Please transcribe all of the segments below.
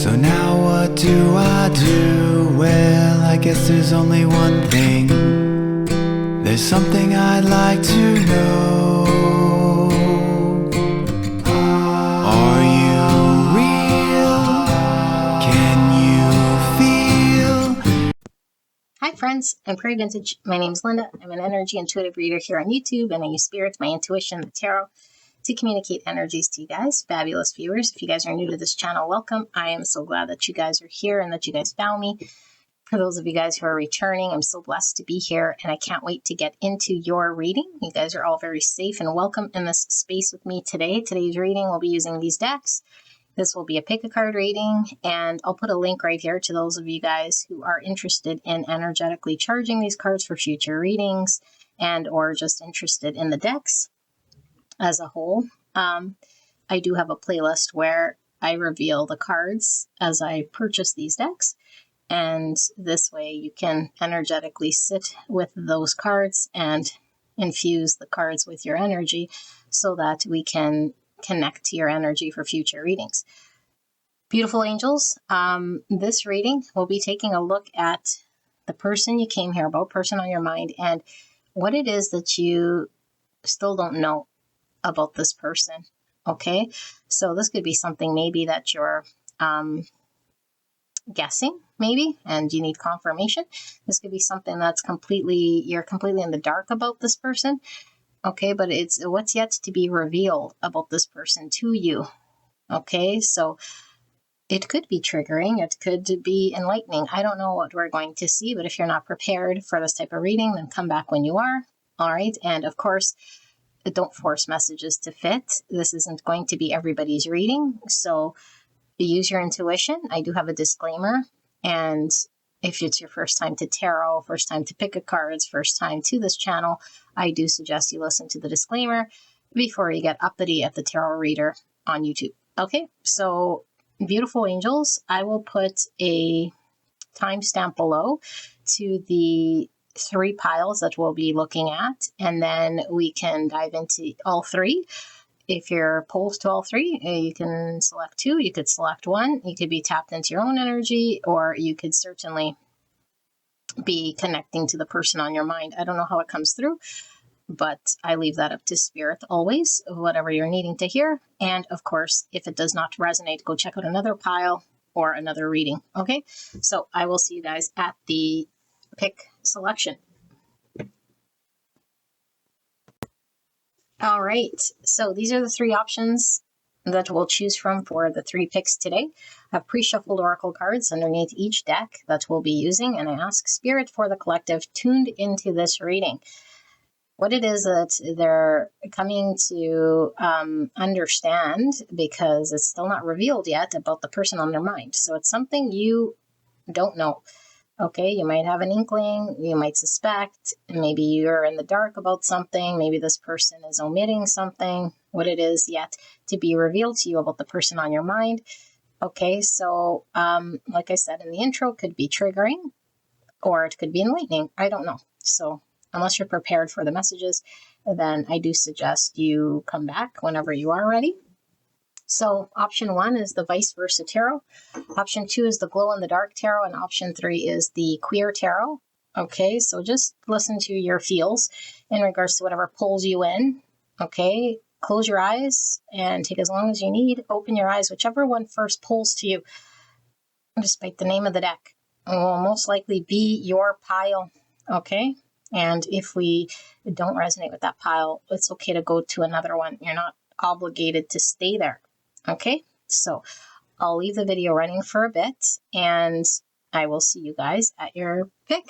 So now what do I do? Well, I guess there's only one thing. There's something I'd like to know. Are you real? Can you feel? Hi friends, I'm Prairie Vintage. My name's Linda. I'm an energy intuitive reader here on YouTube, and I use spirit, my intuition, the tarot to communicate energies to you guys, fabulous viewers. If you guys are new to this channel, welcome. I am so glad that you guys are here and that you guys found me. For those of you guys who are returning, I'm so blessed to be here, and I can't wait to get into your reading. You guys are all very safe and welcome in this space with me today. Today's reading will be using these decks. This will be a pick a card reading, and I'll put a link right here to those of you guys who are interested in energetically charging these cards for future readings and or just interested in the decks as a whole. I do have a playlist where I reveal the cards as I purchase these decks, and this way you can energetically sit with those cards and infuse the cards with your energy so that we can connect to your energy for future readings. Beautiful angels, this reading will be taking a look at the person you came here about, person on your mind, and what it is that you still don't know about this person. Okay, so this could be something maybe that you're guessing, maybe, and you need confirmation. This could be something that's you're completely in the dark about this person. Okay, but it's what's yet to be revealed about this person to you. Okay, so it could be triggering, it could be enlightening. I don't know what we're going to see, but if you're not prepared for this type of reading, then come back when you are. All right, and of course, don't force messages to fit. This isn't going to be everybody's reading, so use your intuition. I do have a disclaimer, and if it's your first time to tarot, first time to pick a cards, first time to this channel, I do suggest you listen to the disclaimer before you get uppity at the tarot reader on YouTube. Okay, so beautiful angels, I will put a timestamp below to the 3 piles that we'll be looking at, and then we can dive into all 3. If you're opposed to all 3, you can select 2, you could select 1, you could be tapped into your own energy, or you could certainly be connecting to the person on your mind. I don't know how it comes through, but I leave that up to spirit always, whatever you're needing to hear. And of course, if it does not resonate, go check out another pile or another reading. Okay, so I will see you guys at the pick selection. All right, so these are the 3 options that we'll choose from for the 3 picks today. I have pre-shuffled oracle cards underneath each deck that we'll be using, and I ask spirit for the collective tuned into this reading what it is that they're coming to understand, because it's still not revealed yet about the person on their mind. So it's something you don't know. Okay, you might have an inkling, you might suspect, maybe you're in the dark about something, maybe this person is omitting something, what it is yet to be revealed to you about the person on your mind. Okay, so like I said in the intro, it could be triggering or it could be enlightening. I don't know. So unless you're prepared for the messages, then I do suggest you come back whenever you are ready. So option 1 is the vice versa tarot. Option 2 is the glow in the dark tarot. And option 3 is the queer tarot. Okay, so just listen to your feels in regards to whatever pulls you in. Okay, close your eyes and take as long as you need. Open your eyes, whichever one first pulls to you, despite the name of the deck, will most likely be your pile. Okay, and if we don't resonate with that pile, it's okay to go to another one. You're not obligated to stay there. Okay, so I'll leave the video running for a bit, and I will see you guys at your pick.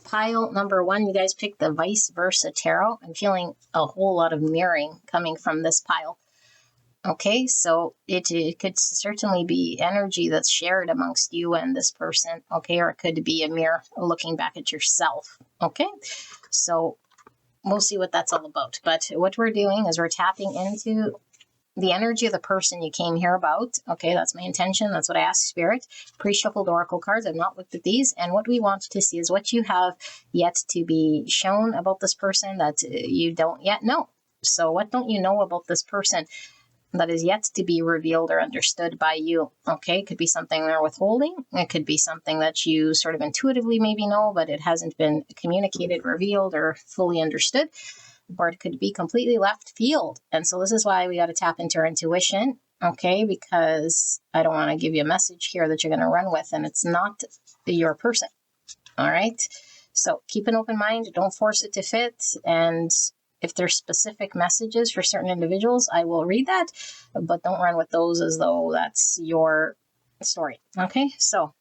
Pile number 1, you guys picked the vice versa tarot. I'm feeling a whole lot of mirroring coming from this pile. Okay, so it could certainly be energy that's shared amongst you and this person, okay, or it could be a mirror looking back at yourself, okay? So we'll see what that's all about. But what we're doing is we're tapping into the energy of the person you came here about. Okay, that's my intention. That's what I ask Spirit. Pre-shuffled oracle cards. I've not looked at these. And what we want to see is what you have yet to be shown about this person that you don't yet know. So what don't you know about this person that is yet to be revealed or understood by you? Okay, it could be something they're withholding. It could be something that you sort of intuitively maybe know, but it hasn't been communicated, revealed, or fully understood. Or it could be completely left field. And so this is why we got to tap into our intuition, okay? Because I don't want to give you a message here that you're going to run with, and it's not your person, all right? So keep an open mind. Don't force it to fit. And if there's specific messages for certain individuals, I will read that, but don't run with those as though that's your story, okay? So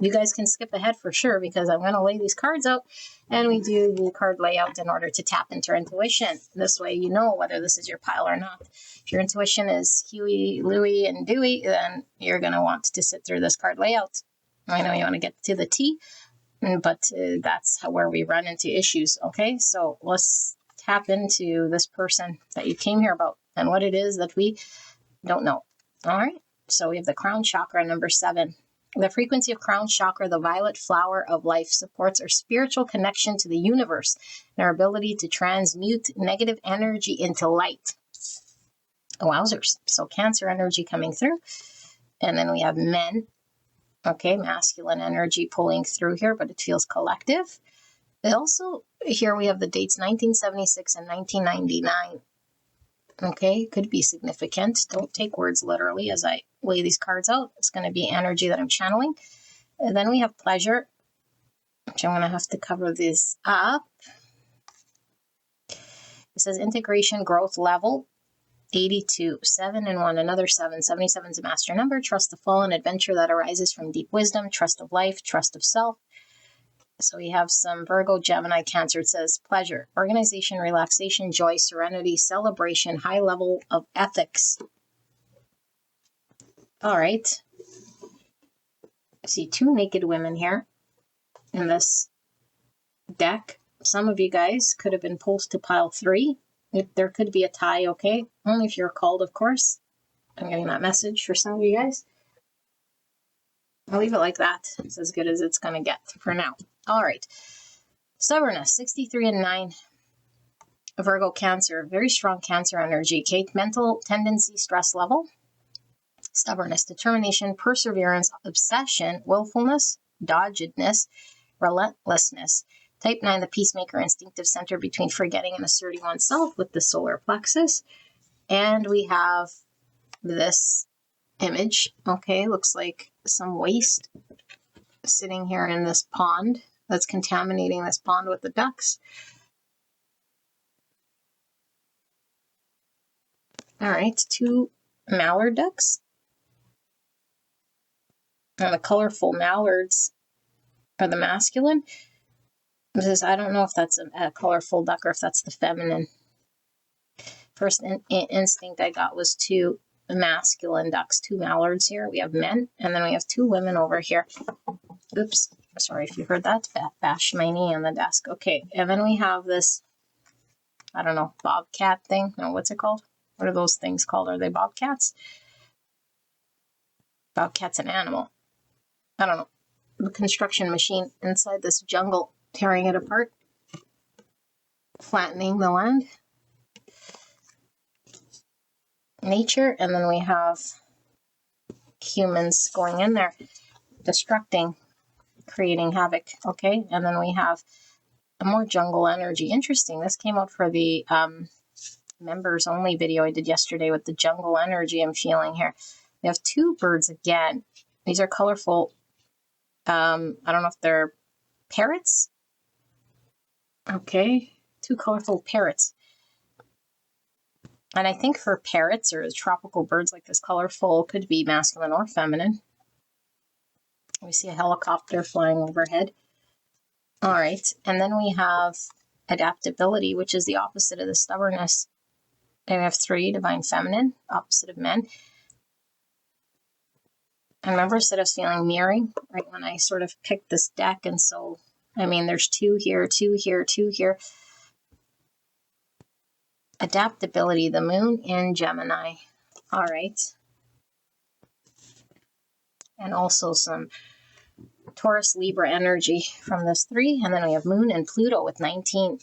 you guys can skip ahead for sure, because I'm going to lay these cards out and we do the card layout in order to tap into your intuition. This way you know whether this is your pile or not. If your intuition is Huey, Louie, and Dewey, then you're going to want to sit through this card layout. I know you want to get to the T, but that's where we run into issues, okay? So let's tap into this person that you came here about and what it is that we don't know, all right? So we have the crown chakra, number 7. The frequency of crown chakra, the violet flower of life, supports our spiritual connection to the universe and our ability to transmute negative energy into light. Wowzers. So Cancer energy coming through. And then we have men. Okay, masculine energy pulling through here, but it feels collective. Also, here we have the dates 1976 and 1999. Okay, could be significant. Don't take words literally as I lay these cards out. It's going to be energy that I'm channeling. And then we have pleasure, which I'm going to have to cover this up. It says integration growth level 82, 7 and 1, another 7. 77 is a master number. Trust the fall and adventure that arises from deep wisdom, trust of life, trust of self. So we have some Virgo, Gemini, Cancer. It says pleasure, organization, relaxation, joy, serenity, celebration, high level of ethics. All right. I see 2 naked women here in this deck. Some of you guys could have been pulled to pile 3. There could be a tie, okay? Only if you're called, of course. I'm getting that message for some of you guys. I'll leave it like that. It's as good as it's going to get for now. All right. Stubbornness, 63 and 9. Virgo, Cancer, very strong Cancer energy. Kate, mental tendency, stress level. Stubbornness, determination, perseverance, obsession, willfulness, doggedness, relentlessness. Type 9, the peacemaker, instinctive center between forgetting and asserting oneself with the solar plexus. And we have this image. Okay, looks like some waste sitting here in this pond that's contaminating this pond with the ducks. All right, 2 mallard ducks. And the colorful mallards are the masculine. Because I don't know if that's a colorful duck or if that's the feminine. First instinct I got was 2 masculine ducks, 2 mallards here. We have men, and then we have 2 women over here. Oops, sorry if you heard that. Bash my knee on the desk. Okay, and then we have this, I don't know, bobcat thing. No, what's it called? What are those things called? Are they bobcats? Bobcat's an animal. I don't know. The construction machine inside this jungle, tearing it apart, flattening the land. Nature, and then we have humans going in there, destructing, creating havoc, okay? And then we have a more jungle energy. Interesting, this came out for the members only video I did yesterday with the jungle energy I'm feeling here. We have 2 birds again. These are colorful, I don't know if they're parrots. Okay, 2 colorful parrots. And I think for parrots or tropical birds like this, colorful could be masculine or feminine. We see a helicopter flying overhead. All right. And then we have adaptability, which is the opposite of the stubbornness. And we have 3, divine feminine, opposite of men. I remember I said I was feeling mirroring right when I sort of picked this deck. And so, I mean, there's 2 here, 2 here, 2 here. adaptability, the moon in Gemini. All right. And also some Taurus Libra energy from this 3. And then we have moon and Pluto with 19.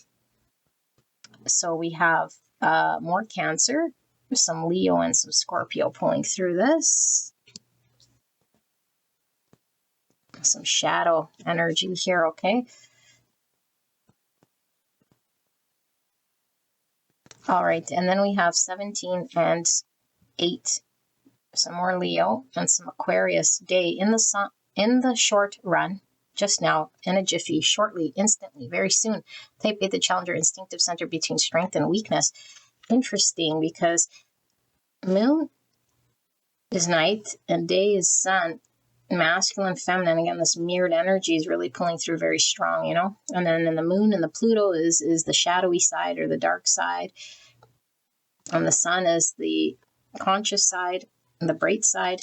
So we have more Cancer, some Leo and some Scorpio pulling through this. Some shadow energy here, okay? All right, and then we have 17 and 8. Some more Leo and some Aquarius day in the sun, in the short run, just now, in a jiffy, shortly, instantly, very soon. Type A, the challenger instinctive center between strength and weakness. Interesting, because moon is night and day is sun. Masculine, feminine, again, this mirrored energy is really pulling through very strong, you know? And then in the moon and the Pluto is the shadowy side or the dark side. And the sun is the conscious side and the bright side.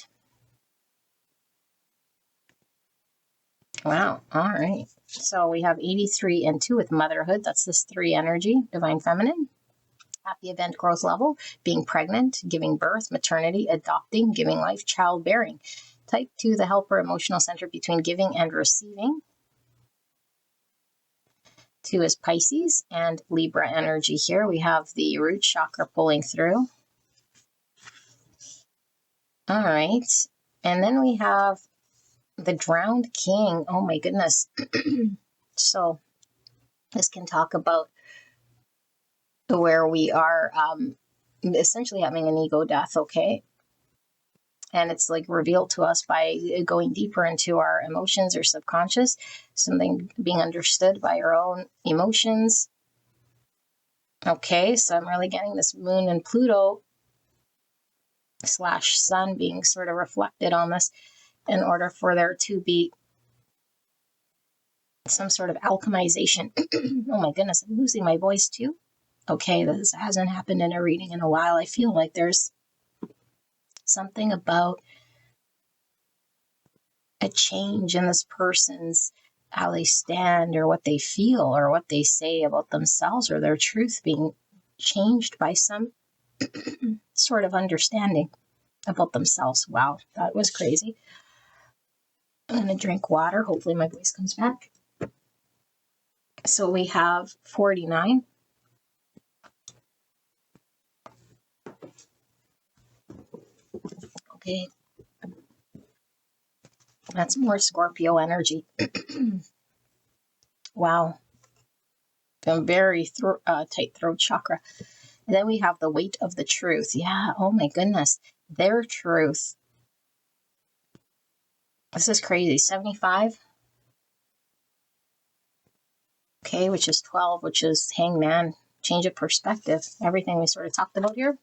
Wow. All right. So we have 83 and 2 with motherhood. That's this 3 energy, divine feminine. Happy event growth level, being pregnant, giving birth, maternity, adopting, giving life, childbearing. Type 2, the helper, emotional center between giving and receiving. 2 is Pisces and Libra energy here. We have the root chakra pulling through. All right. And then we have the drowned king. Oh my goodness. So this can talk about where we are essentially having an ego death, okay? And it's like revealed to us by going deeper into our emotions or subconscious, something being understood by our own emotions. Okay, so I'm really getting this moon and Pluto / sun being sort of reflected on this in order for there to be some sort of alchemization. Oh my goodness, I'm losing my voice too. Okay, this hasn't happened in a reading in a while. I feel like there's something about a change in this person's how they stand or what they feel or what they say about themselves or their truth being changed by some sort of understanding about themselves. Wow, that was crazy. I'm going to drink water. Hopefully my voice comes back. So we have 49. Okay. That's more Scorpio energy. Wow. A very tight throat chakra. And then we have the weight of the truth. Yeah. Oh my goodness. Their truth. This is crazy. 75. Okay, which is 12, which is hangman. Change of perspective. Everything we sort of talked about here.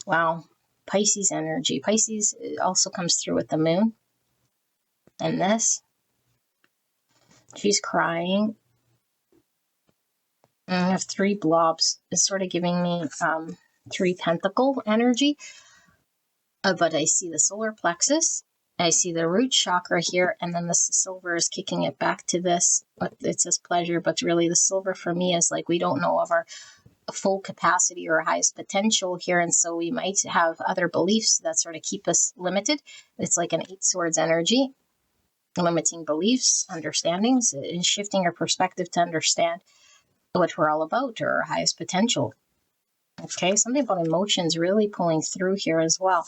Wow. Pisces energy. Pisces also comes through with the moon. And this. She's crying. And I have 3 blobs. It's sort of giving me 3 pentacle energy. But I see the solar plexus. I see the root chakra here. And then the silver is kicking it back to this. It says pleasure. But really the silver for me is like we don't know of our full capacity or highest potential here. And so we might have other beliefs that sort of keep us limited. It's like an 8 swords energy. Limiting beliefs, understandings, and shifting our perspective to understand what we're all about or our highest potential. Okay, something about emotions really pulling through here as well.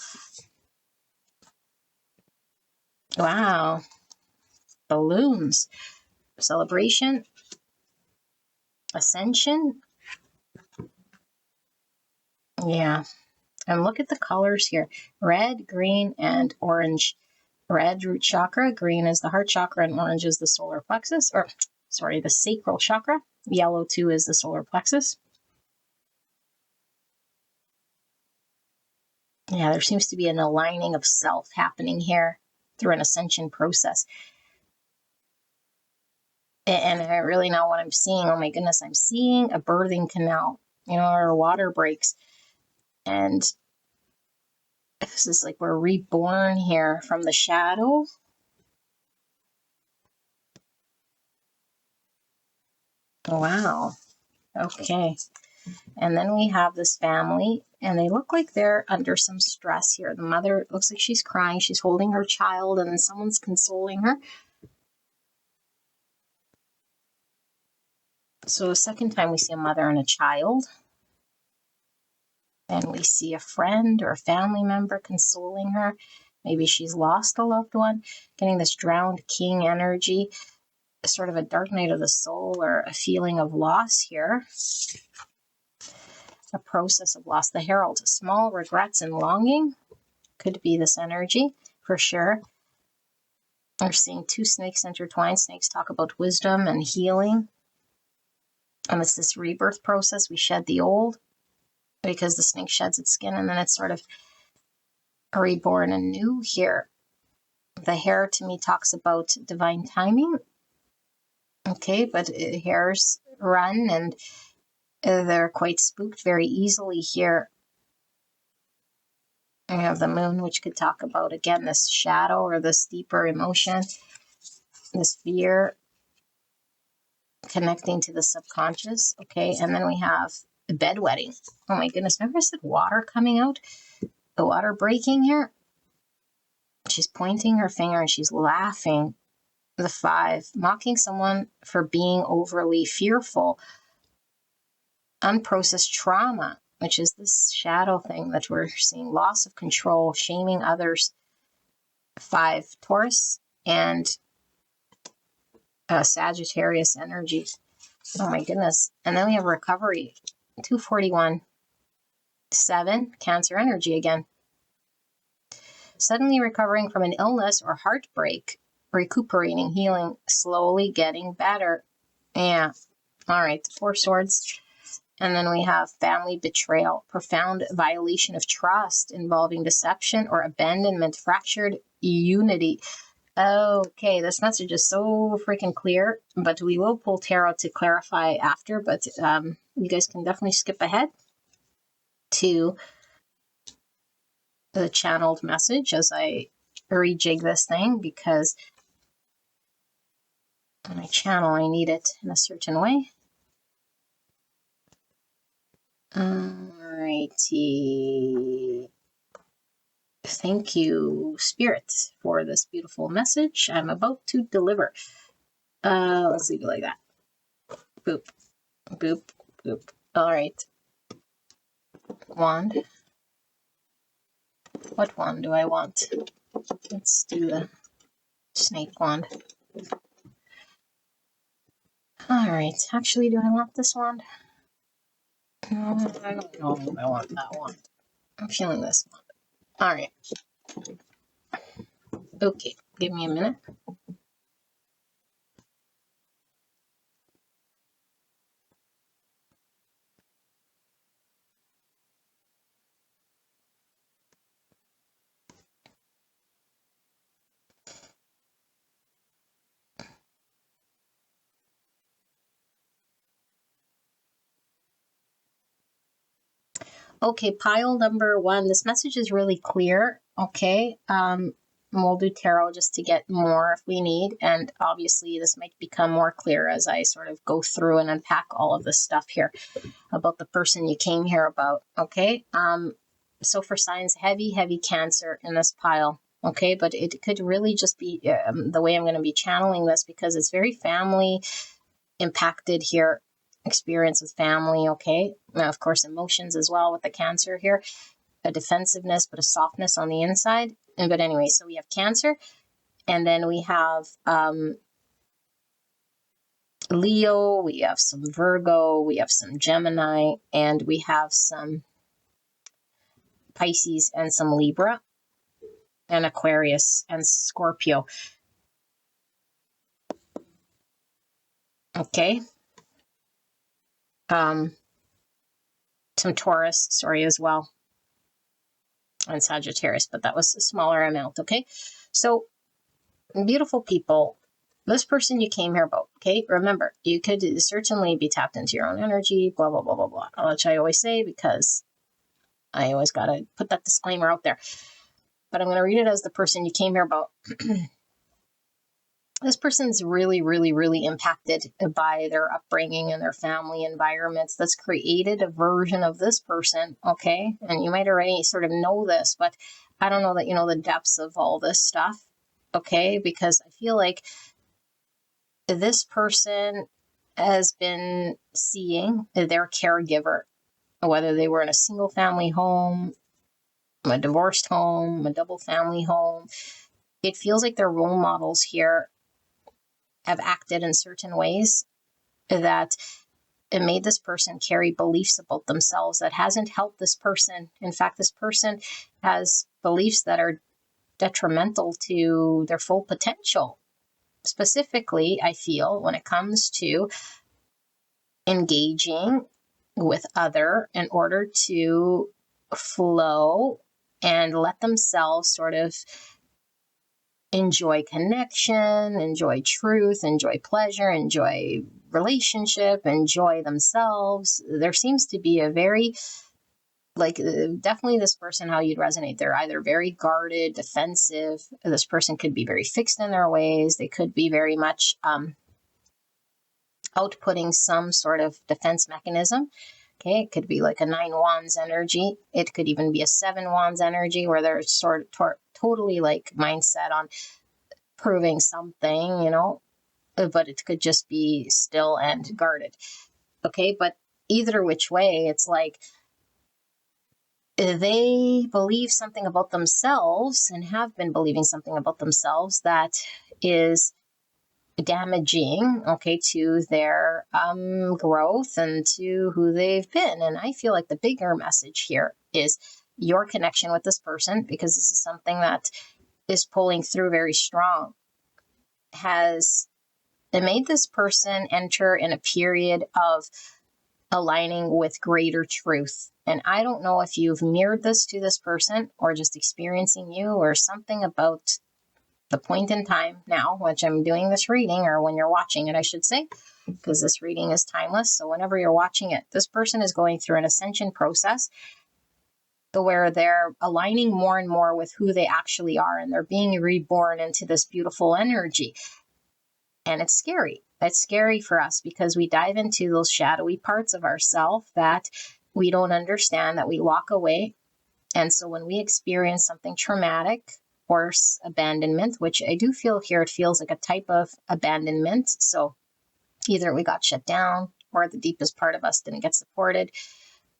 Wow. Balloons. Celebration. Ascension. Yeah. And look at the colors here. Red, green, and orange. Red, root chakra. Green is the heart chakra, and orange is the solar plexus. Or, sorry, the sacral chakra. Yellow, too, is the solar plexus. Yeah, there seems to be an aligning of self happening here through an ascension process. And I really know what I'm seeing. Oh my goodness, I'm seeing a birthing canal, or water breaks. And this is like we're reborn here from the shadow. Wow. Okay. And then we have this family, and they look like they're under some stress here. The mother looks like she's crying. She's holding her child, and someone's consoling her. So a second time we see a mother and a child. And we see a friend or a family member consoling her. Maybe she's lost a loved one. Getting this drowned king energy, sort of a dark night of the soul or a feeling of loss here. A process of loss. The herald, small regrets and longing. Could be this energy for sure. We're seeing two snakes intertwined. Snakes talk about wisdom and healing. And it's this rebirth process. We shed the old because the snake sheds its skin, and then it's sort of reborn anew here. The hare to me talks about divine timing. Okay, but hares run and they're quite spooked very easily here. We have the moon, which could talk about, again, this shadow or this deeper emotion, this fear connecting to the subconscious. Okay, and then we have the bedwetting. Oh my goodness, remember I said water coming out? The water breaking here? She's pointing her finger and she's laughing. The 5, mocking someone for being overly fearful. Unprocessed trauma, which is this shadow thing that we're seeing. Loss of control, shaming others. 5, Taurus and Sagittarius energy. Oh my goodness. And then we have recovery. 241. 7, Cancer energy again. Suddenly recovering from an illness or heartbreak. Recuperating, healing, slowly getting better. Yeah. All right. 4 swords. And then we have family betrayal, profound violation of trust involving deception or abandonment, fractured unity. Okay, this message is so freaking clear, but we will pull tarot to clarify after, but you guys can definitely skip ahead to the channeled message as I rejig this thing, because when I channel, I need it in a certain way. Alrighty. Thank you, Spirit, for this beautiful message I'm about to deliver. Let's leave it like that. Boop, boop, boop. Alright. Wand. What wand do I want? Let's do the snake wand. Alright. Actually, do I want this wand? No, I don't know if I want that wand. I'm feeling this one. Alright. Okay, give me a minute. Okay, pile number 1. This message is really clear. Okay. We'll do tarot just to get more if we need. And obviously this might become more clear as I sort of go through and unpack all of this stuff here about the person you came here about. Okay. So for signs, heavy Cancer in this pile. Okay. But it could really just be the way I'm going to be channeling this, because it's very family impacted here. Experience with family. Okay. Now, of course, emotions as well with the Cancer here. A defensiveness, but a softness on the inside. But anyway, so we have Cancer, and then we have Leo, we have some Virgo, we have some Gemini, and we have some Pisces and some Libra, and Aquarius and Scorpio. Okay. Some Taurus, sorry, as well. And Sagittarius, but that was a smaller amount. Okay. So beautiful people, this person you came here about. Okay. Remember, you could certainly be tapped into your own energy, blah, blah, blah, blah, blah. Which I always say, because I always got to put that disclaimer out there. But I'm going to read it as the person you came here about. this person's really, really, really impacted by their upbringing and their family environments that's created a version of this person, okay? And you might already sort of know this, but I don't know that you know the depths of all this stuff, okay? Because I feel like this person has been seeing their caregiver, whether they were in a single family home, a divorced home, a double family home. It feels like their role models here have acted in certain ways that it made this person carry beliefs about themselves that hasn't helped this person. In fact, this person has beliefs that are detrimental to their full potential. Specifically, I feel when it comes to engaging with other in order to flow and let themselves sort of enjoy connection, enjoy truth, enjoy pleasure, enjoy relationship, enjoy themselves. There seems to be a very, definitely this person, how you'd resonate. They're either very guarded, defensive. This person could be very fixed in their ways. They could be very much outputting some sort of defense mechanism. Okay, it could be like a 9 wands energy. It could even be a 7 wands energy where they're sort of totally like mindset on proving something, but it could just be still and guarded. Okay, but either which way, it's like they believe something about themselves and have been believing something about themselves that is damaging, okay, to their growth and to who they've been. And I feel like the bigger message here is your connection with this person, because this is something that is pulling through very strong, has made this person enter in a period of aligning with greater truth. And I don't know if you've mirrored this to this person or just experiencing you or something about the point in time now, which I'm doing this reading, or when you're watching it, I should say, because this reading is timeless. So whenever you're watching it, this person is going through an ascension process where they're aligning more and more with who they actually are, and they're being reborn into this beautiful energy. And it's scary. It's scary for us because we dive into those shadowy parts of ourselves that we don't understand, that we walk away. And so when we experience something traumatic or abandonment, which I do feel here, it feels like a type of abandonment. So either we got shut down, or the deepest part of us didn't get supported,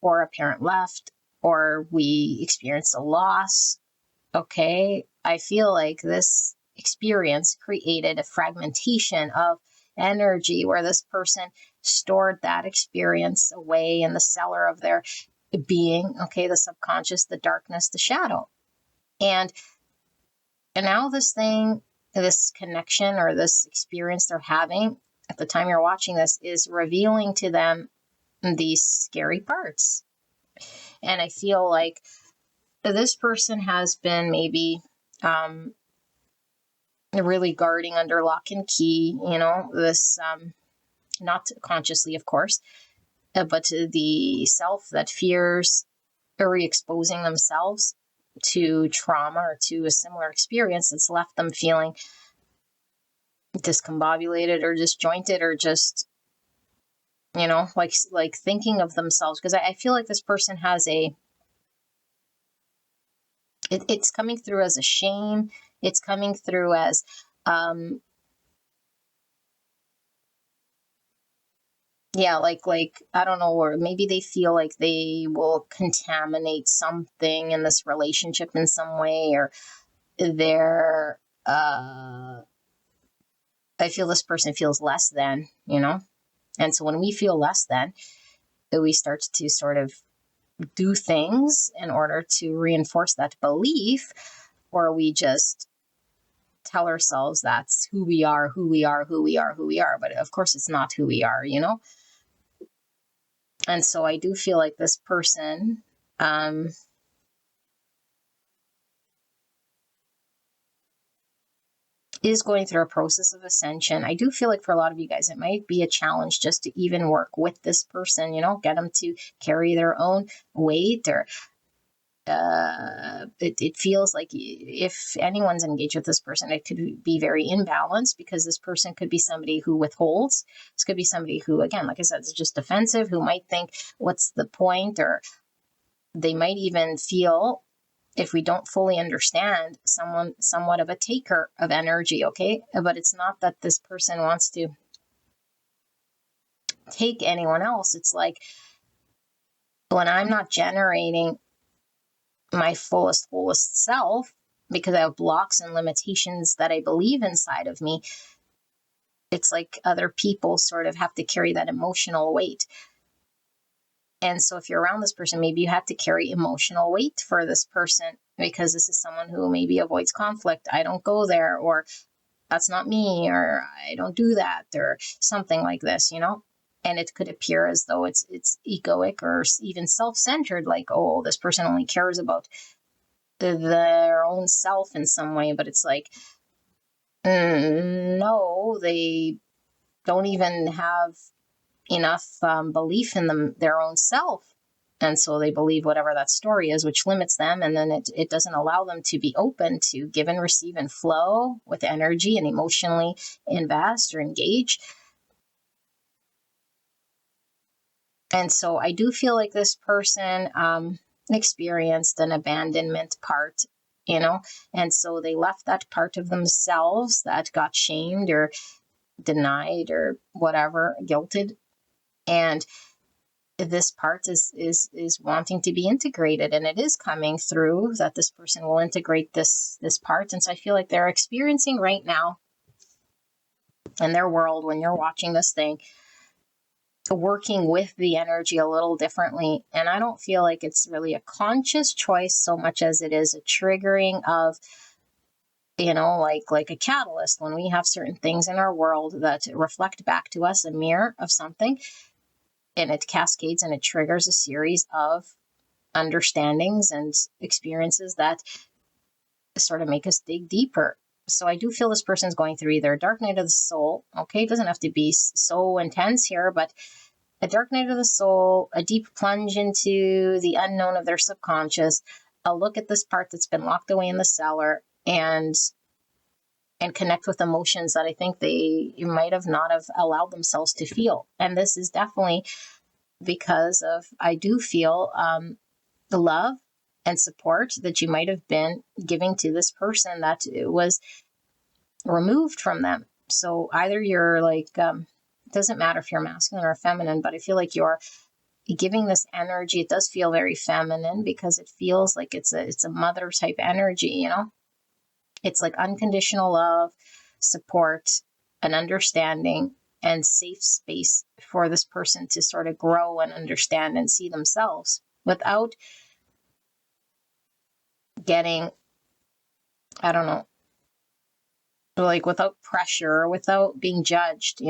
or a parent left, or we experienced a loss. Okay, I feel like this experience created a fragmentation of energy where this person stored that experience away in the cellar of their being, okay, the subconscious, the darkness, the shadow. And now this connection or this experience they're having at the time you're watching this is revealing to them these scary parts. And I feel like this person has been maybe really guarding under lock and key, this, not consciously, of course, but the self that fears re-exposing themselves to trauma or to a similar experience that's left them feeling discombobulated or disjointed, or just, like thinking of themselves. Because I feel like this person has it's coming through as a shame. It's coming through as like I don't know, or maybe they feel like they will contaminate something in this relationship in some way, or they're I feel this person feels less than, and so when we feel less than, we start to sort of do things in order to reinforce that belief, or we just tell ourselves that's who we are, who we are, who we are, who we are. But of course, it's not who we are, And so I do feel like this person is going through a process of ascension. I do feel like for a lot of you guys, it might be a challenge just to even work with this person, get them to carry their own weight, or it feels like if anyone's engaged with this person, it could be very imbalanced, because this person could be somebody who withholds. This could be somebody who, again, like I said, is just defensive, who might think, what's the point? Or they might even feel, if we don't fully understand, someone somewhat of a taker of energy, okay? But it's not that this person wants to take anyone else. It's like, when I'm not generating my fullest self, because I have blocks and limitations that I believe inside of me, it's like other people sort of have to carry that emotional weight. And so if you're around this person, maybe you have to carry emotional weight for this person, because this is someone who maybe avoids conflict. I don't go there, or that's not me, or I don't do that, or something like this, And it could appear as though it's egoic or even self-centered, like, oh, this person only cares about their own self in some way. But it's like, no, they don't even have enough belief in their own self. And so they believe whatever that story is, which limits them. And then it doesn't allow them to be open to give and receive and flow with energy and emotionally invest or engage. And so I do feel like this person experienced an abandonment part, and so they left that part of themselves that got shamed or denied or whatever, guilted. And this part is wanting to be integrated, and it is coming through that this person will integrate this part. And so I feel like they're experiencing right now in their world, when you're watching this thing, working with the energy a little differently. And I don't feel like it's really a conscious choice so much as it is a triggering of, like a catalyst. When we have certain things in our world that reflect back to us, a mirror of something, and it cascades and it triggers a series of understandings and experiences that sort of make us dig deeper. So I do feel this person's going through either a dark night of the soul. Okay, it doesn't have to be so intense here, but a dark night of the soul, a deep plunge into the unknown of their subconscious, a look at this part that's been locked away in the cellar, and connect with emotions that I think they might have not have allowed themselves to feel. And this is definitely because of, I do feel the love and support that you might have been giving to this person that was removed from them. So either you're like, it doesn't matter if you're masculine or feminine, but I feel like you're giving this energy. It does feel very feminine, because it feels like it's a mother type energy, It's like unconditional love, support, and understanding, and safe space for this person to sort of grow and understand and see themselves without getting, I don't know, like without pressure, without being judged,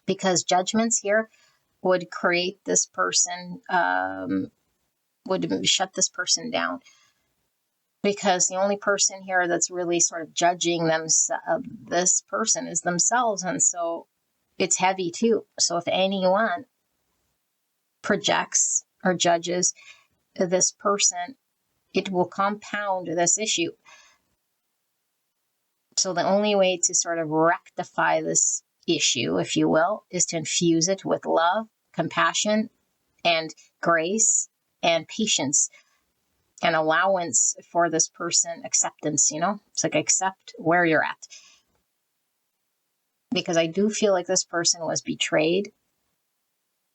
because judgments here would create this person, would shut this person down. Because the only person here that's really sort of judging this person is themselves. And so it's heavy too. So if anyone projects or judges this person, it will compound this issue. So the only way to sort of rectify this issue, if you will, is to infuse it with love, compassion, and grace, and patience, and allowance for this person, acceptance, It's like, accept where you're at. Because I do feel like this person was betrayed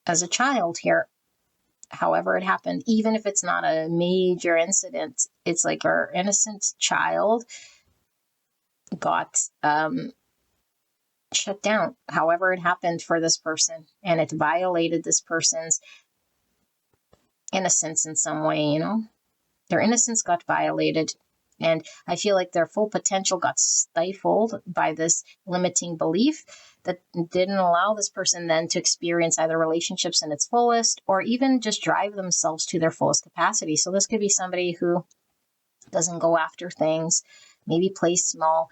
as a child here. However it happened, even if it's not a major incident, it's like our innocent child got shut down, however it happened for this person, and it violated this person's innocence in some way, Their innocence got violated, and I feel like their full potential got stifled by this limiting belief that didn't allow this person then to experience either relationships in its fullest, or even just drive themselves to their fullest capacity. So this could be somebody who doesn't go after things, maybe plays small,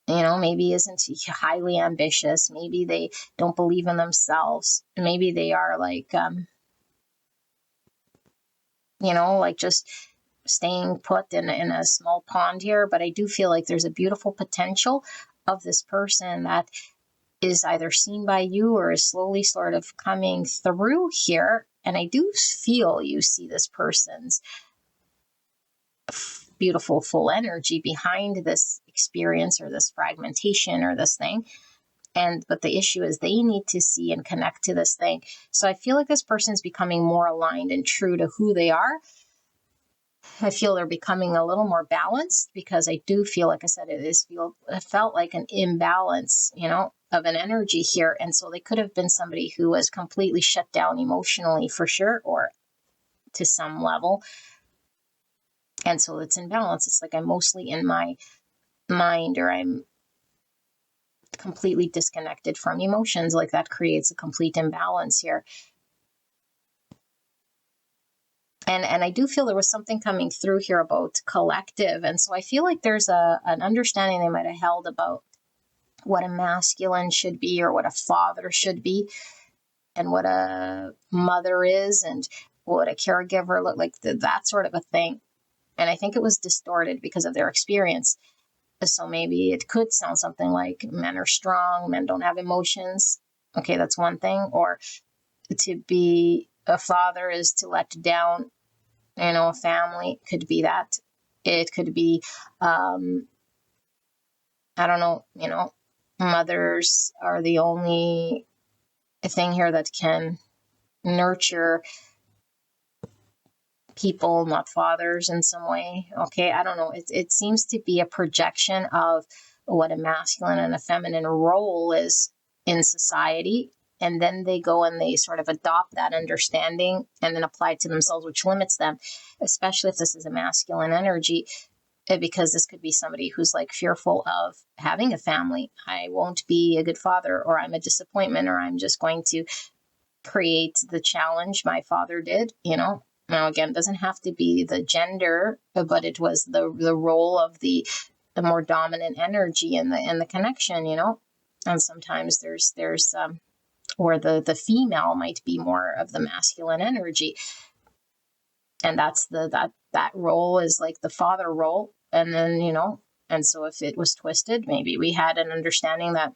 maybe isn't highly ambitious. Maybe they don't believe in themselves. Maybe they are like, like just staying put in a small pond here. But I do feel like there's a beautiful potential of this person that is either seen by you or is slowly sort of coming through here. And I do feel you see this person's beautiful full energy behind this experience or this fragmentation or this thing. But the issue is they need to see and connect to this thing. So I feel like this person's becoming more aligned and true to who they are. I feel they're becoming a little more balanced, because I do feel, like I said, it felt like an imbalance, of an energy here. And so they could have been somebody who was completely shut down emotionally for sure, or to some level. And so it's in balance. It's like I'm mostly in my mind, or I'm completely disconnected from emotions. Like that creates a complete imbalance here. And I do feel there was something coming through here about collective. And so I feel like there's an understanding they might have held about what a masculine should be, or what a father should be, and what a mother is, and what a caregiver look like, that sort of a thing. And I think it was distorted because of their experience. So maybe it could sound something like men are strong, men don't have emotions. Okay, that's one thing. Or to be a father is to let down, a family. Could be that. It could be, I don't know, mothers are the only thing here that can nurture people, not fathers, in some way. Okay, I don't know. It seems to be a projection of what a masculine and a feminine role is in society. And then they go and they sort of adopt that understanding and then apply it to themselves, which limits them, especially if this is a masculine energy, because this could be somebody who's like fearful of having a family. I won't be a good father, or I'm a disappointment, or I'm just going to create the challenge my father did. Now, again, it doesn't have to be the gender, but it was the role of the more dominant energy in the connection, And sometimes there's or the female might be more of the masculine energy, and that's that role is like the father role. And then, and so if it was twisted, maybe we had an understanding that,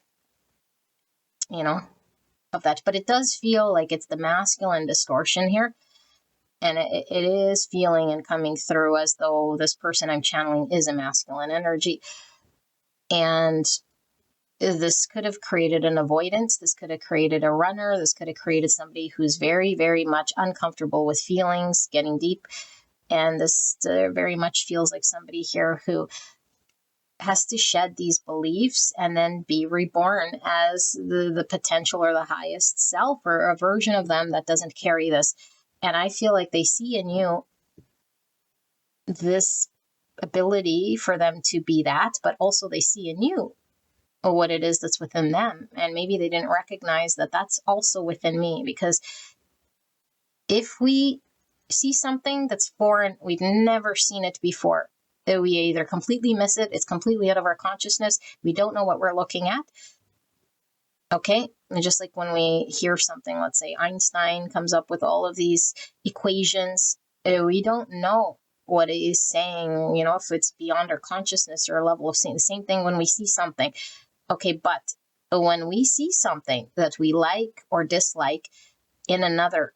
of that. But it does feel like it's the masculine distortion here. And it is feeling and coming through as though this person I'm channeling is a masculine energy. And this could have created an avoidance. This could have created a runner. This could have created somebody who's very, very much uncomfortable with feelings, getting deep. And this very much feels like somebody here who has to shed these beliefs and then be reborn as the potential or the highest self, or a version of them that doesn't carry this. And I feel like they see in you this ability for them to be that, but also they see in you what it is that's within them. And maybe they didn't recognize that that's also within me, because if we see something that's foreign, we've never seen it before, we either completely miss it, it's completely out of our consciousness, we don't know what we're looking at. Okay, and just like when we hear something, let's say Einstein comes up with all of these equations, we don't know what it is saying, if it's beyond our consciousness or a level of seeing. The same thing when we see something. Okay, but when we see something that we like or dislike in another,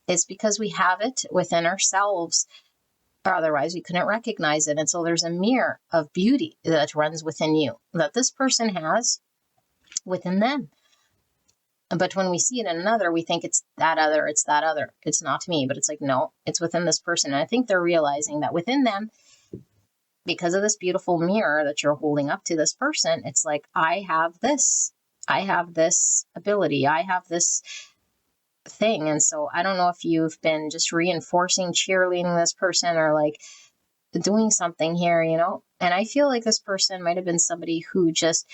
it's because we have it within ourselves, or otherwise we couldn't recognize it. And so there's a mirror of beauty that runs within you, that this person has within them. But when we see it in another, we think it's that other, it's not me. But it's like, no, it's within this person. And I think they're realizing that within them, because of this beautiful mirror that you're holding up to this person, it's like, I have this ability, I have this thing. And so I don't know if you've been just reinforcing, cheerleading this person, or like doing something here, And I feel like this person might have been somebody who just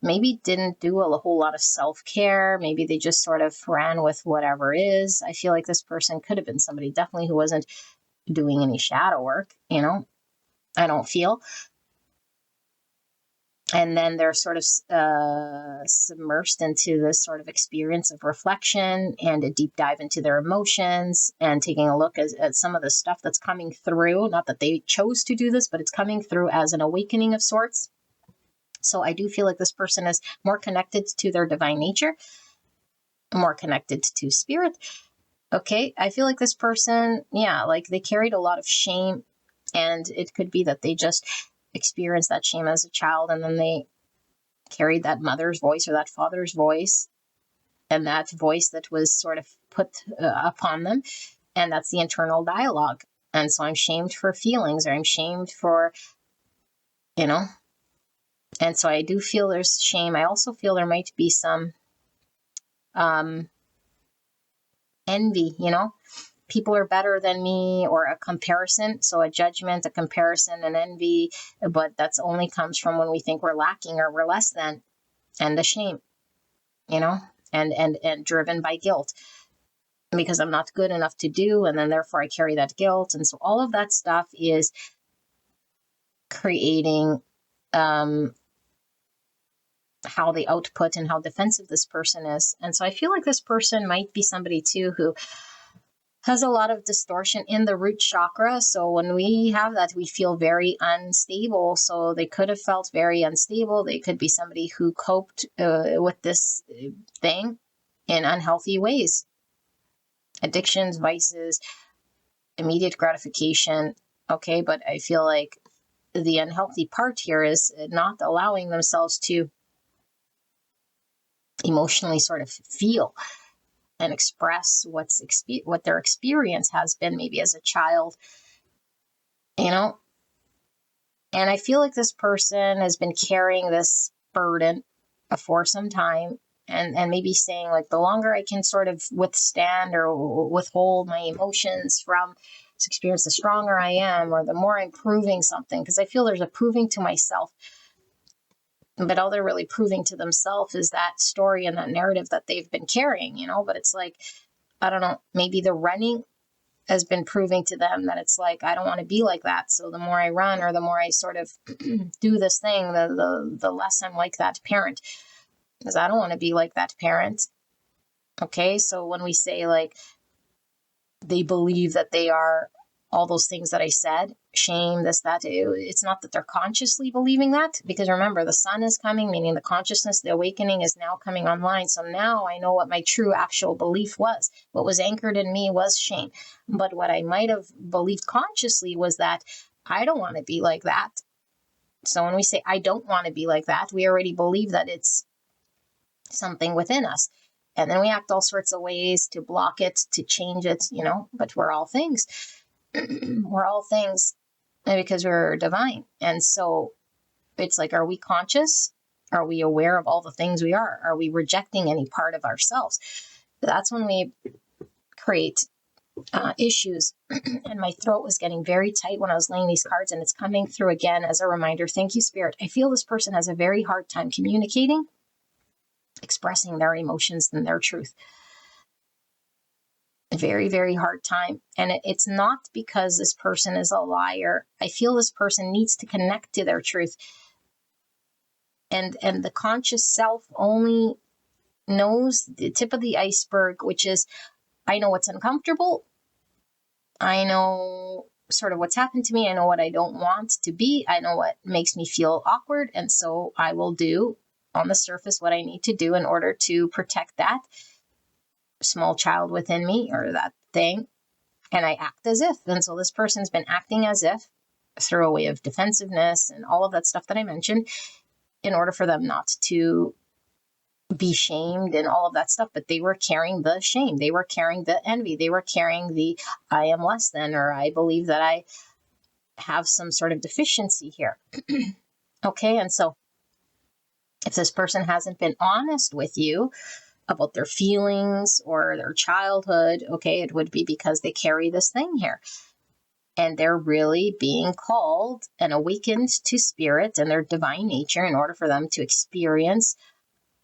maybe didn't do a whole lot of self-care. Maybe they just sort of ran with whatever is. I feel like this person could have been somebody definitely who wasn't doing any shadow work, I don't feel. And then they're sort of submersed into this sort of experience of reflection and a deep dive into their emotions and taking a look at some of the stuff that's coming through. Not that they chose to do this, but it's coming through as an awakening of sorts. So I do feel like this person is more connected to their divine nature, more connected to spirit. Okay, I feel like this person, like they carried a lot of shame, and it could be that they just experienced that shame as a child, and then they carried that mother's voice or that father's voice, and that voice that was sort of put upon them, and that's the internal dialogue. And so I'm shamed for feelings, or I'm shamed for, and so I do feel there's shame. I also feel there might be some envy, people are better than me, or a comparison. So a judgment, a comparison, and envy, but that's only comes from when we think we're lacking or we're less than, and the shame, and driven by guilt because I'm not good enough to do, and then therefore I carry that guilt. And so all of that stuff is creating how they output and how defensive this person is. And so I feel like this person might be somebody too who has a lot of distortion in the root chakra. So when we have that, we feel very unstable. So they could have felt very unstable. They could be somebody who coped with this thing in unhealthy ways. Addictions, vices, immediate gratification. Okay, but I feel like the unhealthy part here is not allowing themselves to emotionally sort of feel and express what their experience has been, maybe as a child, and I feel like this person has been carrying this burden for some time, and maybe saying, like, the longer I can sort of withstand or withhold my emotions from this experience, the stronger I am, or the more I'm proving something, because I feel there's a proving to myself. But all they're really proving to themselves is that story and that narrative that they've been carrying, but it's like, I don't know, maybe the running has been proving to them that it's like, I don't want to be like that. So the more I run, or the more I sort of do this thing, the less I'm like that parent, because I don't want to be like that parent. Okay, so when we say, like, they believe that they are all those things that I said, shame, this, that, it's not that they're consciously believing that, because remember, the sun is coming, meaning the consciousness, the awakening is now coming online. So now I know what my true actual belief was. What was anchored in me was shame. But what I might have believed consciously was that I don't want to be like that. So when we say I don't want to be like that, we already believe that it's something within us. And then we act all sorts of ways to block it, to change it, but we're all things. We're all things because we're divine. And so it's like, are we conscious? Are we aware of all the things we are? Are we rejecting any part of ourselves? That's when we create issues. And my throat was getting very tight when I was laying these cards, and it's coming through again as a reminder. Thank you, Spirit. I feel this person has a very hard time communicating, expressing their emotions and their truth. Very, very hard time. And it's not because this person is a liar. I feel this person needs to connect to their truth. And the conscious self only knows the tip of the iceberg, which is, I know what's uncomfortable. I know sort of what's happened to me. I know what I don't want to be. I know what makes me feel awkward. And so I will do on the surface what I need to do in order to protect that small child within me, or that thing, and I act as if. And so this person's been acting as if through a way of defensiveness and all of that stuff that I mentioned, in order for them not to be shamed and all of that stuff. But they were carrying the shame, they were carrying the envy, they were carrying the I am less than, or I believe that I have some sort of deficiency here. Okay, and so if this person hasn't been honest with you about their feelings or their childhood, okay, it would be because they carry this thing here. And they're really being called and awakened to spirit and their divine nature in order for them to experience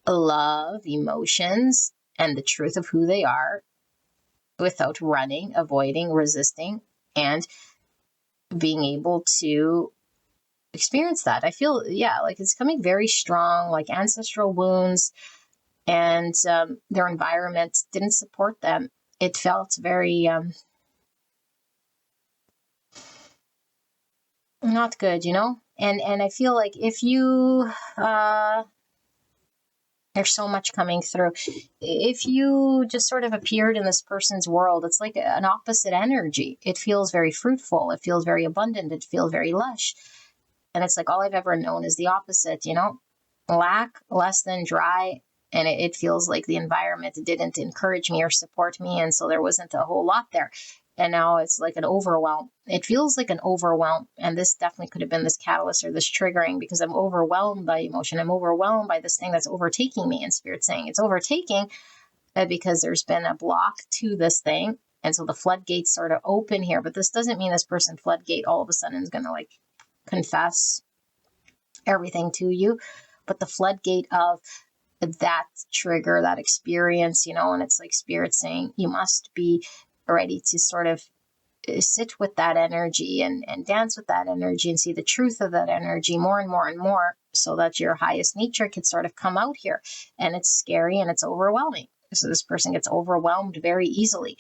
love, emotions, and the truth of who they are without running, avoiding, resisting, and being able to experience that. I feel, yeah, like it's coming very strong, like ancestral wounds, and their environment didn't support them. It felt very not good, and I feel like if you there's so much coming through. If you just sort of appeared in this person's world, it's like an opposite energy. It feels very fruitful. It feels very abundant. It feels very lush. And it's like all I've ever known is the opposite, lack, less than, dry. And it feels like the environment didn't encourage me or support me. And so there wasn't a whole lot there. And now it's like an overwhelm. It feels like an overwhelm. And this definitely could have been this catalyst or this triggering, because I'm overwhelmed by emotion. I'm overwhelmed by this thing that's overtaking me. And Spirit's saying it's overtaking because there's been a block to this thing. And so the floodgates sort of open here. But this doesn't mean this person floodgate all of a sudden is going to like confess everything to you. But the floodgate of that trigger, that experience, and it's like Spirit saying you must be ready to sort of sit with that energy and dance with that energy and see the truth of that energy more and more and more, so that your highest nature can sort of come out here. And it's scary and it's overwhelming. So this person gets overwhelmed very easily.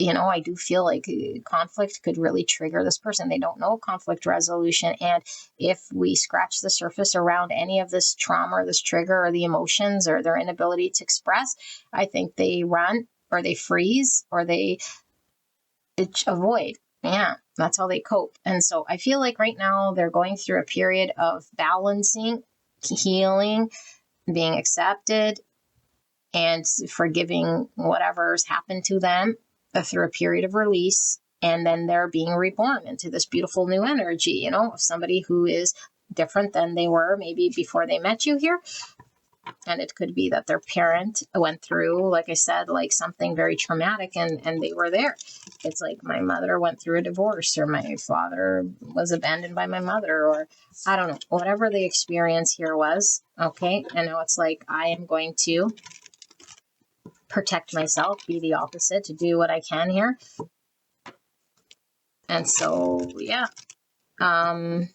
I do feel like conflict could really trigger this person. They don't know conflict resolution. And if we scratch the surface around any of this trauma or this trigger or the emotions or their inability to express, I think they run or they freeze or they avoid. Yeah, that's how they cope. And so I feel like right now they're going through a period of balancing, healing, being accepted, and forgiving whatever's happened to them through a period of release. And then they're being reborn into this beautiful new energy, of somebody who is different than they were maybe before they met you here. And it could be that their parent went through, like I said, like something very traumatic and they were there. It's like my mother went through a divorce, or my father was abandoned by my mother, or I don't know, whatever the experience here was. Okay. And now it's like, I am going to protect myself, be the opposite, to do what I can here. And so, yeah. And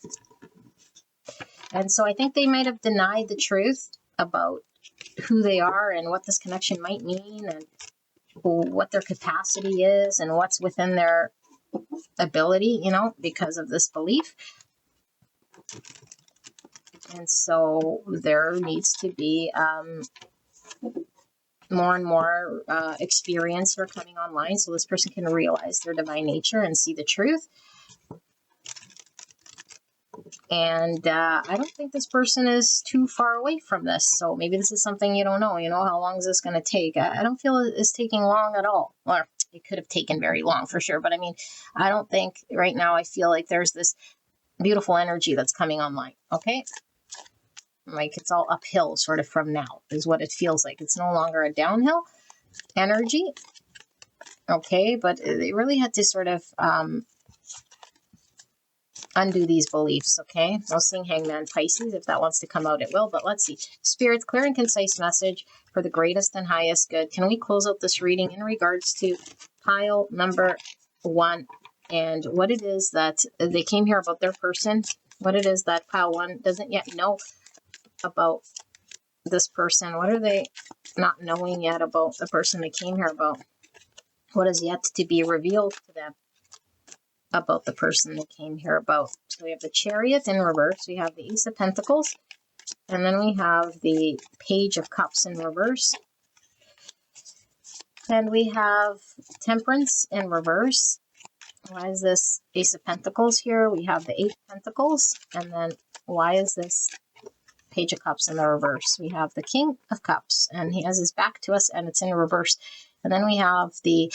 so I think they might have denied the truth about who they are and what this connection might mean and what their capacity is and what's within their ability, because of this belief. And so there needs to be more and more experience for coming online, so this person can realize their divine nature and see the truth. And I don't think this person is too far away from this. So maybe this is something you don't know. How long is this going to take? I don't feel it's taking long at all. Or it could have taken very long for sure. But I mean, I don't think right now, I feel like there's this beautiful energy that's coming online. Okay. Like it's all uphill sort of from now is what it feels like. It's no longer a downhill energy. Okay. But they really had to sort of undo these beliefs. Okay. I'll sing Hangman Pisces. If that wants to come out, it will. But let's see. Spirit's clear and concise message for the greatest and highest good. Can we close out this reading in regards to pile number 1 and what it is that they came here about their person? What it is that pile 1 doesn't yet know about this person? What are they not knowing yet about the person they came here about? What is yet to be revealed to them about the person they came here about? So we have the Chariot in reverse, we have the Ace of Pentacles, and then we have the Page of Cups in reverse, and we have Temperance in reverse. Why is this Ace of Pentacles here? We have the Eight of Pentacles, and then why is this Page of Cups in the reverse? We have the King of Cups, and he has his back to us, and it's in reverse. And then we have the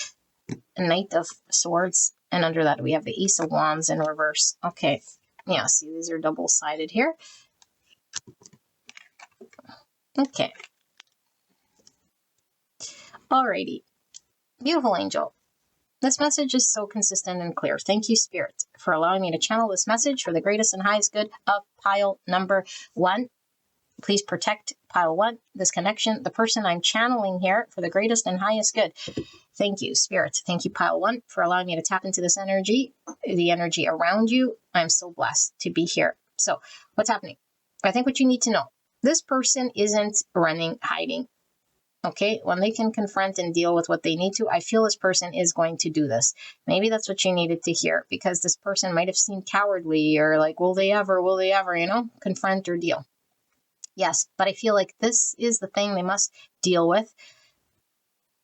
Knight of Swords, and under that we have the Ace of Wands in reverse. Okay, yeah, see, these are double-sided here. Okay. Alrighty. Beautiful angel. This message is so consistent and clear. Thank you, Spirit, for allowing me to channel this message for the greatest and highest good of pile number 1. Please protect pile 1, this connection, the person I'm channeling here for the greatest and highest good. Thank you, Spirit. Thank you, pile 1, for allowing me to tap into this energy, the energy around you. I'm so blessed to be here. So what's happening? I think what you need to know, this person isn't running, hiding. Okay, when they can confront and deal with what they need to, I feel this person is going to do this. Maybe that's what you needed to hear, because this person might have seemed cowardly or like, will they ever, confront or deal. Yes, but I feel like this is the thing they must deal with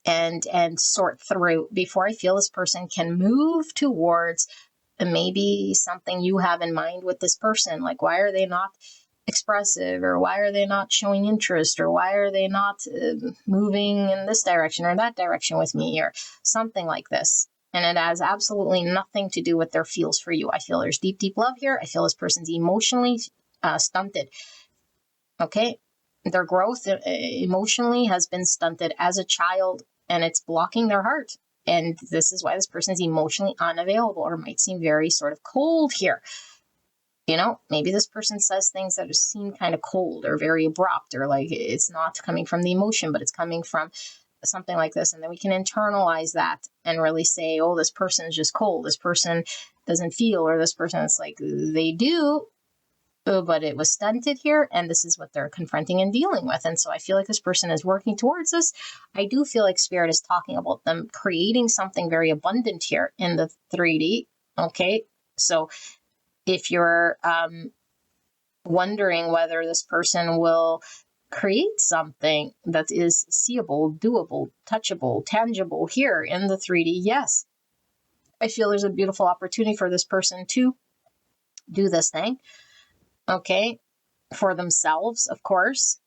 and sort through before I feel this person can move towards maybe something you have in mind with this person. Like, why are they not expressive, or why are they not showing interest, or why are they not moving in this direction or that direction with me, or something like this. And it has absolutely nothing to do with their feels for you. I feel there's deep love here. I feel this person's emotionally stunted. Okay, their growth emotionally has been stunted as a child, and it's blocking their heart. And this is why this person is emotionally unavailable, or might seem very sort of cold here. Maybe this person says things that seem kind of cold or very abrupt, or like it's not coming from the emotion, but it's coming from something like this. And then we can internalize that and really say, oh, this person is just cold. This person doesn't feel, or this person is like, they do, but it was stunted here. And this is what they're confronting and dealing with. And so I feel like this person is working towards this. I do feel like Spirit is talking about them creating something very abundant here in the 3D. Okay. So if you're wondering whether this person will create something that is seeable, doable, touchable, tangible here in the 3D, yes, I feel there's a beautiful opportunity for this person to do this thing, okay, for themselves, of course.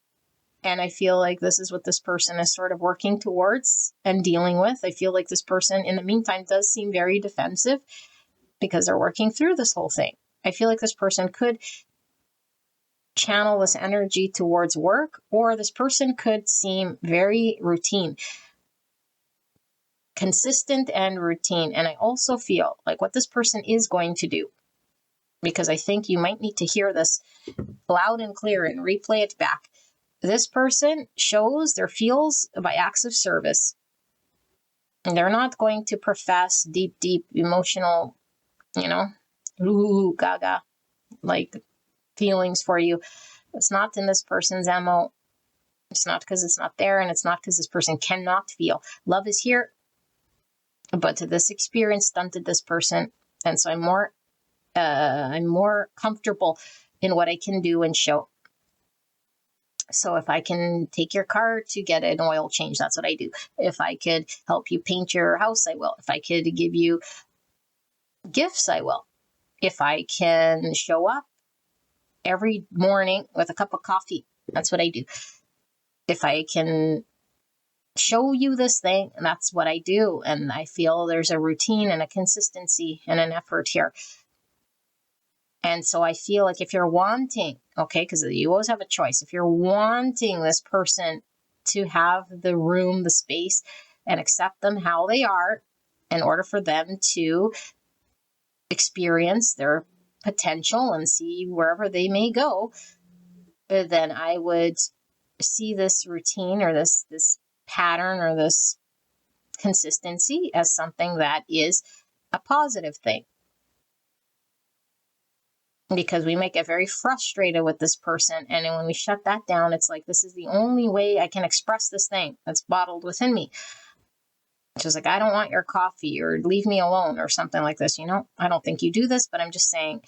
And I feel like this is what this person is sort of working towards and dealing with. I feel like this person, in the meantime, does seem very defensive because they're working through this whole thing. I feel like this person could channel this energy towards work, or this person could seem very routine, consistent and routine. And I also feel like what this person is going to do, because I think you might need to hear this loud and clear and replay it back. This person shows their feels by acts of service. And they're not going to profess deep emotional, ooh, gaga, like feelings for you. It's not in this person's MO. It's not because it's not there, and it's not because this person cannot feel. Love is here, but this experience stunted this person, and so I'm more comfortable in what I can do and show. So if I can take your car to get an oil change, that's what I do. If I could help you paint your house, I will. If I could give you gifts, I will. If I can show up every morning with a cup of coffee, that's what I do. If I can show you this thing, that's what I do. And I feel there's a routine and a consistency and an effort here. And so I feel like if you're wanting, okay, because you always have a choice. If you're wanting this person to have the room, the space, and accept them how they are in order for them to experience their potential and see wherever they may go, then I would see this routine or this pattern or this consistency as something that is a positive thing. Because we might get very frustrated with this person, and then when we shut that down, it's like, this is the only way I can express this thing that's bottled within me. She's like, I don't want your coffee, or leave me alone, or something like this. I don't think you do this, but I'm just saying,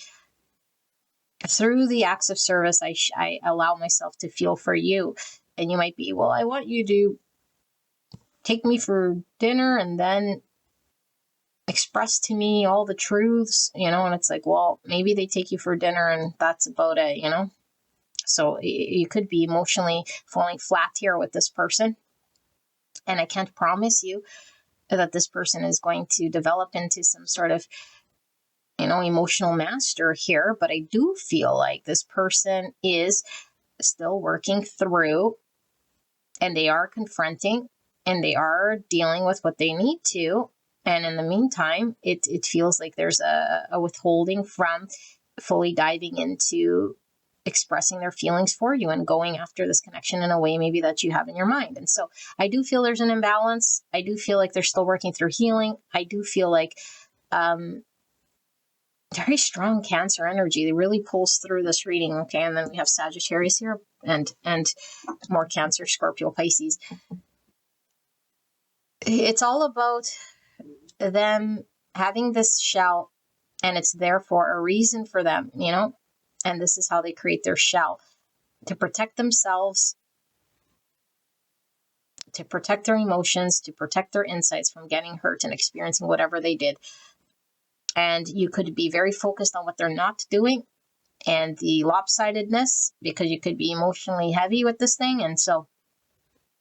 through the acts of service, I allow myself to feel for you. And you might be, well, I want you to take me for dinner and then express to me all the truths, and it's like, well, maybe they take you for dinner and that's about it, So you could be emotionally falling flat here with this person. And I can't promise you that this person is going to develop into some sort of, emotional master here. But I do feel like this person is still working through, and they are confronting, and they are dealing with what they need to. And in the meantime, it feels like there's a withholding from fully diving into expressing their feelings for you and going after this connection in a way maybe that you have in your mind. And so I do feel there's an imbalance. I do feel like they're still working through healing. I do feel like very strong Cancer energy. It really pulls through this reading, okay? And then we have Sagittarius here and more Cancer, Scorpio, Pisces. It's all about them having this shell, and it's there for a reason for them, you know? And this is how they create their shell, to protect themselves, to protect their emotions, to protect their insights from getting hurt and experiencing whatever they did. And you could be very focused on what they're not doing and the lopsidedness, because you could be emotionally heavy with this thing. And so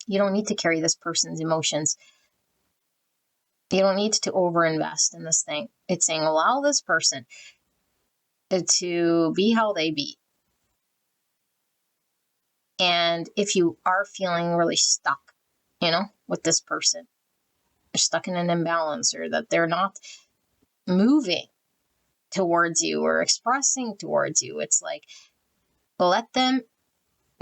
you don't need to carry this person's emotions. You don't need to overinvest in this thing. It's saying allow this person to be how they be. And if you are feeling really stuck, you know, with this person, you're stuck in an imbalance, or that they're not moving towards you or expressing towards you, it's like, let them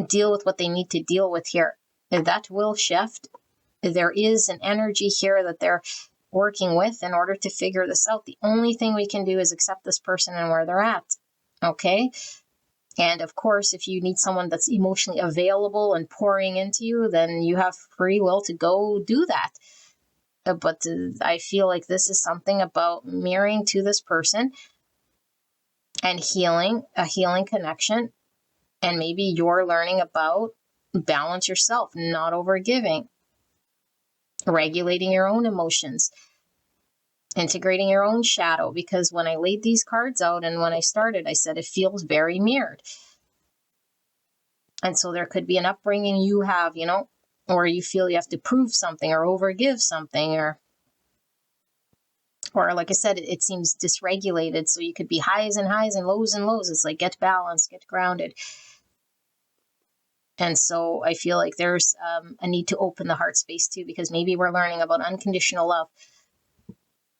deal with what they need to deal with here. That will shift. There is an energy here that they're working with in order to figure this out. The only thing we can do is accept this person and where they're at. Okay? And of course, if you need someone that's emotionally available and pouring into you, then you have free will to go do that. But I feel like this is something about mirroring to this person and healing, a healing connection. And maybe you're learning about balance yourself, not overgiving, regulating your own emotions, integrating your own shadow. Because when I laid these cards out and when I started, I said it feels very mirrored. And so there could be an upbringing you have, you know, or you feel you have to prove something or overgive something, or like I said, it seems dysregulated. So you could be highs and highs and lows and lows. It's like, get balanced, get grounded. And so I feel like there's a need to open the heart space too, because maybe we're learning about unconditional love,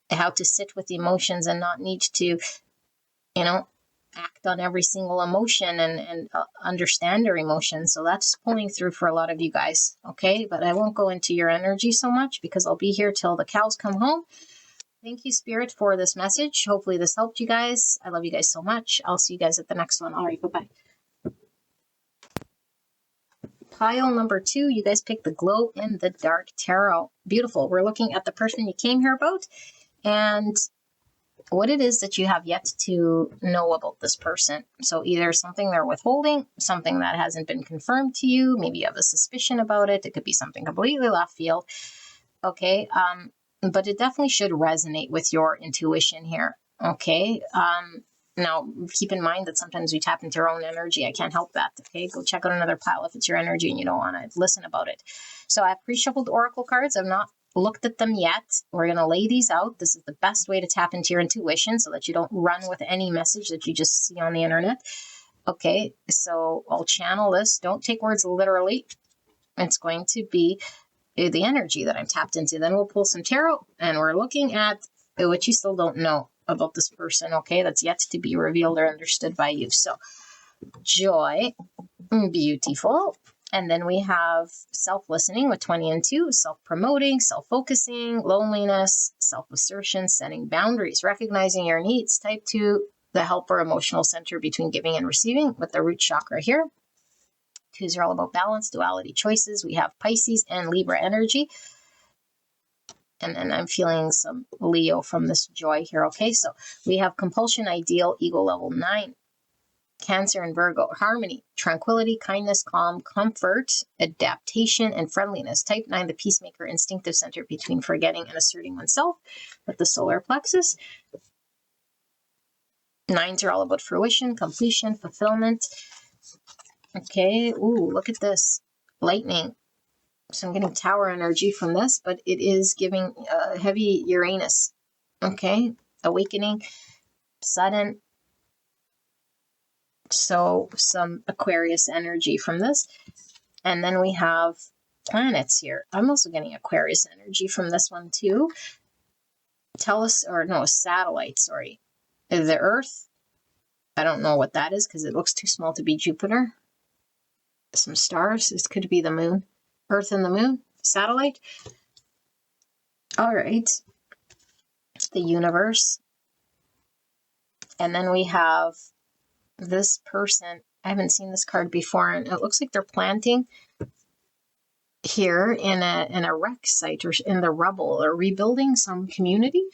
how to sit with the emotions and not need to, you know, act on every single emotion and understand their emotions. So that's pulling through for a lot of you guys. Okay. But I won't go into your energy so much because I'll be here till the cows come home. Thank you, Spirit, for this message. Hopefully this helped you guys. I love you guys so much. I'll see you guys at the next one. All right. Bye-bye. Pile number 2, you guys picked the Glow in the Dark Tarot. Beautiful. We're looking at the person you came here about and what it is that you have yet to know about this person. So either something they're withholding, something that hasn't been confirmed to you, maybe you have a suspicion about it. It could be something completely left field. Okay. But it definitely should resonate with your intuition here. Okay. Now, keep in mind that sometimes we tap into our own energy. I can't help that. Okay. Go check out another pile if it's your energy and you don't want to listen about it. So I have pre-shuffled oracle cards. I've not looked at them yet. We're going to lay these out. This is the best way to tap into your intuition so that you don't run with any message that you just see on the internet. Okay. So I'll channel this. Don't take words literally. It's going to be the energy that I'm tapped into. Then we'll pull some tarot and we're looking at what you still don't know about this person, okay? That's yet to be revealed or understood by you. So, joy, beautiful. And then we have self-listening with 20 and 2, self-promoting, self-focusing, loneliness, self-assertion, setting boundaries, recognizing your needs. Type 2, the helper emotional center between giving and receiving with the root chakra here. 2s are all about balance, duality, choices. We have Pisces and Libra energy. And then I'm feeling some Leo from this joy here. Okay, so we have compulsion, ideal, ego level 9. Cancer and Virgo, harmony, tranquility, kindness, calm, comfort, adaptation, and friendliness. Type 9, the peacemaker, instinctive center between forgetting and asserting oneself with the solar plexus. 9s are all about fruition, completion, fulfillment. Okay, ooh, look at this. Lightning. So I'm getting tower energy from this, but it is giving heavy Uranus. Okay, awakening, sudden. So some Aquarius energy from this. And then we have planets here. I'm also getting Aquarius energy from this one too. Satellite, sorry. The Earth. I don't know what that is because it looks too small to be Jupiter. Some stars. This could be the moon. Earth and the moon. Satellite. All right. The universe. And then we have this person. I haven't seen this card before, and it looks like they're planting here in a wreck site or in the rubble or rebuilding some community.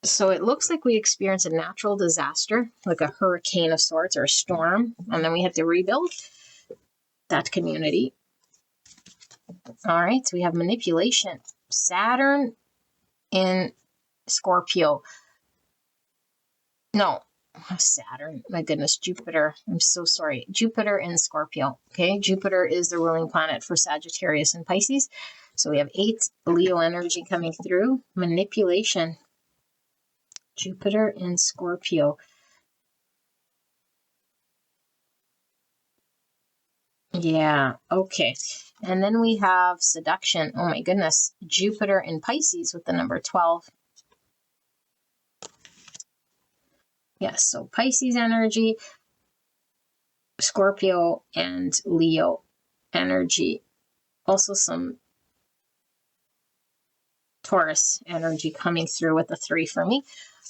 So it looks like we experienced a natural disaster, like a hurricane of sorts or a storm, and then we had to rebuild that community. All right, so we have manipulation. Saturn in Scorpio. No, Saturn. My goodness, Jupiter. I'm so sorry. Jupiter in Scorpio. Okay, Jupiter is the ruling planet for Sagittarius and Pisces. So we have 8 Leo energy coming through. Manipulation. Jupiter in Scorpio. Yeah, okay. And then we have seduction. Oh my goodness. Jupiter in Pisces with the number 12. Yes, so Pisces energy, Scorpio, and Leo energy. Also some Taurus energy coming through with the 3 for me.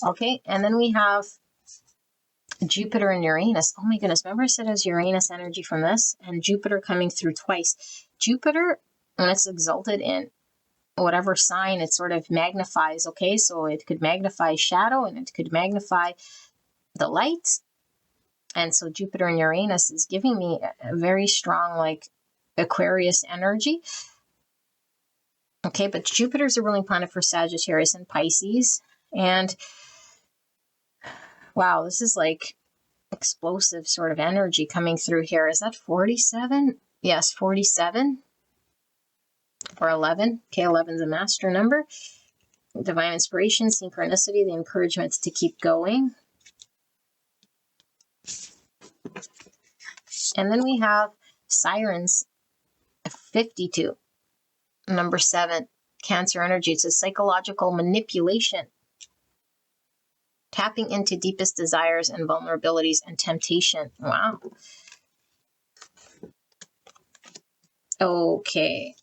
Okay, and then we have Jupiter and Uranus. Oh my goodness, remember I said it was Uranus energy from this? And Jupiter coming through twice. Jupiter, when it's exalted in whatever sign, it sort of magnifies, okay? So it could magnify shadow and it could magnify the light. And so Jupiter and Uranus is giving me a very strong, like, Aquarius energy. Okay, but Jupiter's a ruling planet for Sagittarius and Pisces. And wow, this is like explosive sort of energy coming through here. Is that 47? Yes, 47 or 11. Okay, 11 is a master number. Divine inspiration, synchronicity, the encouragement to keep going. And then we have Sirens, 52, number 7, Cancer energy. It's a psychological manipulation, tapping into deepest desires and vulnerabilities and temptation. Wow. Okay.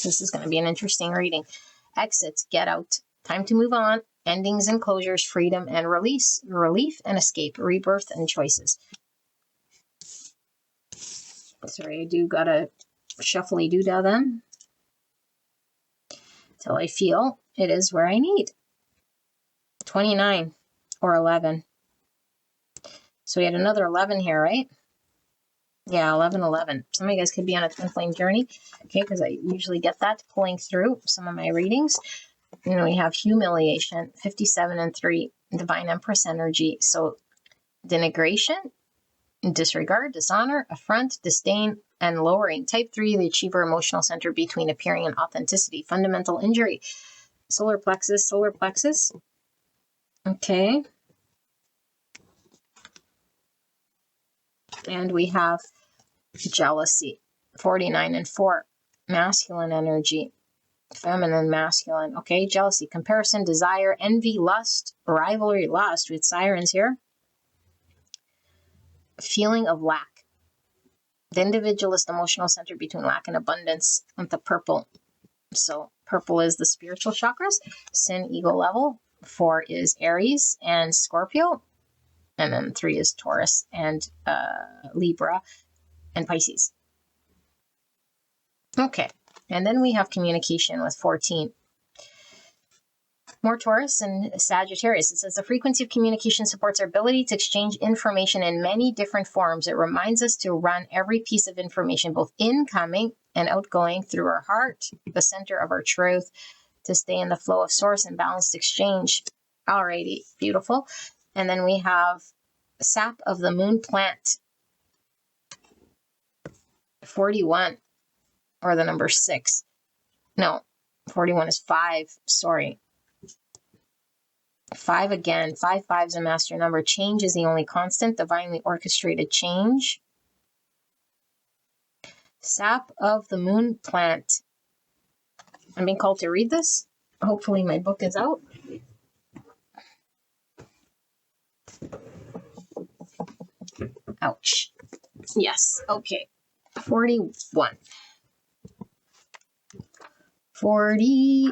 This is going to be an interesting reading. Exits, get out, time to move on, endings and closures, freedom and release, relief and escape, rebirth and choices. Sorry, I do got a shuffly doodah then. Till I feel it is where I need. 29 or 11. So we had another 11 here, right? Yeah, 11, 11. Some of you guys could be on a twin flame journey, okay, because I usually get that pulling through some of my readings. And we have humiliation, 57 and 3, divine empress energy. So denigration, disregard, dishonor, affront, disdain, and lowering. Type 3, the achiever emotional center between appearing and authenticity, fundamental injury. Solar plexus, solar plexus. Okay. And we have jealousy, 49 and 4, masculine energy, feminine, masculine. Okay, jealousy, comparison, desire, envy, lust, rivalry, lust with sirens here. Feeling of lack, the individualist emotional center between lack and abundance with the purple. So purple is the spiritual chakras. Sin, ego level. 4 is Aries and Scorpio. And then 3 is Taurus and Libra and Pisces. Okay, and then we have communication with 14. More Taurus and Sagittarius. It says the frequency of communication supports our ability to exchange information in many different forms. It reminds us to run every piece of information, both incoming and outgoing, through our heart, the center of our truth, to stay in the flow of source and balanced exchange. Alrighty, beautiful. And then we have sap of the moon plant, 41, or the number 6. No, 41 is 5. Sorry. 5 again. 5 is a master number. Change is the only constant. Divinely orchestrated change. Sap of the moon plant. I'm being called to read this. Hopefully my book is out. Ouch. Yes. Okay. 41. 40.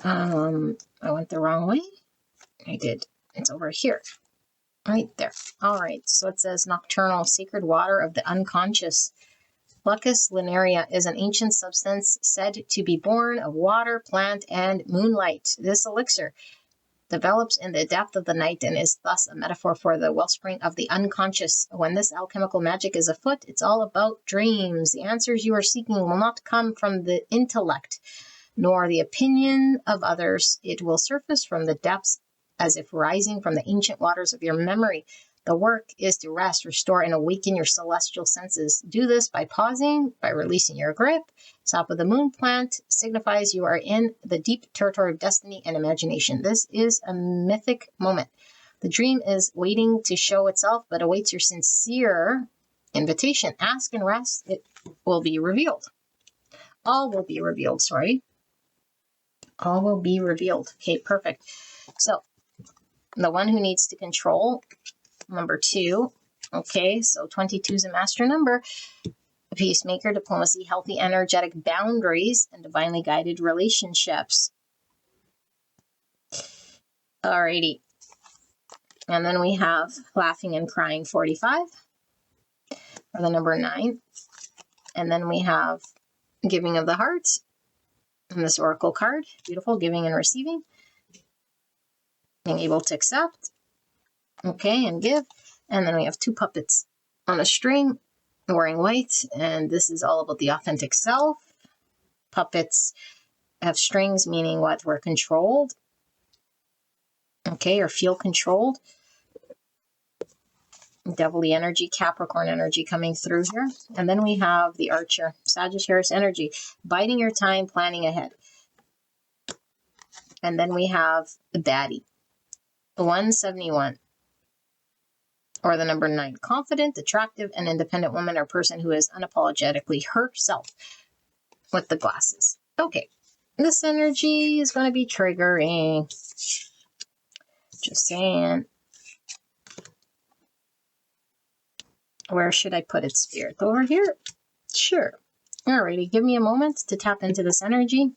I went the wrong way. I did. It's over here. Right there. All right. So it says nocturnal, sacred water of the unconscious. Lucus linearia is an ancient substance said to be born of water, plant, and moonlight. This elixir develops in the depth of the night and is thus a metaphor for the wellspring of the unconscious. When this alchemical magic is afoot, it's all about dreams. The answers you are seeking will not come from the intellect, nor the opinion of others. It will surface from the depths as if rising from the ancient waters of your memory. The work is to rest, restore, and awaken your celestial senses. Do this by pausing, by releasing your grip. Top of the moon plant signifies you are in the deep territory of destiny and imagination. This is a mythic moment. The dream is waiting to show itself, but awaits your sincere invitation. Ask and rest. It will be revealed. All will be revealed, sorry. All will be revealed. Okay, perfect. So, the one who needs to control, number 2. Okay, so 22 is a master number. Peacemaker, diplomacy, healthy, energetic boundaries, and divinely guided relationships. Alrighty. And then we have laughing and crying, 45, or the number 9. And then we have giving of the heart, and this oracle card, beautiful, giving and receiving, being able to accept, okay, and give. And then we have 2 puppets on a string, wearing white, and this is all about the authentic self. Puppets have strings, meaning what? We're controlled, okay, or feel controlled. Devilly energy, Capricorn energy coming through here. And then we have the Archer, Sagittarius energy, biding your time, planning ahead. And then we have the Baddie, 171, or the number 9. Confident, attractive, and independent woman or person who is unapologetically herself with the glasses. Okay, this energy is going to be triggering. Just saying. Where should I put it, Spirit? Over here? Sure. Alrighty, give me a moment to tap into this energy.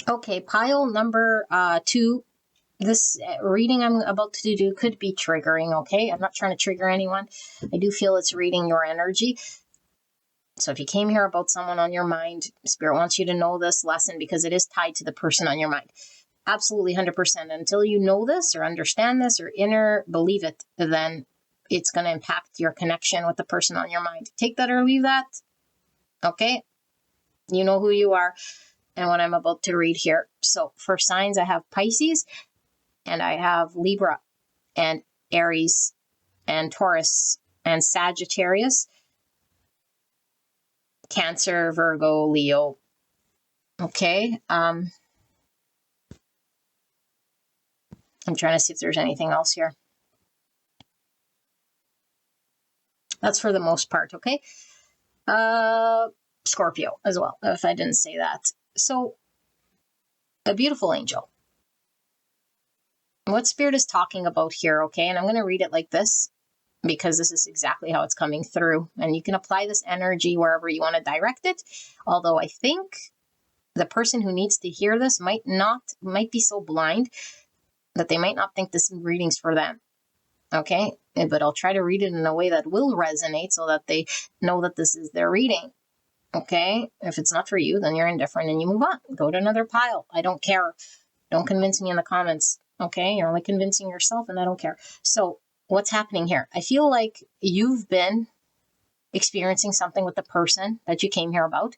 Okay, pile number 2. This reading I'm about to do could be triggering, okay? I'm not trying to trigger anyone. I do feel it's reading your energy. So if you came here about someone on your mind, Spirit wants you to know this lesson because it is tied to the person on your mind. Absolutely 100%. Until you know this or understand this or inner believe it, then it's going to impact your connection with the person on your mind. Take that or leave that, okay? You know who you are and what I'm about to read here. So for signs, I have Pisces, and I have Libra, and Aries, and Taurus, and Sagittarius, Cancer, Virgo, Leo. Okay. I'm trying to see if there's anything else here. That's for the most part, okay? Scorpio as well, if I didn't say that. So, a beautiful angel. What Spirit is talking about here, okay? And I'm going to read it like this because this is exactly how it's coming through. And you can apply this energy wherever you want to direct it. Although I think the person who needs to hear this might be so blind that they might not think this reading's for them. Okay? But I'll try to read it in a way that will resonate so that they know that this is their reading. Okay? If it's not for you, then you're indifferent and you move on. Go to another pile. I don't care. Don't convince me in the comments. Okay? You're only convincing yourself and I don't care. So what's happening here? I feel like you've been experiencing something with the person that you came here about.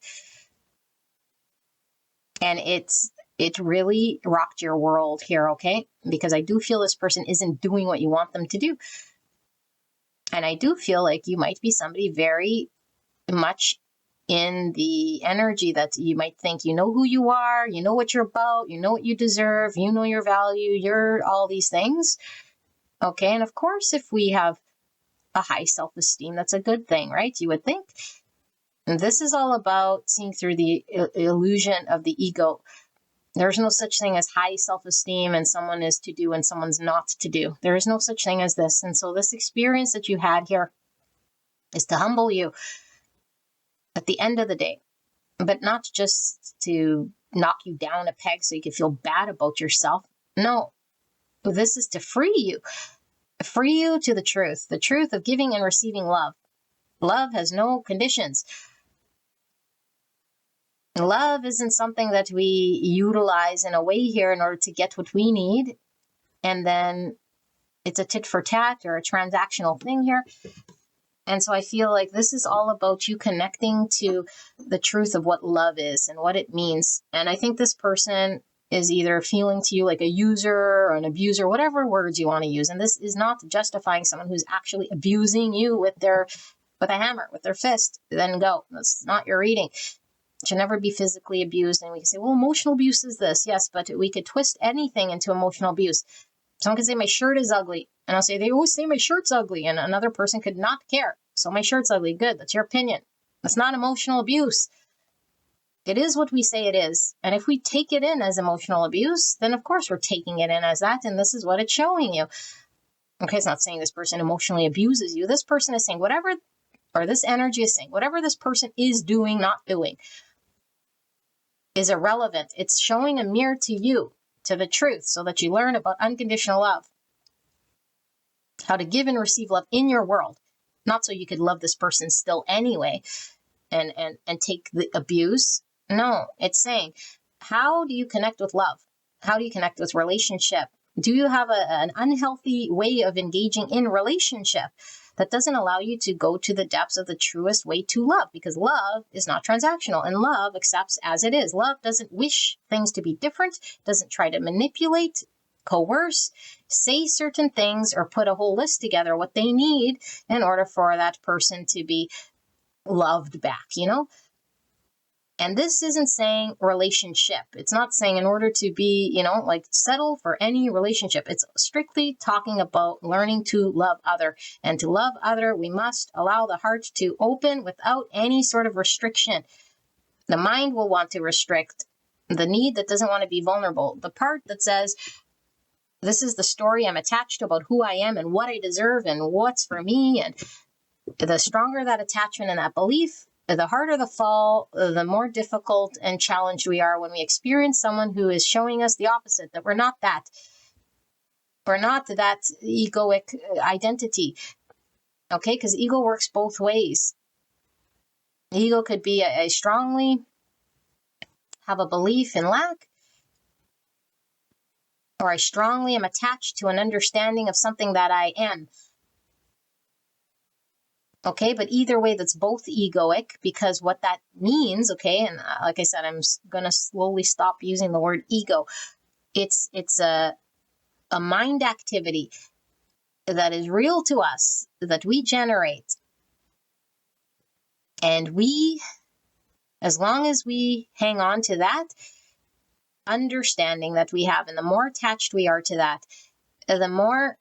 And it really rocked your world here, okay? Because I do feel this person isn't doing what you want them to do. And I do feel like you might be somebody very much in the energy that you might think you know who you are, you know what you're about, you know what you deserve, you know your value, you're all these things. Okay, and of course, if we have a high self-esteem, that's a good thing, right? You would think. And this is all about seeing through the illusion of the ego. There's no such thing as high self-esteem and someone is to do and someone's not to do. There is no such thing as this. And so this experience that you had here is to humble you at the end of the day, but not just to knock you down a peg so you can feel bad about yourself. No, this is to free you to the truth of giving and receiving love. Love has no conditions. Love isn't something that we utilize in a way here in order to get what we need, and then it's a tit for tat or a transactional thing here. And so I feel like this is all about you connecting to the truth of what love is and what it means. And I think this person is either feeling to you like a user or an abuser, whatever words you want to use. And this is not justifying someone who's actually abusing you with a hammer, with their fist. Then go. That's not your reading. Should never be physically abused. And we can say, well, emotional abuse is this. Yes, but we could twist anything into emotional abuse. Someone can say my shirt is ugly, and I'll say they always say my shirt's ugly, and another person could not care. So my shirt's ugly. Good. That's your opinion. That's not emotional abuse. It is what we say it is. And if we take it in as emotional abuse, then of course we're taking it in as that, and this is what it's showing you. Okay, it's not saying this person emotionally abuses you. This person is saying whatever, or this energy is saying whatever this person is doing, not doing, is irrelevant. It's showing a mirror to you, to the truth, so that you learn about unconditional love, how to give and receive love in your world, not so you could love this person still anyway and take the abuse. No, it's saying, how do you connect with love? How do you connect with relationship? Do you have an unhealthy way of engaging in relationship that doesn't allow you to go to the depths of the truest way to love? Because love is not transactional, and love accepts as it is. Love doesn't wish things to be different, doesn't try to manipulate, coerce, say certain things, or put a whole list together what they need in order for that person to be loved back, And this isn't saying relationship. It's not saying in order to be, like settle for any relationship. It's strictly talking about learning to love other. And to love other, we must allow the heart to open without any sort of restriction. The mind will want to restrict. The need that doesn't want to be vulnerable. The part that says, this is the story I'm attached to about who I am and what I deserve and what's for me. And the stronger that attachment and that belief, the harder the fall, the more difficult and challenged we are when we experience someone who is showing us the opposite, that we're not that. We're not that egoic identity. Okay, because ego works both ways. Ego could be I strongly have a belief in lack, or I strongly am attached to an understanding of something that I am. Okay, but either way, that's both egoic, because what that means, okay, and like I said, I'm going to slowly stop using the word ego. It's a mind activity that is real to us, that we generate. And we, as long as we hang on to that understanding that we have, and the more attached we are to that, the more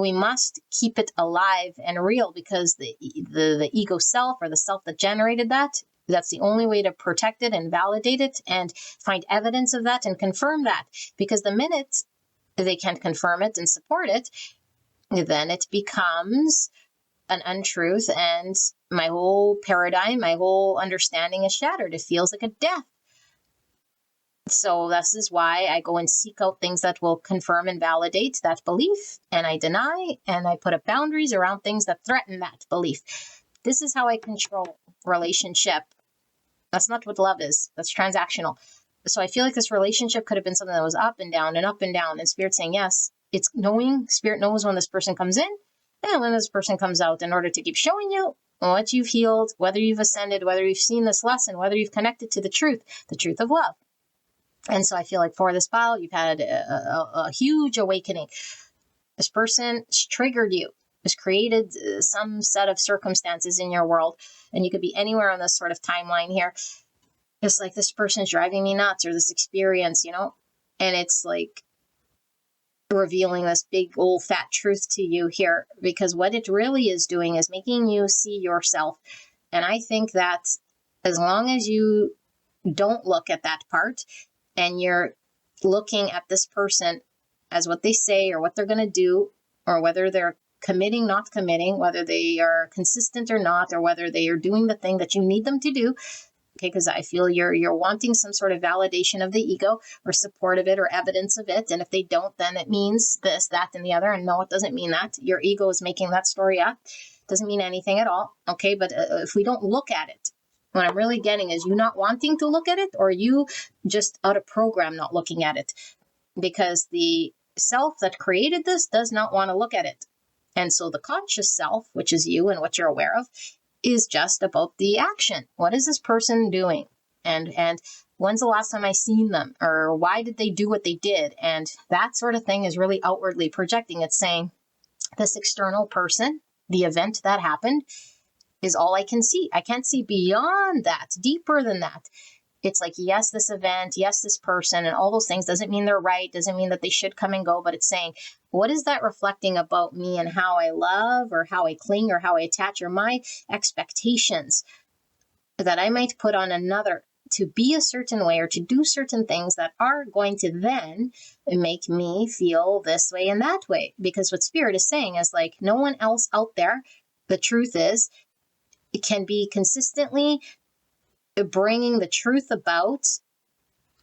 we must keep it alive and real, because the ego self, or the self that generated that's the only way to protect it and validate it and find evidence of that and confirm that. Because the minute they can't confirm it and support it, then it becomes an untruth, and my whole paradigm, my whole understanding is shattered. It feels like a death. So this is why I go and seek out things that will confirm and validate that belief, and I deny, and I put up boundaries around things that threaten that belief. This is how I control relationship. That's not what love is. That's transactional. So I feel like this relationship could have been something that was up and down and up and down, and Spirit saying, yes, it's knowing. Spirit knows when this person comes in and when this person comes out, in order to keep showing you what you've healed, whether you've ascended, whether you've seen this lesson, whether you've connected to the truth of love. And so I feel like for this pile, you've had a huge awakening. This person triggered you, has created some set of circumstances in your world, and you could be anywhere on this sort of timeline here. It's like, this person is driving me nuts, or this experience, and it's like revealing this big old fat truth to you here, because what it really is doing is making you see yourself. And I think that as long as you don't look at that part and you're looking at this person as what they say or what they're going to do, or whether they're committing, not committing, whether they are consistent or not, or whether they are doing the thing that you need them to do. Okay, because I feel you're wanting some sort of validation of the ego or support of it or evidence of it. And if they don't, then it means this, that, and the other. And no, it doesn't mean that. Your ego is making that story up. It doesn't mean anything at all. Okay, but if we don't look at it, what I'm really getting is you not wanting to look at it, or you just out of program not looking at it, because the self that created this does not want to look at it. And so the conscious self, which is you and what you're aware of, is just about the action. What is this person doing? And when's the last time I seen them? Or why did they do what they did? And that sort of thing is really outwardly projecting. It's saying this external person, the event that happened, is all I can see. I can't see beyond that, deeper than that. It's like, yes, this event, yes, this person, and all those things doesn't mean they're right, doesn't mean that they should come and go, but it's saying, what is that reflecting about me and how I love or how I cling or how I attach, or my expectations that I might put on another to be a certain way or to do certain things that are going to then make me feel this way and that way. Because what Spirit is saying is like, no one else out there, the truth is, it can be consistently bringing the truth about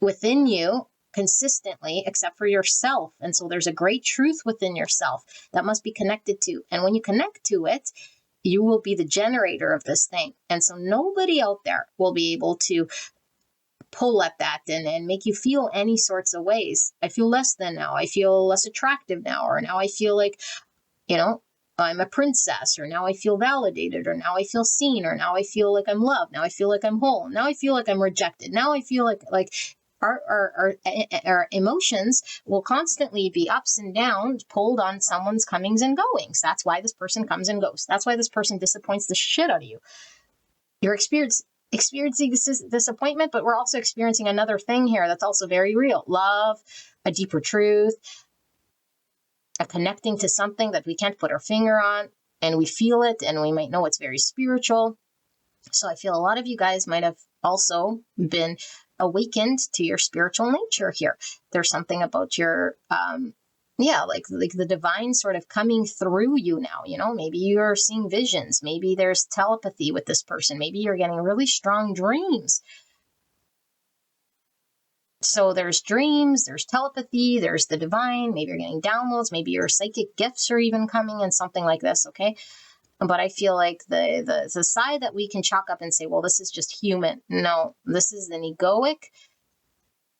within you consistently, except for yourself. And so there's a great truth within yourself that must be connected to. And when you connect to it, you will be the generator of this thing. And so nobody out there will be able to pull at that and make you feel any sorts of ways. I feel less than now. I feel less attractive now. Or now I feel like, I'm a princess, or now I feel validated, or now I feel seen, or now I feel like I'm loved. Now I feel like I'm whole. Now I feel like I'm rejected. Now I feel like our emotions will constantly be ups and downs, pulled on someone's comings and goings. That's why this person comes and goes. That's why this person disappoints the shit out of you. You're experiencing this disappointment, but we're also experiencing another thing here that's also very real. Love, a deeper truth, a connecting to something that we can't put our finger on, and we feel it, and we might know it's very spiritual. So I feel a lot of you guys might have also been awakened to your spiritual nature here. There's something about your, like the divine sort of coming through you now. Maybe you're seeing visions. Maybe there's telepathy with this person. Maybe you're getting really strong dreams. So there's dreams, there's telepathy, there's the divine. Maybe you're getting downloads. Maybe your psychic gifts are even coming and something like this. Okay. But I feel like the side that we can chalk up and say, well, this is just human. No, this is an egoic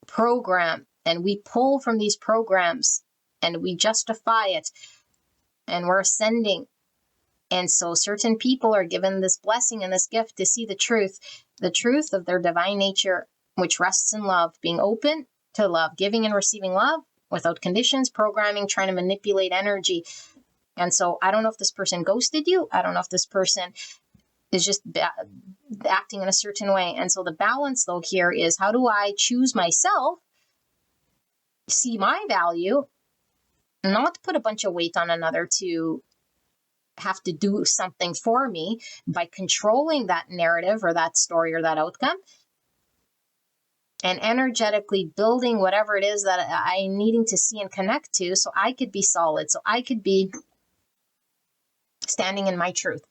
program. And we pull from these programs and we justify it. And we're ascending. And so certain people are given this blessing and this gift to see the truth of their divine nature, which rests in love, being open to love, giving and receiving love without conditions, programming, trying to manipulate energy. And so I don't know if this person ghosted you. I don't know if this person is just acting in a certain way. And so the balance, though, here is, how do I choose myself, see my value, not put a bunch of weight on another to have to do something for me by controlling that narrative or that story or that outcome, and energetically building whatever it is that I'm needing to see and connect to, so I could be solid, so I could be standing in my truth,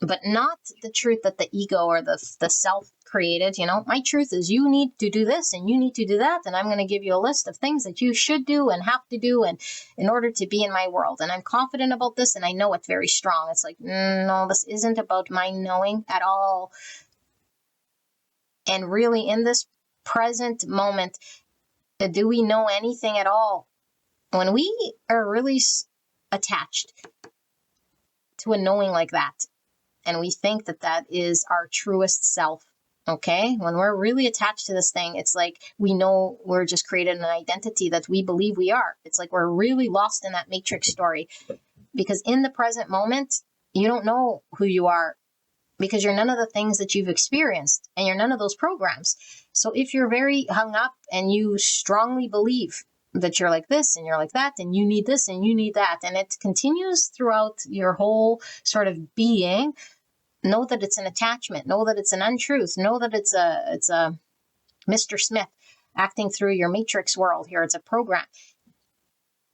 but not the truth that the ego or the self created. My truth is, you need to do this and you need to do that, and I'm going to give you a list of things that you should do and have to do, and in order to be in my world, and I'm confident about this, and I know it's very strong. It's like, no, this isn't about my knowing at all. And really, in this present moment, do we know anything at all? When we are really attached to a knowing like that, and we think that that is our truest self, okay? When we're really attached to this thing, it's like we know we're just created an identity that we believe we are. It's like we're really lost in that matrix story, because in the present moment, you don't know who you are, because you're none of the things that you've experienced, and you're none of those programs. So if you're very hung up and you strongly believe that you're like this and you're like that and you need this and you need that. And it continues throughout your whole sort of being. Know that it's an attachment. Know that it's an untruth. Know that it's a Mr. Smith acting through your matrix world here. It's a program.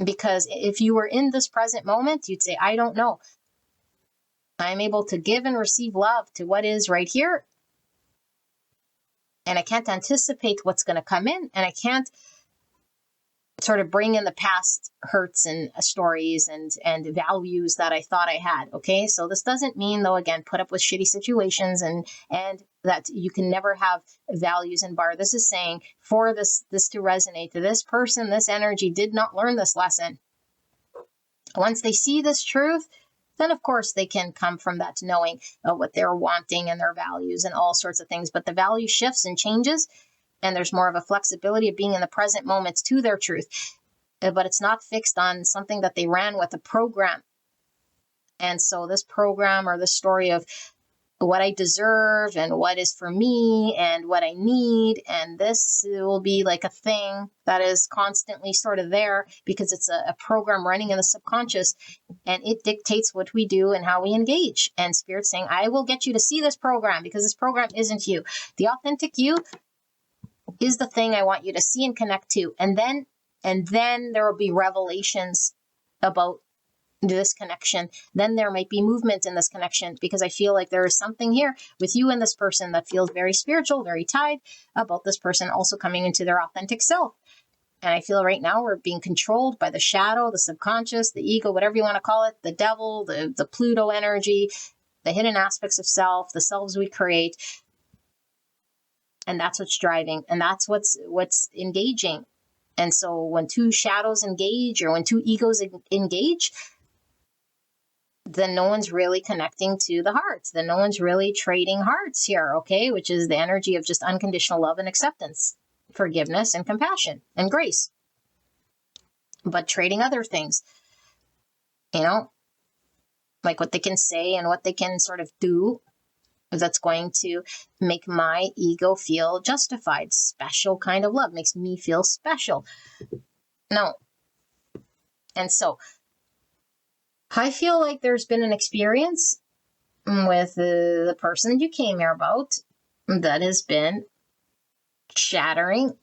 Because if you were in this present moment, you'd say, I don't know. I'm able to give and receive love to what is right here. And I can't anticipate what's going to come in. And I can't sort of bring in the past hurts and stories and values that I thought I had. Okay. So this doesn't mean, though, again, put up with shitty situations and that you can never have values in bar. This is saying for this to resonate to this person, this energy did not learn this lesson. Once they see this truth, then of course they can come from that to knowing what they're wanting and their values and all sorts of things. But the value shifts and changes. And there's more of a flexibility of being in the present moments to their truth. But it's not fixed on something that they ran with, a program. And so this program or the story of what I deserve and what is for me and what I need, and this will be like a thing that is constantly sort of there because it's a program running in the subconscious, and it dictates what we do and how we engage. And Spirit's saying, I will get you to see this program because this program isn't you. The authentic you is the thing I want you to see and connect to. And then there will be revelations about this connection. Then there might be movement in this connection because I feel like there is something here with you and this person that feels very spiritual, very tied about this person also coming into their authentic self. And I feel right now we're being controlled by the shadow, the subconscious, the ego, whatever you want to call it, the devil, the Pluto energy, the hidden aspects of self, the selves we create. And that's what's driving, and that's what's engaging. And so when two shadows engage or when two egos engage, then no one's really connecting to the heart. Then no one's really trading hearts here, okay? Which is the energy of just unconditional love and acceptance, forgiveness and compassion and grace. But trading other things, like what they can say and what they can sort of do that's going to make my ego feel justified. Special kind of love makes me feel special. No. And so I feel like there's been an experience with the person you came here about that has been shattering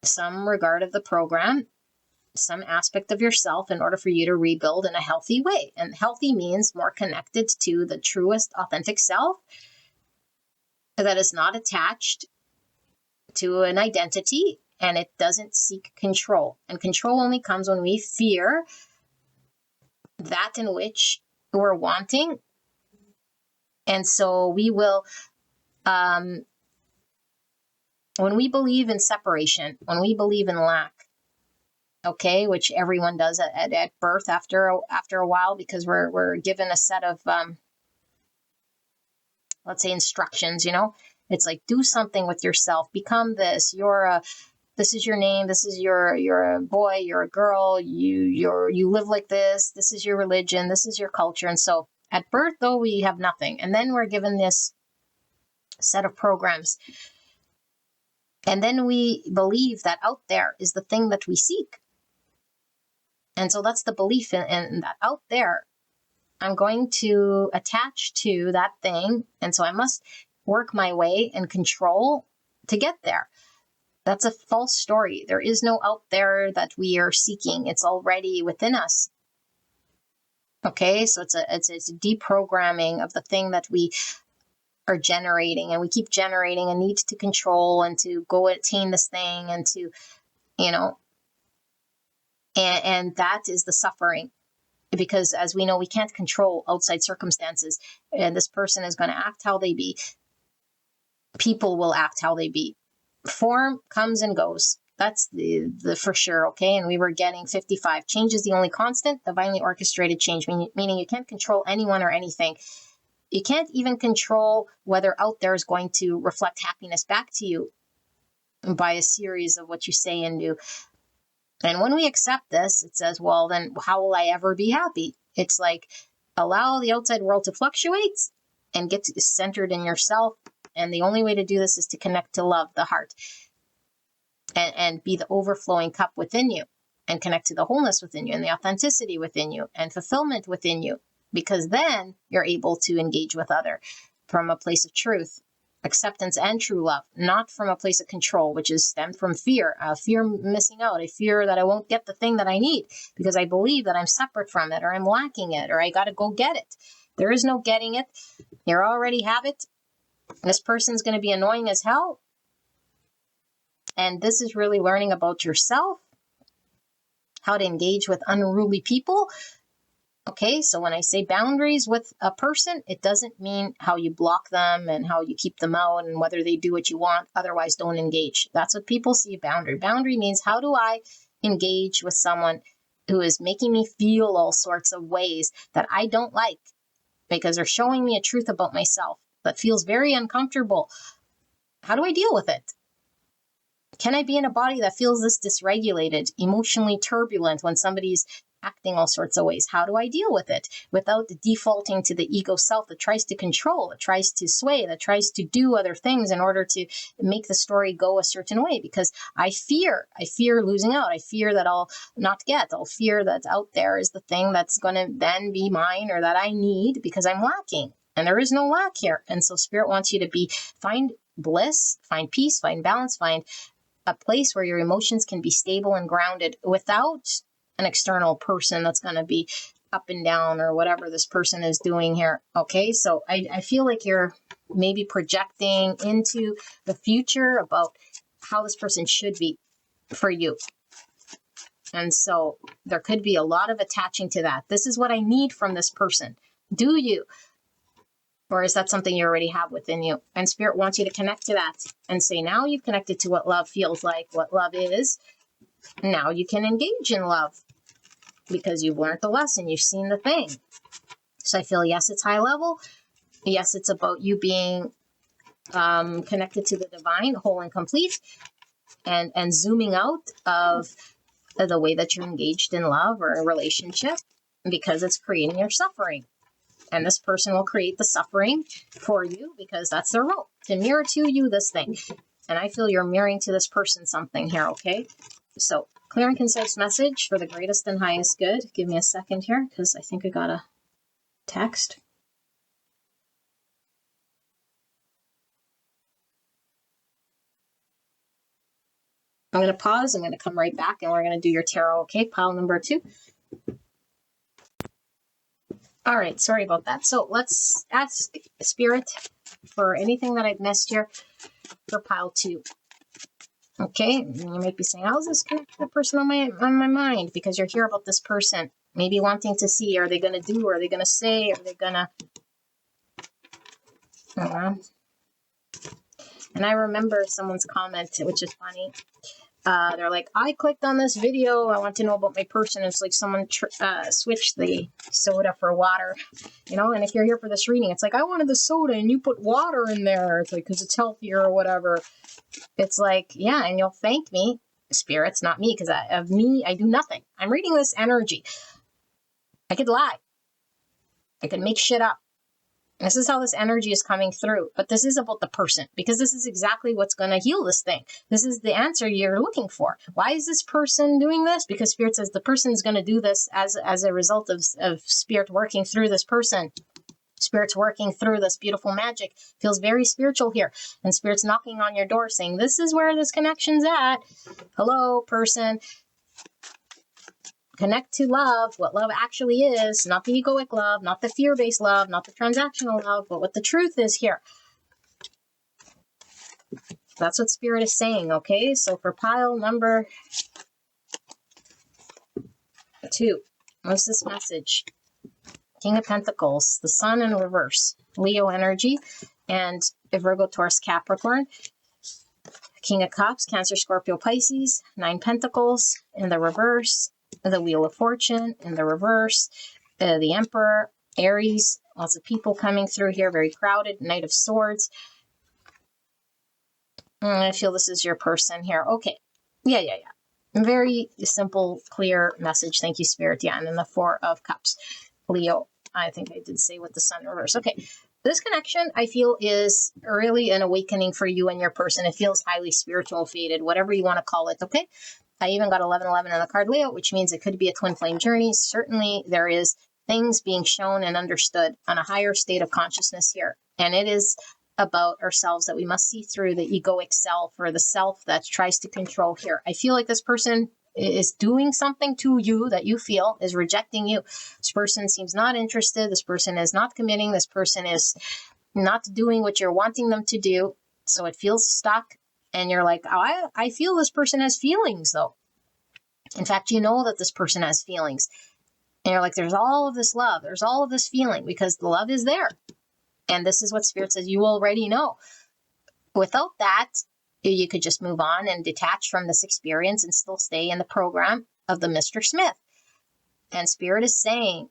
some regard of the program, some aspect of yourself in order for you to rebuild in a healthy way. And healthy means more connected to the truest, authentic self that is not attached to an identity, and it doesn't seek control. And control only comes when we fear that in which we're wanting. And so we will, when we believe in separation, when we believe in lack, okay, which everyone does at birth after a while, because we're given a set of, let's say, instructions, It's like, do something with yourself, become this, this is your name, this is you're a boy, you're a girl, you live like this is your religion, this is your culture. And so at birth, though, we have nothing. And then we're given this set of programs. And then we believe that out there is the thing that we seek. And so that's the belief in that out there, I'm going to attach to that thing. And so I must work my way and control to get there. That's a false story. There is no out there that we are seeking. It's already within us. Okay, so it's a deprogramming of the thing that we are generating, and we keep generating a need to control and to go attain this thing and to, and that is the suffering, because as we know, we can't control outside circumstances, and this person is going to act how they be. People will act how they be. Form comes and goes. That's the for sure, okay? And we were getting 55. Change is the only constant, divinely orchestrated change, meaning you can't control anyone or anything. You can't even control whether out there is going to reflect happiness back to you by a series of what you say and do. And when we accept this, it says, well, then how will I ever be happy? It's like, allow the outside world to fluctuate and get centered in yourself. And the only way to do this is to connect to love, the heart. and be the overflowing cup within you, and connect to the wholeness within you and the authenticity within you and fulfillment within you, because then you're able to engage with other from a place of truth, acceptance, and true love, not from a place of control, which is stemmed from fear, fear missing out. I fear that I won't get the thing that I need because I believe that I'm separate from it, or I'm lacking it, or I got to go get it. There is no getting it. You already have it. This person's going to be annoying as hell. And this is really learning about yourself, how to engage with unruly people. Okay, so when I say boundaries with a person, it doesn't mean how you block them and how you keep them out and whether they do what you want, otherwise don't engage. That's what people see a boundary. Boundary means, how do I engage with someone who is making me feel all sorts of ways that I don't like because they're showing me a truth about myself that feels very uncomfortable. How do I deal with it? Can I be in a body that feels this dysregulated, emotionally turbulent when somebody's acting all sorts of ways? How do I deal with it without defaulting to the ego self that tries to control, that tries to sway, that tries to do other things in order to make the story go a certain way? Because I fear losing out. I fear that I'll not get. I'll fear that out there is the thing that's going to then be mine, or that I need because I'm lacking. And there is no lack here. And so Spirit wants you to find bliss, find peace, find balance, find a place where your emotions can be stable and grounded without an external person that's going to be up and down or whatever this person is doing here. Okay, so I feel like you're maybe projecting into the future about how this person should be for you. And so there could be a lot of attaching to that. This is what I need from this person. Do you? Or is that something you already have within you? And Spirit wants you to connect to that and say, now you've connected to what love feels like, what love is. Now you can engage in love because you've learned the lesson. You've seen the thing. So I feel, yes, it's high level. Yes, it's about you being connected to the divine, whole and complete, and zooming out of the way that you're engaged in love or a relationship, because it's creating your suffering. And this person will create the suffering for you because that's their role, to mirror to you this thing. And I feel you're mirroring to this person something here, okay? So, clear and concise message for the greatest and highest good. Give me a second here because I think I got a text. I'm going to pause. I'm going to come right back and we're going to do your tarot, okay? Pile number 2. All right, sorry about that. So let's ask Spirit for anything that I've missed here for pile 2. Okay, and you might be saying, how is this connected to the person on my mind? Because you're here about this person, maybe wanting to see, are they going to do, are they going to say, are they going to... And I remember someone's comment, which is funny. They're like, I clicked on this video. I want to know about my person. It's like someone switched the soda for water, you know? And if you're here for this reading, it's like, I wanted the soda and you put water in there. It's like, because it's healthier or whatever. It's like, yeah, and you'll thank me, spirits, not me, because of me, I do nothing. I'm reading this energy. I could lie. I could make shit up. This is how this energy is coming through. But this is about the person, because this is exactly what's going to heal this thing. This is the answer you're looking for. Why is this person doing this? Because Spirit says the person is going to do this as a result of Spirit working through this person. Spirit's working through this beautiful magic. Feels very spiritual here. And Spirit's knocking on your door saying, this is where this connection's at. Hello, person. Connect to love, what love actually is, not the egoic love, not the fear-based love, not the transactional love, but what the truth is here. That's what Spirit is saying, okay? So for pile number 2, what's this message? King of Pentacles, the Sun in reverse, Leo energy, and Virgo, Taurus, Capricorn. King of Cups, Cancer, Scorpio, Pisces, 9 Pentacles in the reverse. The Wheel of Fortune in the reverse, the Emperor, Aries, lots of people coming through here, very crowded, Knight of Swords. I feel this is your person here. Okay. Yeah. Very simple, clear message. Thank you, Spirit. Yeah, and then the 4 of Cups. Leo, I think I did say with the Sun in reverse. Okay. This connection, I feel, is really an awakening for you and your person. It feels highly spiritual, fated, whatever you want to call it, okay? I even got 1111 in the card layout, which means it could be a twin flame journey. Certainly, there is things being shown and understood on a higher state of consciousness here. And it is about ourselves that we must see through the egoic self or the self that tries to control here. I feel like this person is doing something to you that you feel is rejecting you. This person seems not interested. This person is not committing. This person is not doing what you're wanting them to do. So it feels stuck. And you're like, oh, I feel this person has feelings, though. In fact, you know that this person has feelings. And you're like, there's all of this love. There's all of this feeling because the love is there. And this is what Spirit says you already know. Without that, you could just move on and detach from this experience and still stay in the program of the Mr. Smith. And Spirit is saying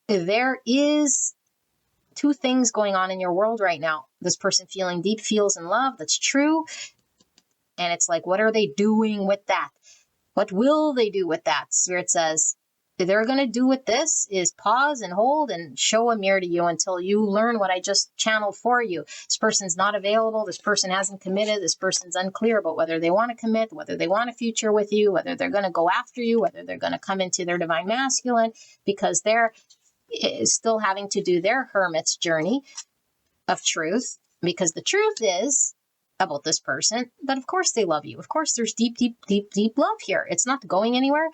there is two things going on in your world right now. This person feeling deep feels in love. That's true. And it's like, what are they doing with that? What will they do with that? Spirit says, they're going to do with this is pause and hold and show a mirror to you until you learn what I just channeled for you. This person's not available. This person hasn't committed. This person's unclear about whether they want to commit, whether they want a future with you, whether they're going to go after you, whether they're going to come into their divine masculine, because they're still having to do their hermit's journey of truth, because the truth is about this person, but of course they love you. Of course there's deep, deep, deep, deep love here. It's not going anywhere.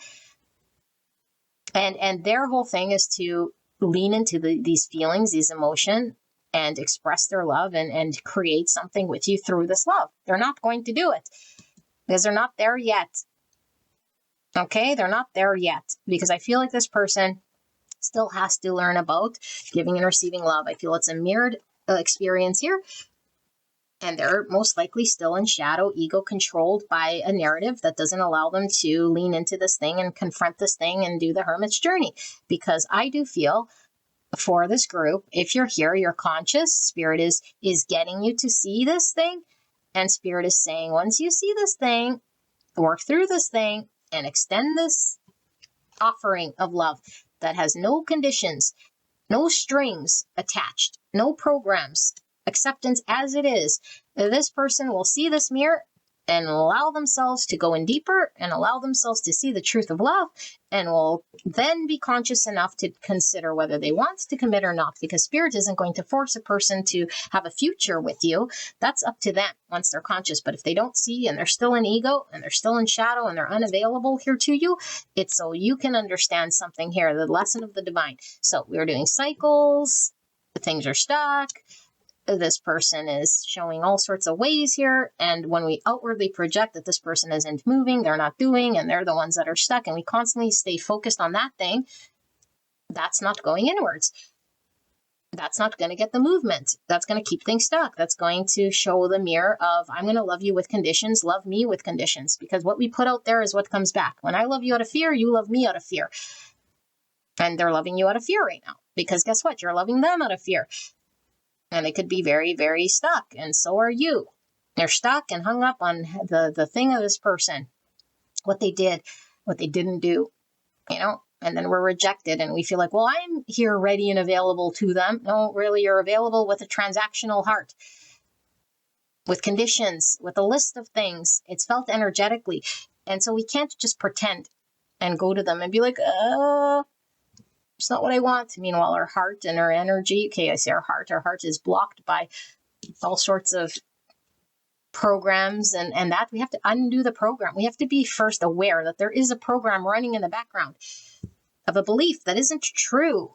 And their whole thing is to lean into these feelings, these emotions, and express their love and create something with you through this love. They're not going to do it because they're not there yet. Okay, they're not there yet because I feel like this person still has to learn about giving and receiving love. I feel it's a mirrored experience here. And they're most likely still in shadow, ego controlled by a narrative that doesn't allow them to lean into this thing and confront this thing and do the hermit's journey. Because I do feel for this group, if you're here, you're conscious. Spirit is getting you to see this thing. And Spirit is saying, once you see this thing, work through this thing and extend this offering of love that has no conditions, no strings attached, no programs, acceptance as it is. This person will see this mirror and allow themselves to go in deeper and allow themselves to see the truth of love, and will then be conscious enough to consider whether they want to commit or not, because Spirit isn't going to force a person to have a future with you. That's up to them once they're conscious. But if they don't see and they're still in ego and they're still in shadow and they're unavailable here to you, it's so you can understand something here, the lesson of the divine. So we're doing cycles, things are stuck. This person is showing all sorts of ways here. And when we outwardly project that this person isn't moving, they're not doing, and they're the ones that are stuck, and we constantly stay focused on that thing, that's not going inwards. That's not going to get the movement. That's going to keep things stuck. That's going to show the mirror of, I'm going to love you with conditions, love me with conditions, because what we put out there is what comes back. When I love you out of fear, you love me out of fear. And they're loving you out of fear right now, because guess what? You're loving them out of fear. And they could be very, very stuck. And so are you. They're stuck and hung up on the thing of this person, what they did, what they didn't do, and then we're rejected and we feel like, well, I'm here ready and available to them. No, really, you're available with a transactional heart, with conditions, with a list of things. It's felt energetically. And so we can't just pretend and go to them and be like, it's not what I want. Meanwhile, our heart and our energy, okay, I say our heart is blocked by all sorts of programs and that we have to undo the program. We have to be first aware that there is a program running in the background of a belief that isn't true.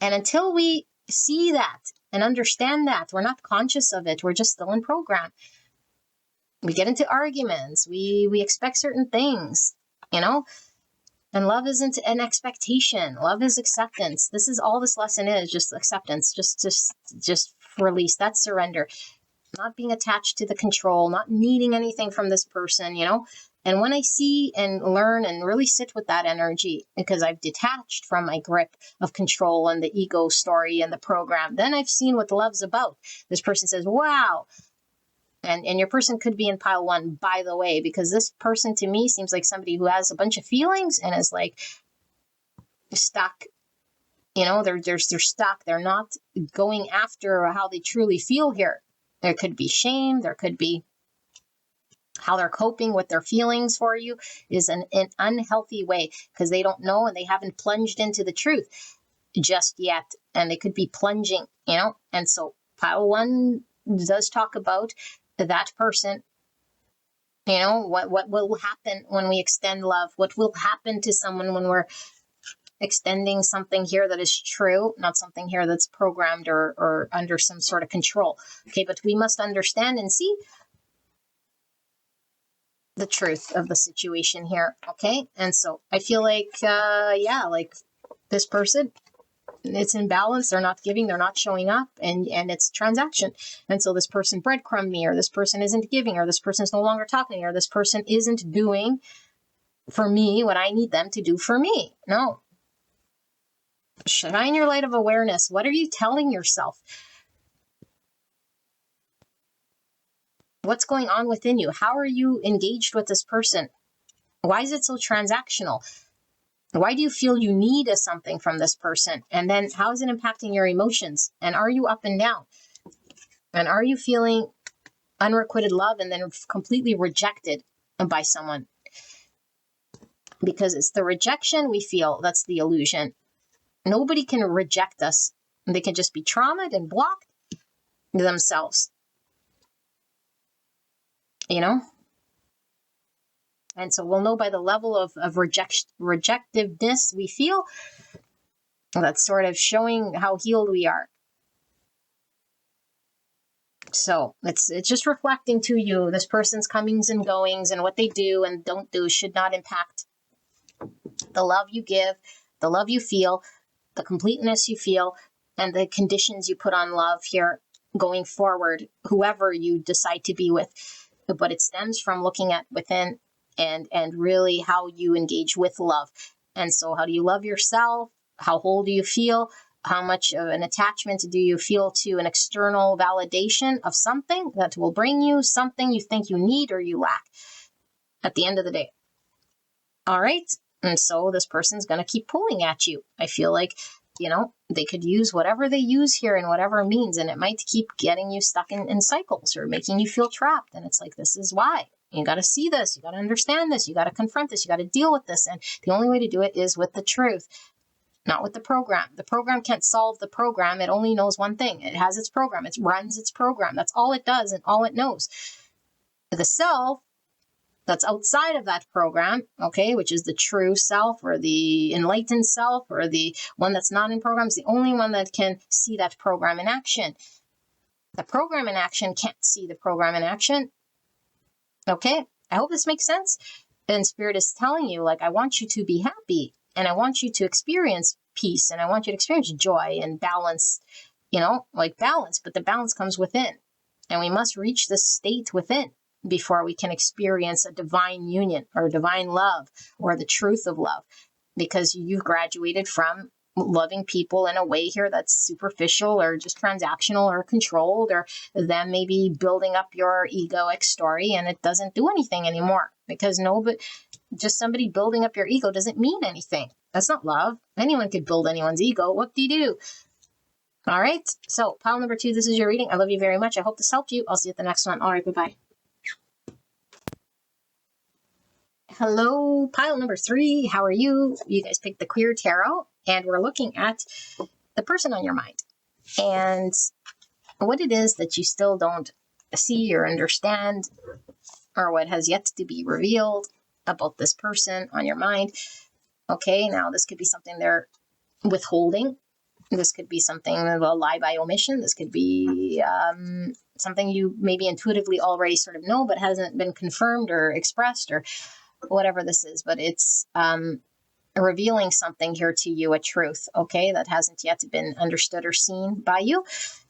And until we see that and understand that, we're not conscious of it. We're just still in program. We get into arguments. We expect certain things, And love isn't an expectation. Love is acceptance. This is all this lesson is, just acceptance, just release. That's surrender. Not being attached to the control, not needing anything from this person, And when I see and learn and really sit with that energy, because I've detached from my grip of control and the ego story and the program, then I've seen what love's about. This person says, wow. And your person could be in pile one, by the way, because this person to me seems like somebody who has a bunch of feelings and is like stuck You know, they're stuck. They're not going after how they truly feel here. There could be shame. There could be how they're coping with their feelings for you is an unhealthy way because they don't know and they haven't plunged into the truth just yet. And they could be plunging, you know. And so pile 1 does talk about that person. You know, what will happen when we extend love? What will happen to someone when we're extending something here that is true, not something here that's programmed or under some sort of control. Okay, but we must understand and see the truth of the situation here. Okay, and so I feel like, like this person, it's imbalance. They're not giving, they're not showing up, and it's transaction. And so this person breadcrumbed me, or this person isn't giving, or this person is no longer talking, or this person isn't doing for me what I need them to do for me. No. Shine your light of awareness. What are you telling yourself? What's going on within you? How are you engaged with this person? Why is it so transactional? Why do you feel you need something from this person? And then how is it impacting your emotions? And are you up and down? And are you feeling unrequited love and then completely rejected by someone? Because it's the rejection we feel that's the illusion. Nobody can reject us. They can just be traumatized and blocked themselves. You know? And so we'll know by the level of rejectiveness we feel. That's sort of showing how healed we are. So it's just reflecting to you, this person's comings and goings and what they do and don't do should not impact the love you give, the love you feel, the completeness you feel, and the conditions you put on love here going forward, whoever you decide to be with. But it stems from looking at within and really how you engage with love. And so how do you love yourself? How whole do you feel? How much of an attachment do you feel to an external validation of something that will bring you something you think you need or you lack at the end of the day? All right. And so this person's going to keep pulling at you. I feel like, you know, they could use whatever they use here in whatever means, and it might keep getting you stuck in cycles or making you feel trapped. And it's like, this is why. You got to see this. You got to understand this. You got to confront this. You got to deal with this. And the only way to do it is with the truth, not with the program. The program can't solve the program. It only knows one thing. It has its program. It runs its program. That's all it does and all it knows. The self that's outside of that program, okay, which is the true self or the enlightened self or the one that's not in program, is the only one that can see that program in action. The program in action can't see the program in action. Okay, I hope this makes sense. And Spirit is telling you, like, I want you to be happy and I want you to experience peace and I want you to experience joy and balance, you know, like balance, but the balance comes within. And we must reach the state within before we can experience a divine union or divine love or the truth of love, because you've graduated from loving people in a way here that's superficial or just transactional or controlled, or them maybe building up your egoic story and it doesn't do anything anymore, because just somebody building up your ego doesn't mean anything. That's not love. Anyone could build anyone's ego. What do you do? All right. So pile number 2, this is your reading. I love you very much. I hope this helped you. I'll see you at the next one. All right. Bye-bye. Hello, pile number 3. How are you? You guys picked the Queer Tarot, and we're looking at the person on your mind and what it is that you still don't see or understand, or what has yet to be revealed about this person on your mind. Okay, now this could be something they're withholding. This could be something of a lie by omission. This could be something you maybe intuitively already sort of know, but hasn't been confirmed or expressed or whatever this is. But it's revealing something here to you, a truth, okay, that hasn't yet been understood or seen by you.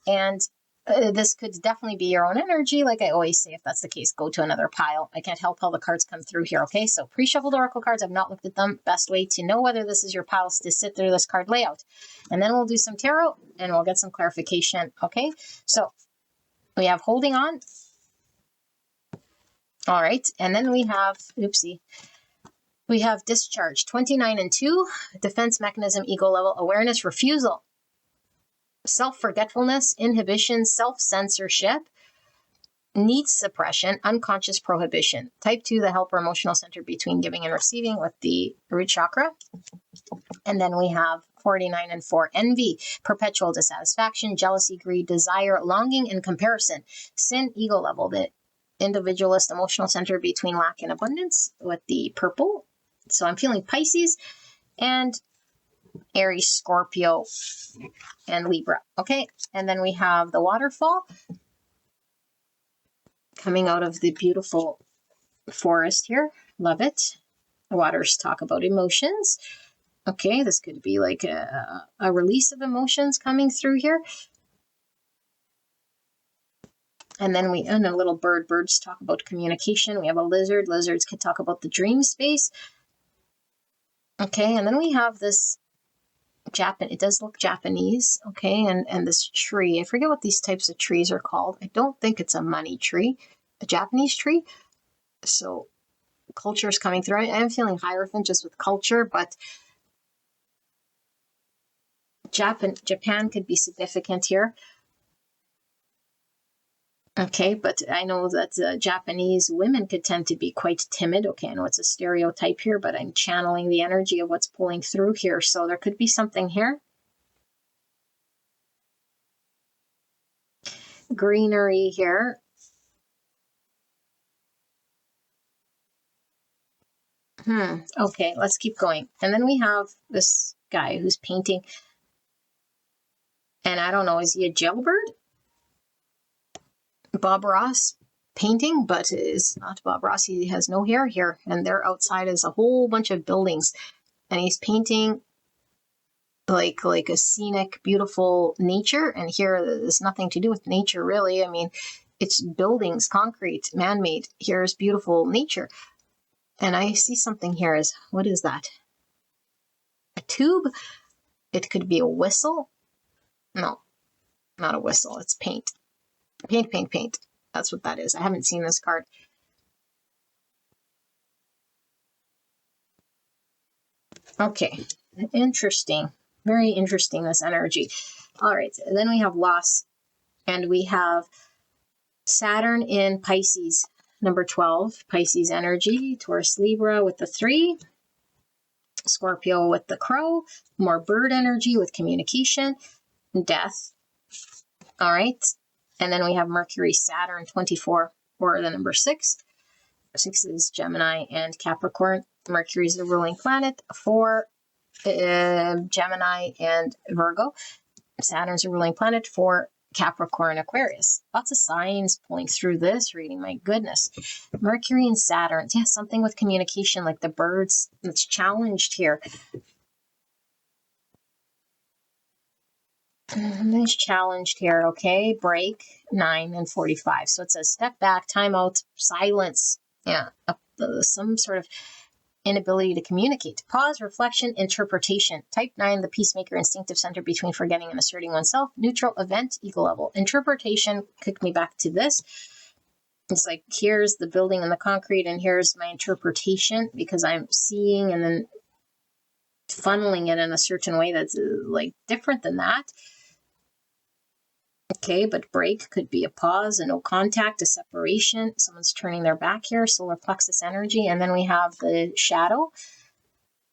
And this could definitely be your own energy. Like I always say, if that's the case, go to another pile. I can't help how the cards come through here, okay? So pre-shuffled oracle cards, I've not looked at them. Best way to know whether this is your pile is to sit through this card layout. And then we'll do some tarot and we'll get some clarification, okay? So we have holding on. All right. And then we have, oopsie, We have discharge, 29 and 2, defense mechanism, ego level, awareness, refusal, self-forgetfulness, inhibition, self-censorship, needs suppression, unconscious prohibition. Type 2, the helper emotional center between giving and receiving with the root chakra. And then we have 49 and 4, envy, perpetual dissatisfaction, jealousy, greed, desire, longing, and comparison. Sin, ego level, the individualist emotional center between lack and abundance with the purple. So I'm feeling Pisces and Aries, Scorpio, and Libra. Okay, and then we have the waterfall coming out of the beautiful forest here. Love it. The waters talk about emotions. Okay, this could be like a release of emotions coming through here. And then and a little bird. Birds talk about communication. We have a lizard. Lizards could talk about the dream space. Okay, and then we have this it does look Japanese, okay, and this tree. I forget what these types of trees are called. I don't think it's a money tree, a Japanese tree. So culture is coming through. I am feeling Hierophant just with culture, but Japan could be significant here. Okay, but I know that Japanese women could tend to be quite timid. Okay, I know it's a stereotype here, but I'm channeling the energy of what's pulling through here. So there could be something here. Greenery here. Okay, let's keep going. And then we have this guy who's painting. And I don't know, is he a jailbird? Bob Ross painting, but it's not Bob Ross. He has no hair here. And there outside is a whole bunch of buildings. And he's painting like a scenic, beautiful nature. And here there's nothing to do with nature, really. I mean, it's buildings, concrete, man-made. Here's beautiful nature. And I see something here what is that? A tube? It could be a whistle. No, not a whistle. It's paint. Paint. That's what that is. I haven't seen this card. Okay, interesting. Very interesting, this energy. All right, then we have loss. And we have Saturn in Pisces, number 12. Pisces energy, Taurus, Libra with the 3. Scorpio with the crow. More bird energy with communication. Death. All right. And then we have Mercury, Saturn, 24, or the number 6. 6 is Gemini and Capricorn. Mercury is the ruling planet for Gemini and Virgo. Saturn's a ruling planet for Capricorn, Aquarius. Lots of signs pulling through this reading. My goodness. Mercury and Saturn. Yeah, something with communication, like the birds that's challenged here. Nice challenged here, okay? Break, 9 and 45. So it says step back, time out, silence. Yeah, some sort of inability to communicate. Pause, reflection, interpretation. Type 9, the peacemaker, instinctive center between forgetting and asserting oneself. Neutral, event, ego level. Interpretation kicked me back to this. It's like, here's the building and the concrete, and here's my interpretation, because I'm seeing and then funneling it in a certain way that's like different than that. Okay, but break could be a pause, a no contact, a separation. Someone's turning their back here, solar plexus energy. And then we have the shadow,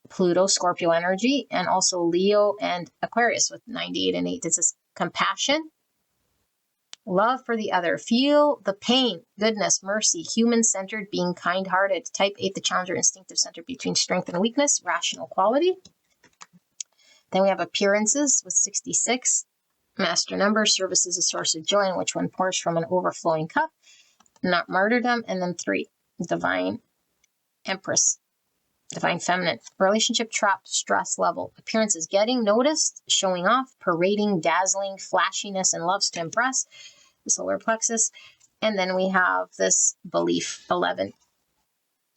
Pluto, Scorpio energy, and also Leo and Aquarius with 98 and 8. This is compassion, love for the other, feel the pain, goodness, mercy, human-centered, being kind-hearted. Type 8, the challenger, instinctive center between strength and weakness, rational quality. Then we have appearances with 66. Master number, service is a source of joy in which one pours from an overflowing cup, not martyrdom. And then 3, divine empress, divine feminine, relationship trap, stress level, appearances, getting noticed, showing off, parading, dazzling, flashiness, and loves to impress, the solar plexus. And then we have this belief, 11,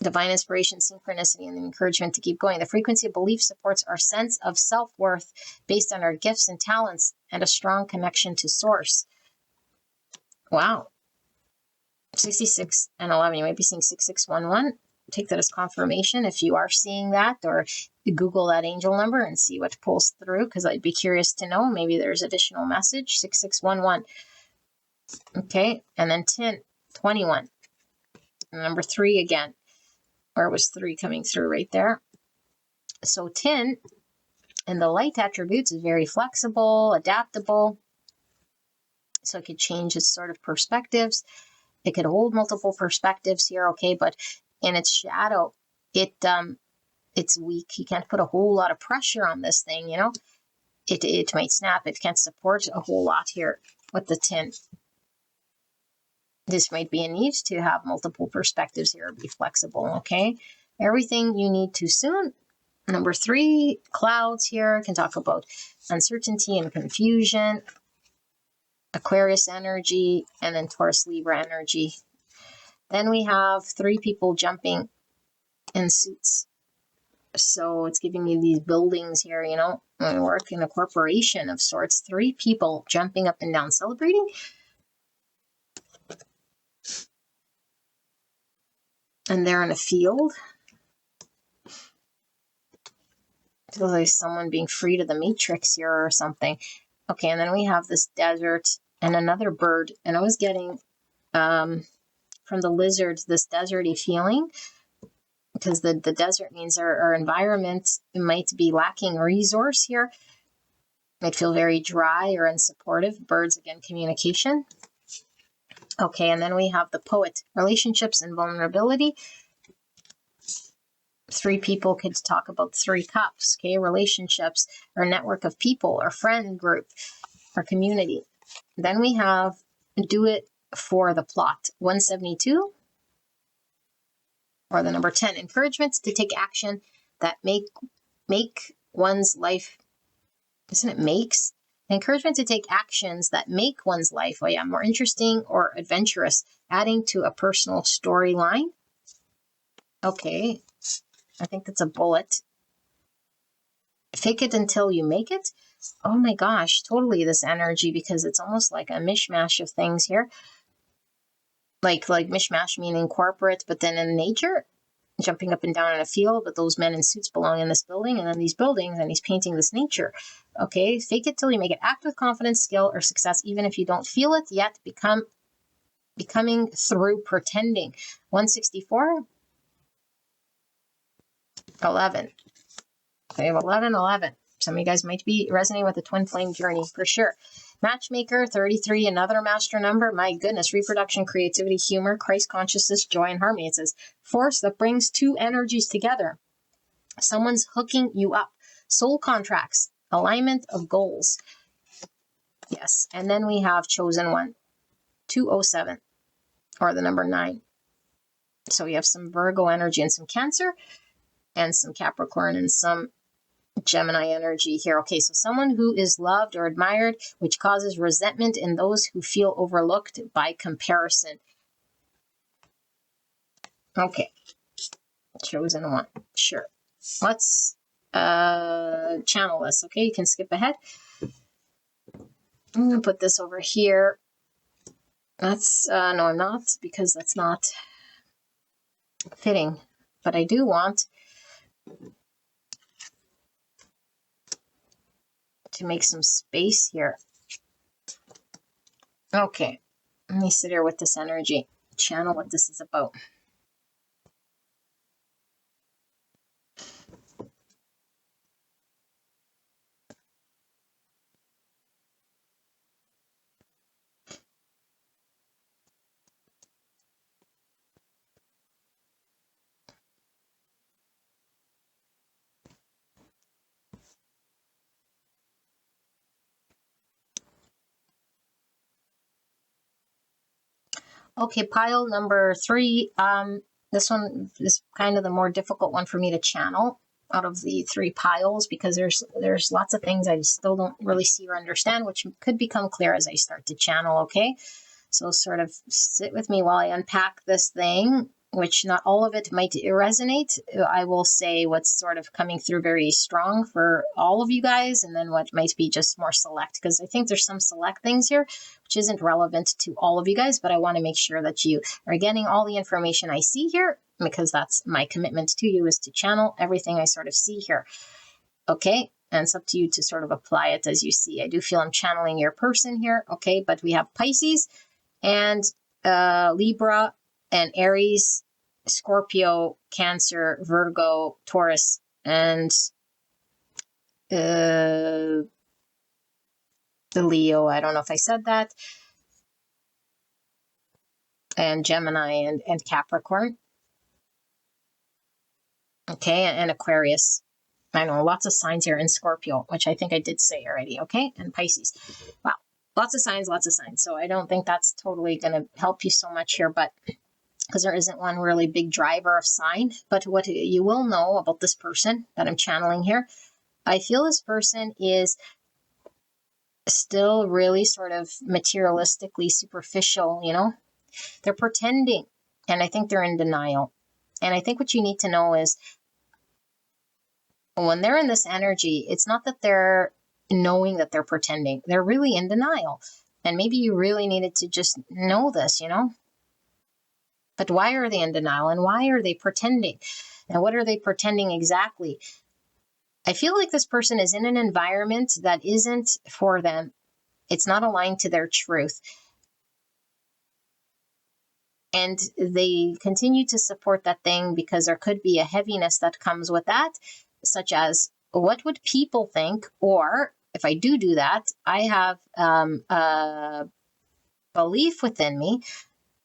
divine inspiration, synchronicity, and the encouragement to keep going. The frequency of belief supports our sense of self-worth based on our gifts and talents and a strong connection to source. Wow. 66 and 11. You might be seeing 6611. take that as confirmation if you are seeing that, or Google that angel number and see what pulls through, because I'd be curious to know. Maybe there's additional message. 6611. Okay, and then 10, 21. And number 3 again. Or was 3 coming through right there? So 10 and the light attributes is very flexible, adaptable. So it could change its sort of perspectives. It could hold multiple perspectives here, okay, but in its shadow, it's weak. You can't put a whole lot of pressure on this thing, you know. It might snap. It can't support a whole lot here with the 10. This might be a need to have multiple perspectives here, be flexible, okay? Everything you need too soon. Number 3, clouds here, can talk about uncertainty and confusion, Aquarius energy, and then Taurus Libra energy. Then we have 3 people jumping in suits. So it's giving me these buildings here, you know. I work in a corporation of sorts. 3 people jumping up and down, celebrating. And they're in a field. Feels like someone being freed of the matrix here or something. Okay, and then we have this desert and another bird. And I was getting from the lizards this deserty feeling, because the desert means our environment might be lacking resource here. Might feel very dry or unsupportive. Birds, again, communication. Okay, and then we have the poet, relationships and vulnerability. 3 people could talk about 3 cups, okay? Relationships, or network of people, or friend group, or community. Then we have do it for the plot, 172, or the number 10, encouragement to take action that make one's life, isn't it makes? Encouragement to take actions that make one's life, more interesting or adventurous, adding to a personal storyline. Okay. I think that's a bullet. Fake it until you make it. Oh my gosh, totally this energy, because it's almost like a mishmash of things here. Like mishmash meaning corporate, but then in nature, jumping up and down in a field, but those men in suits belong in this building, and then these buildings, and he's painting this nature. Okay, fake it till you make it. Act with confidence, skill, or success, even if you don't feel it yet. Becoming through pretending. 164. 11. Okay, 11. Some of you guys might be resonating with the twin flame journey for sure. Matchmaker, 33, another master number. My goodness, reproduction, creativity, humor, Christ consciousness, joy, and harmony. It says force that brings 2 energies together. Someone's hooking you up. Soul contracts, alignment of goals. Yes, and then we have chosen one, 207, or the number 9. So we have some Virgo energy and some Cancer, and some Capricorn and some Gemini energy here. Okay, so someone who is loved or admired, which causes resentment in those who feel overlooked by comparison. Okay, chosen one. Sure. Let's channel this. Okay, you can skip ahead. I'm going to put this over here. That's, no, I'm not, because that's not fitting. But I do want to make some space here. Okay, let me sit here with this energy, channel what this is about. Okay, pile number 3. This one is kind of the more difficult one for me to channel out of the 3 piles, because there's lots of things I still don't really see or understand, which could become clear as I start to channel, okay? So sort of sit with me while I unpack this thing, which not all of it might resonate. I will say what's sort of coming through very strong for all of you guys, and then what might be just more select, because I think there's some select things here which isn't relevant to all of you guys, but I want to make sure that you are getting all the information I see here because that's my commitment to you, is to channel everything I sort of see here. Okay, and it's up to you to sort of apply it as you see. I do feel I'm channeling your person here. Okay, but we have Pisces and Libra and Aries, Scorpio, Cancer, Virgo, Taurus, and the Leo. I don't know if I said that. And Gemini and Capricorn. Okay, and Aquarius. I know lots of signs here in Scorpio, which I think I did say already. Okay, and Pisces. Wow, lots of signs, lots of signs. So I don't think that's totally going to help you so much here, but because there isn't one really big driver of sign. But what you will know about this person that I'm channeling here, I feel this person is still really sort of materialistically superficial, you know? They're pretending, and I think they're in denial. And I think what you need to know is when they're in this energy, it's not that they're knowing that they're pretending. They're really in denial. And maybe you really needed to just know this, you know? But why are they in denial, and why are they pretending? And what are they pretending exactly? I feel like this person is in an environment that isn't for them. It's not aligned to their truth. And they continue to support that thing because there could be a heaviness that comes with that, such as, what would people think? Or if I do that, I have a belief within me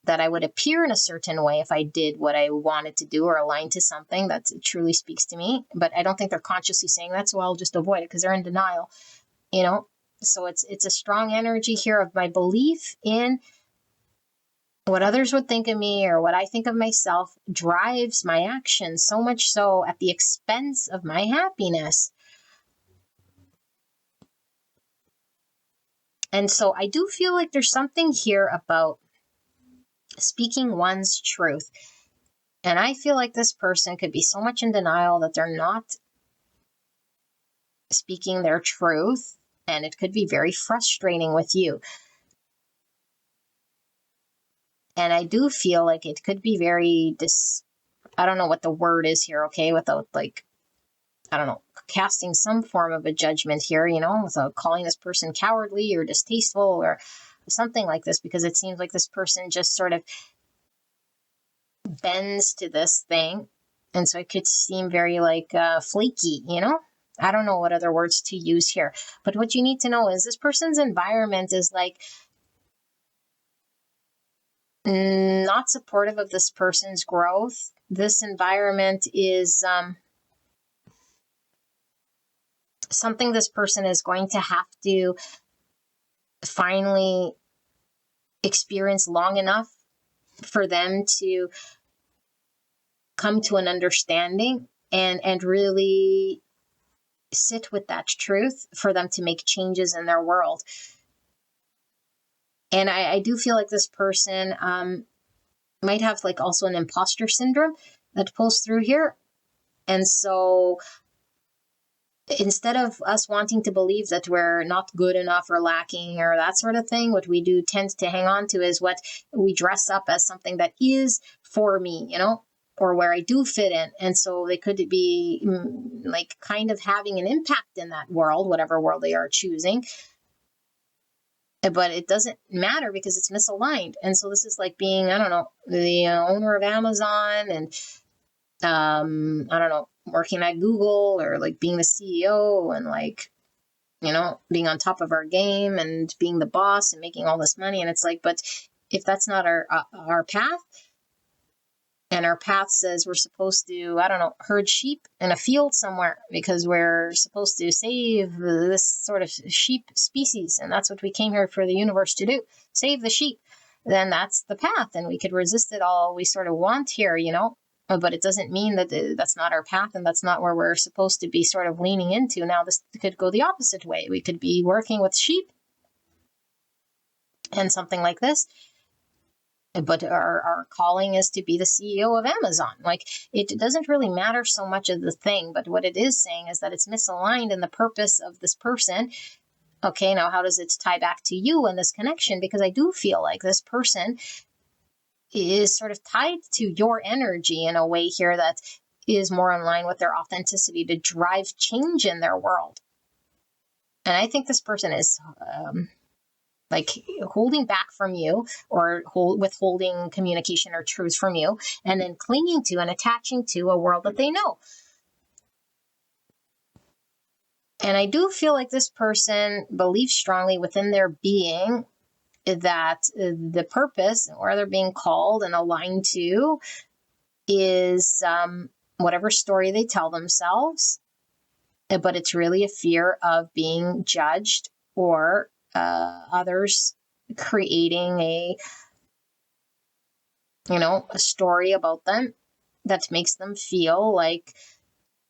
that I would appear in a certain way if I did what I wanted to do or aligned to something that truly speaks to me. But I don't think they're consciously saying that, so I'll just avoid it because they're in denial, you know? So it's a strong energy here of my belief in what others would think of me or what I think of myself drives my actions, so much so at the expense of my happiness. And so I do feel like there's something here about speaking one's truth. And I feel like this person could be so much in denial that they're not speaking their truth, and it could be very frustrating with you. And I do feel like it could be very I don't know what the word is here, okay, without like, I don't know, casting some form of a judgment here, you know, without calling this person cowardly or distasteful or something like this, because it seems like this person just sort of bends to this thing. And so it could seem very like flaky, you know? I don't know what other words to use here. But what you need to know is this person's environment is like not supportive of this person's growth. This environment is something this person is going to have to finally experience long enough for them to come to an understanding and really sit with that truth for them to make changes in their world. And I do feel like this person might have like also an imposter syndrome that pulls through here. And so instead of us wanting to believe that we're not good enough or lacking or that sort of thing, what we do tend to hang on to is what we dress up as something that is for me, you know, or where I do fit in. And so they could be like kind of having an impact in that world, whatever world they are choosing. But it doesn't matter because it's misaligned. And so this is like being, I don't know, the owner of Amazon and, I don't know, working at Google or like being the CEO and like, you know, being on top of our game and being the boss and making all this money. And it's like, but if that's not our path, and our path says we're supposed to, I don't know, herd sheep in a field somewhere because we're supposed to save this sort of sheep species. And that's what we came here for the universe to do, save the sheep. Then that's the path. And we could resist it all we sort of want here, you know, but it doesn't mean that that's not our path and that's not where we're supposed to be sort of leaning into. Now, this could go the opposite way. We could be working with sheep and something like this. But our calling is to be the CEO of Amazon. Like, it doesn't really matter so much of the thing, but what it is saying is that it's misaligned in the purpose of this person. Okay, now how does it tie back to you in this connection? Because I do feel like this person is sort of tied to your energy in a way here that is more in line with their authenticity to drive change in their world. And I think this person is like holding back from you, or withholding communication or truth from you, and then clinging to and attaching to a world that they know. And I do feel like this person believes strongly within their being that the purpose, where they're being called and aligned to, is whatever story they tell themselves, but it's really a fear of being judged, or others creating a story about them that makes them feel like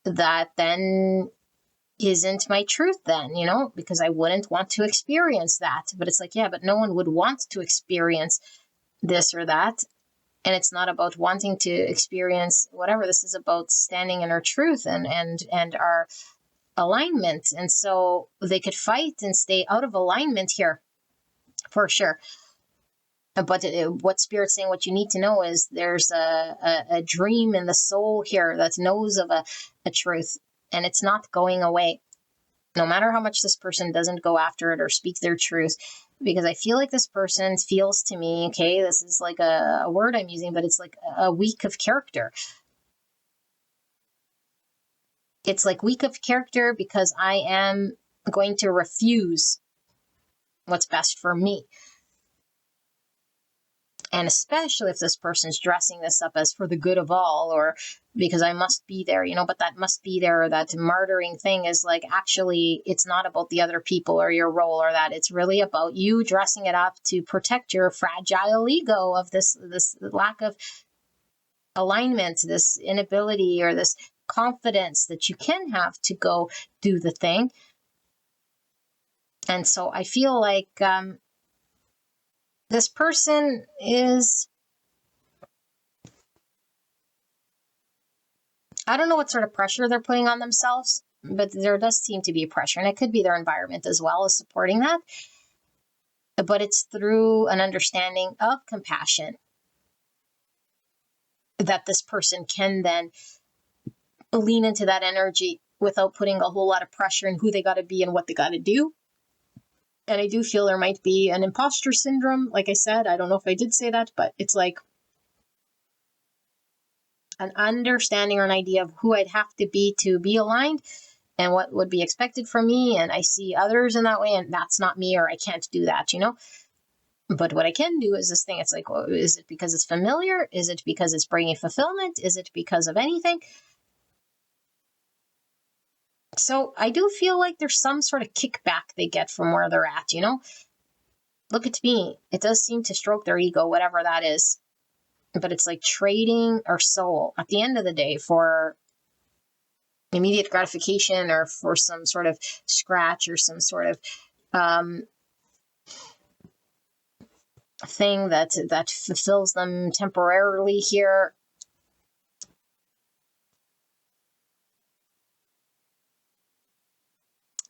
that then isn't my truth then, because I wouldn't want to experience that. But it's like, yeah, but no one would want to experience this or that. And it's not about wanting to experience whatever. This is about standing in our truth and our alignment. And so they could fight and stay out of alignment here for sure. But what Spirit's saying, what you need to know is there's a dream in the soul here that knows of a truth, and it's not going away. No matter how much this person doesn't go after it or speak their truth, because I feel like this person feels to me, okay, this is like a word I'm using, but it's like a weak of character. It's like weak of character because I am going to refuse what's best for me. And especially if this person's dressing this up as for the good of all, or because I must be there, but that must be there, that martyring thing is like, actually, it's not about the other people or your role or that. It's really about you dressing it up to protect your fragile ego of this lack of alignment, this inability, or this confidence that you can have to go do the thing. And so I feel like this person is, I don't know what sort of pressure they're putting on themselves, but there does seem to be pressure, and it could be their environment as well as supporting that. But it's through an understanding of compassion that this person can then lean into that energy without putting a whole lot of pressure in who they got to be and what they got to do. And I do feel there might be an imposter syndrome. Like I said, I don't know if I did say that, but it's like an understanding or an idea of who I'd have to be aligned and what would be expected from me. And I see others in that way, and that's not me, or I can't do that, But what I can do is this thing. It's like, well, is it because it's familiar? Is it because it's bringing fulfillment? Is it because of anything? So I do feel like there's some sort of kickback they get from where they're at, Look at me. It does seem to stroke their ego, whatever that is. But it's like trading our soul at the end of the day for immediate gratification, or for some sort of scratch, or some sort of thing that fulfills them temporarily here.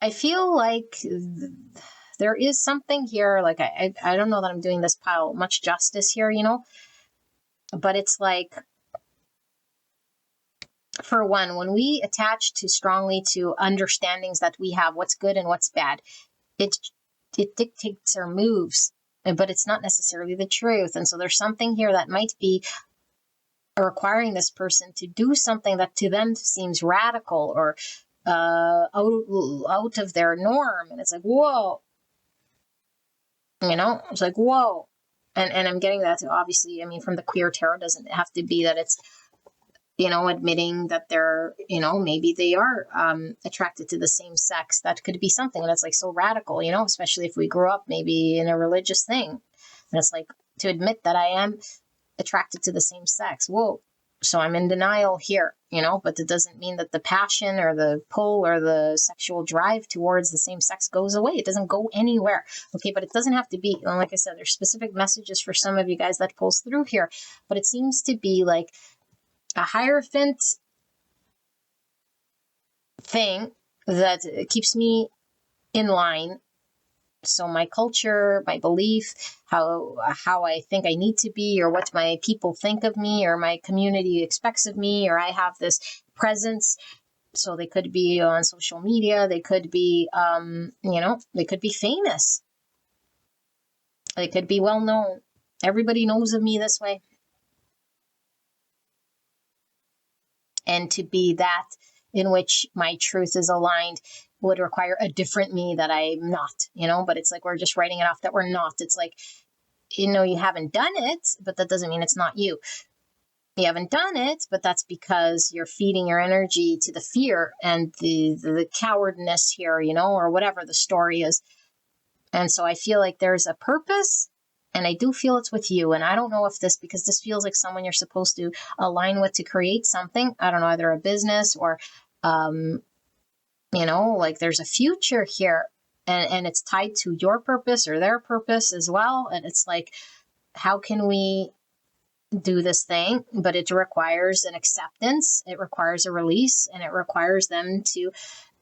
I feel like there is something here, like I don't know that I'm doing this pile much justice here, but it's like, for one, when we attach too strongly to understandings that we have, what's good and what's bad, it dictates our moves, but it's not necessarily the truth. And so there's something here that might be requiring this person to do something that to them seems radical, or out of their norm. And it's like, whoa, it's like, whoa. And I'm getting that, obviously, I mean, from the queer tarot, doesn't have to be that it's, admitting that they're, maybe they are attracted to the same sex. That could be something that's like so radical, especially if we grew up maybe in a religious thing. And it's like, to admit that I am attracted to the same sex. Whoa. So I'm in denial here, but it doesn't mean that the passion or the pull or the sexual drive towards the same sex goes away. It doesn't go anywhere. Okay, but it doesn't have to be. And like I said, there's specific messages for some of you guys that pulls through here, but it seems to be like a Hierophant thing that keeps me in line So my culture, my belief, how I think I need to be, or what my people think of me, or my community expects of me, or I have this presence. So they could be on social media, they could be, they could be famous, they could be well known. Everybody knows of me this way. And to be that in which my truth is aligned would require a different me that I'm not, but it's like we're just writing it off that we're not. It's like, you haven't done it, but that doesn't mean it's not you. You haven't done it, but that's because you're feeding your energy to the fear and the cowardness here, or whatever the story is. And so I feel like there's a purpose, and I do feel it's with you. And I don't know if because this feels like someone you're supposed to align with to create something. I don't know, either a business or, like there's a future here, and it's tied to your purpose or their purpose as well. And it's like, how can we do this thing? But it requires an acceptance, it requires a release, and it requires them to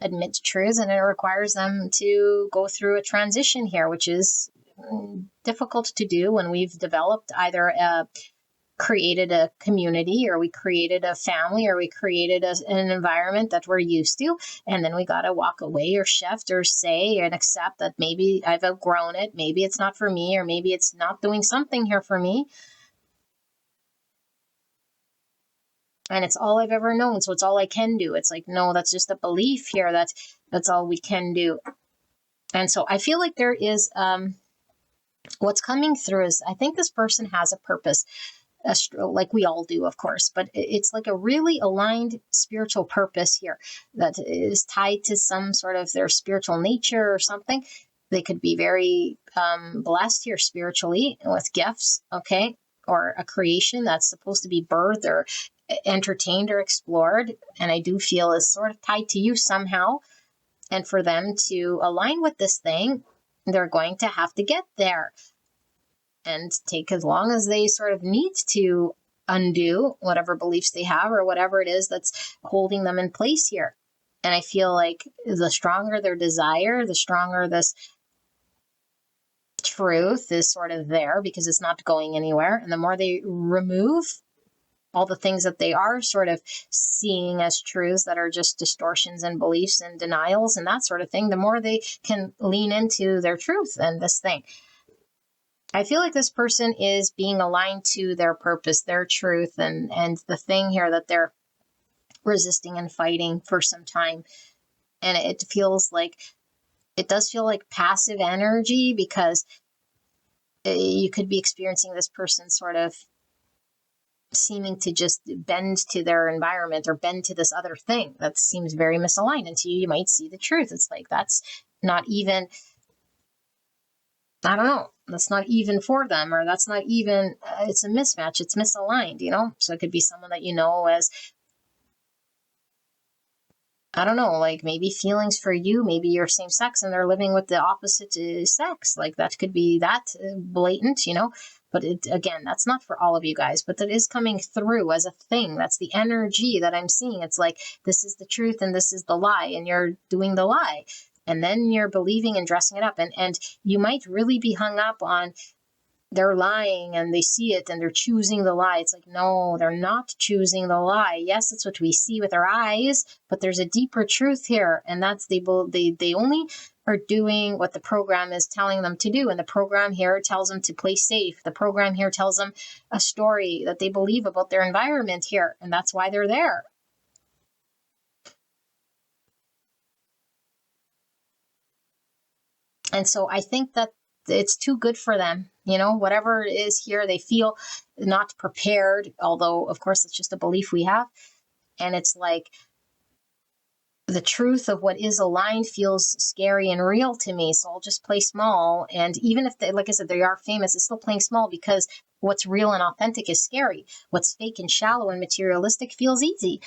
admit to truth, and it requires them to go through a transition here, which is difficult to do when we've developed either created a community, or we created a family, or we created an environment that we're used to, and then we got to walk away or shift or say and accept that maybe I've outgrown it, maybe it's not for me, or maybe it's not doing something here for me, and it's all I've ever known, so it's all I can do. It's like, no, that's just a belief here, that's all we can do. And so I feel like there is what's coming through is, I think this person has a purpose, like we all do, of course, but it's like a really aligned spiritual purpose here that is tied to some sort of their spiritual nature or something. They could be very blessed here spiritually with gifts, okay, or a creation that's supposed to be birthed or entertained or explored, and I do feel is sort of tied to you somehow. And for them to align with this thing, they're going to have to get there and take as long as they sort of need to undo whatever beliefs they have or whatever it is that's holding them in place here. And I feel like the stronger their desire, the stronger this truth is sort of there, because it's not going anywhere. And the more they remove all the things that they are sort of seeing as truths that are just distortions and beliefs and denials and that sort of thing, the more they can lean into their truth and this thing. I feel like this person is being aligned to their purpose, their truth, and the thing here that they're resisting and fighting for some time. And it does feel like passive energy, because you could be experiencing this person sort of seeming to just bend to their environment or bend to this other thing that seems very misaligned. And to you, you might see the truth. It's like, that's not even, I don't know, that's not even for them, or that's not even, it's a mismatch, it's misaligned, So it could be someone that as, I don't know, like maybe feelings for you, maybe you're same sex and they're living with the opposite sex. Like that could be that blatant, But again, that's not for all of you guys, but that is coming through as a thing. That's the energy that I'm seeing. It's like, this is the truth and this is the lie, and you're doing the lie. And then you're believing and dressing it up. And you might really be hung up on they're lying and they see it and they're choosing the lie. It's like, no, they're not choosing the lie. Yes, it's what we see with our eyes, but there's a deeper truth here. And that's they only are doing what the program is telling them to do. And the program here tells them to play safe. The program here tells them a story that they believe about their environment here. And that's why they're there. And so I think that it's too good for them. Whatever it is here, they feel not prepared, although, of course, it's just a belief we have. And it's like the truth of what is aligned feels scary and real to me. So I'll just play small. And even if, like I said, they are famous, it's still playing small, because what's real and authentic is scary. What's fake and shallow and materialistic feels easy.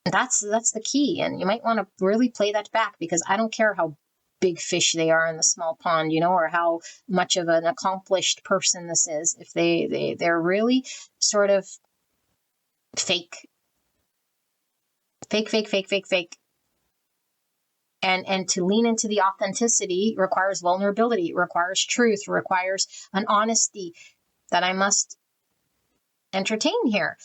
That's the key. And you might want to really play that back, because I don't care how big fish they are in the small pond, or how much of an accomplished person this is. If they're really sort of fake, And to lean into the authenticity requires vulnerability, requires truth, requires an honesty that I must entertain here.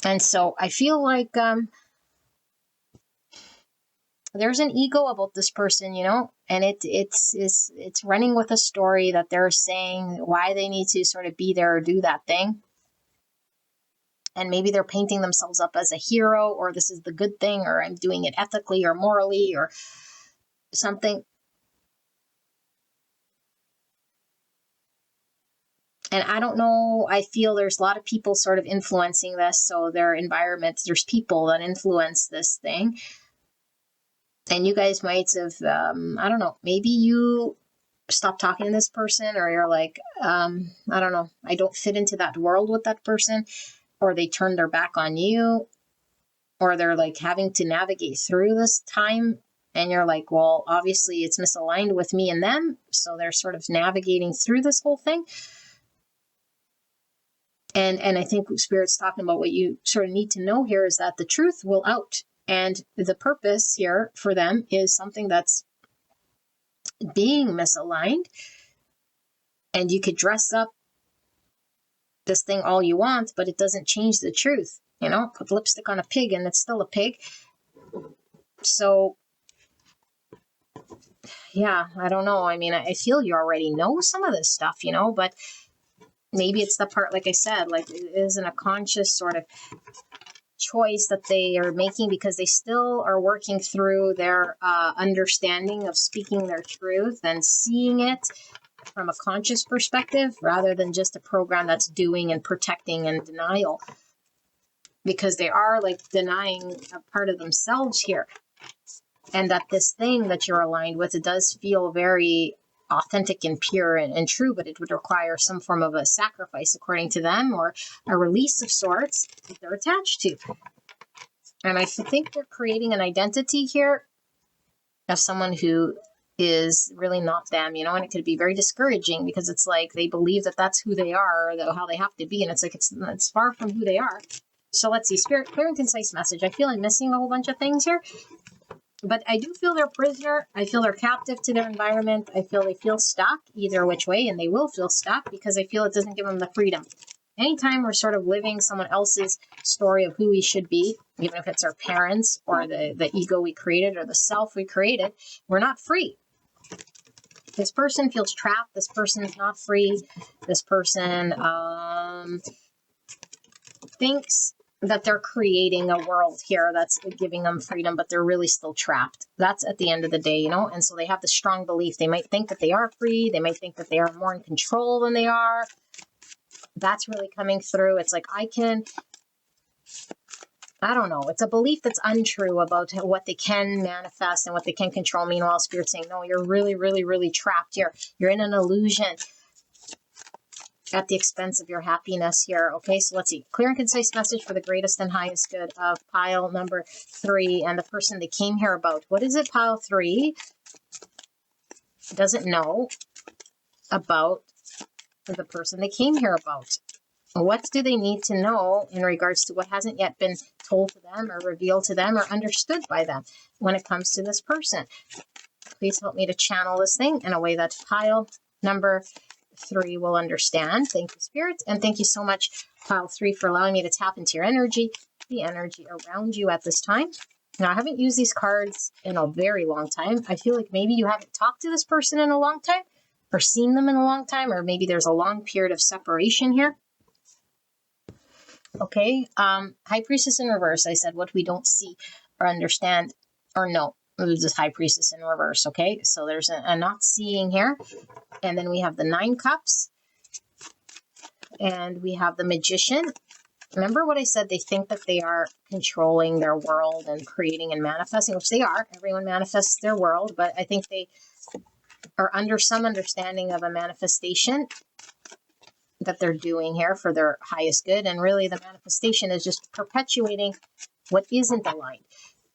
And so I feel like there's an ego about this person, you know, and it's running with a story that they're saying why they need to sort of be there or do that thing. And maybe they're painting themselves up as a hero, or this is the good thing, or I'm doing it ethically or morally or something. And I don't know, I feel there's a lot of people sort of influencing this. So their environment, there's people that influence this thing. And you guys might have, I don't know, maybe you stop talking to this person, or you're like, I don't know, I don't fit into that world with that person, or they turn their back on you, or they're like having to navigate through this time. And you're like, well, obviously it's misaligned with me and them. So they're sort of navigating through this whole thing. And I think Spirit's talking about what you sort of need to know here is that the truth will out. And the purpose here for them is something that's being misaligned. And you could dress up this thing all you want, but it doesn't change the truth. You know, put lipstick on a pig and it's still a pig. So, yeah, I don't know. I mean, I feel you already know some of this stuff, you know, but maybe it's the part, like I said, like it isn't a conscious sort of choice that they are making because they still are working through their understanding of speaking their truth and seeing it from a conscious perspective rather than just a program that's doing and protecting and denial, because they are like denying a part of themselves here. And that this thing that you're aligned with, it does feel very authentic and pure and true, but it would require some form of a sacrifice according to them, or a release of sorts that they're attached to. And I think they're creating an identity here of someone who is really not them, you know, and it could be very discouraging because it's like they believe that that's who they are, or how they have to be, and it's like it's far from who they are. So let's see, Spirit, clear and concise message. I feel I'm missing a whole bunch of things here. But I do feel they're a prisoner. I feel they're captive to their environment. I feel they feel stuck either which way, and they will feel stuck because I feel it doesn't give them the freedom. Anytime we're sort of living someone else's story of who we should be, even if it's our parents or the ego we created or the self we created, we're not free. This person feels trapped. This person is not free. This person thinks that they're creating a world here that's giving them freedom, but they're really still trapped. That's at the end of the day, you know? And so they have the strong belief. They might think that they are free. They might think that they are more in control than they are. That's really coming through. It's like, I don't know. It's a belief that's untrue about what they can manifest and what they can control. Meanwhile, Spirit's saying, no, you're really, really, really trapped. You're in an illusion at the expense of your happiness here. Okay, so let's see. Clear and concise message for the greatest and highest good of pile number 3 and the person they came here about. What is it, pile 3 doesn't know about the person they came here about? What do they need to know in regards to what hasn't yet been told to them or revealed to them or understood by them when it comes to this person? Please help me to channel this thing in a way that pile number 3 will understand. Thank you, Spirit. And thank you so much, pile 3, for allowing me to tap into your energy, the energy around you at this time. Now, I haven't used these cards in a very long time. I feel like maybe you haven't talked to this person in a long time or seen them in a long time, or maybe there's a long period of separation here. Okay, High Priestess in reverse. I said what we don't see or understand or know. This is High Priestess in reverse, okay? So there's a not seeing here. And then we have the 9 cups. And we have the Magician. Remember what I said? They think that they are controlling their world and creating and manifesting, which they are. Everyone manifests their world, but I think they are under some understanding of a manifestation that they're doing here for their highest good. And really the manifestation is just perpetuating what isn't aligned.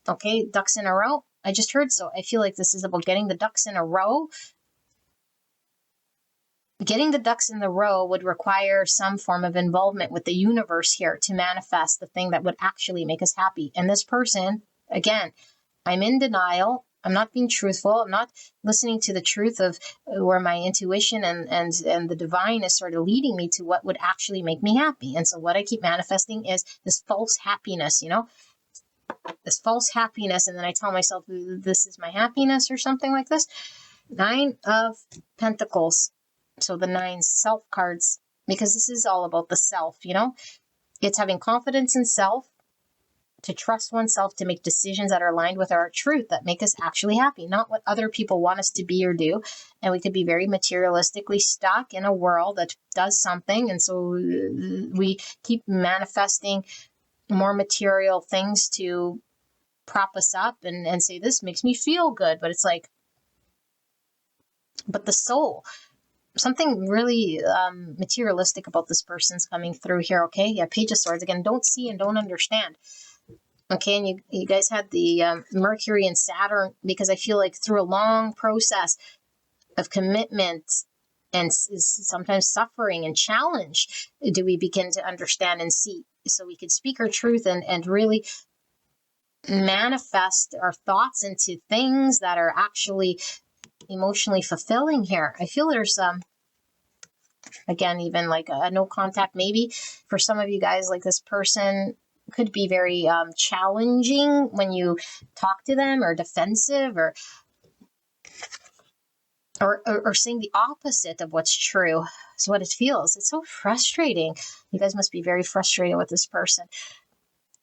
Okay, ducks in a row. I just heard, so I feel like this is about getting the ducks in a row. getting the ducks in the row would require some form of involvement with the universe here to manifest the thing that would actually make us happy. And this person, again, I'm in denial. I'm not being truthful. I'm not listening to the truth of where my intuition and the divine is sort of leading me to what would actually make me happy. And so what I keep manifesting is this false happiness, this false happiness. And then I tell myself, this is my happiness or something like this. 9 of Pentacles. So the 9 self cards, because this is all about the self, it's having confidence in self, to trust oneself, to make decisions that are aligned with our truth, that make us actually happy, not what other people want us to be or do. And we could be very materialistically stuck in a world that does something. And so we keep manifesting more material things to prop us up and say, this makes me feel good. But it's like, but the soul, something really materialistic about this person's coming through here. Okay. Yeah. Page of Swords. Again, don't see and don't understand. Okay. And you guys had the Mercury and Saturn, because I feel like through a long process of commitment and sometimes suffering and challenge, do we begin to understand and see, so we could speak our truth and really manifest our thoughts into things that are actually emotionally fulfilling here. I feel there's again, even like a no contact, maybe for some of you guys, like this person could be very challenging when you talk to them, or defensive, or saying the opposite of what's true. So what it feels, it's so frustrating. You guys must be very frustrated with this person.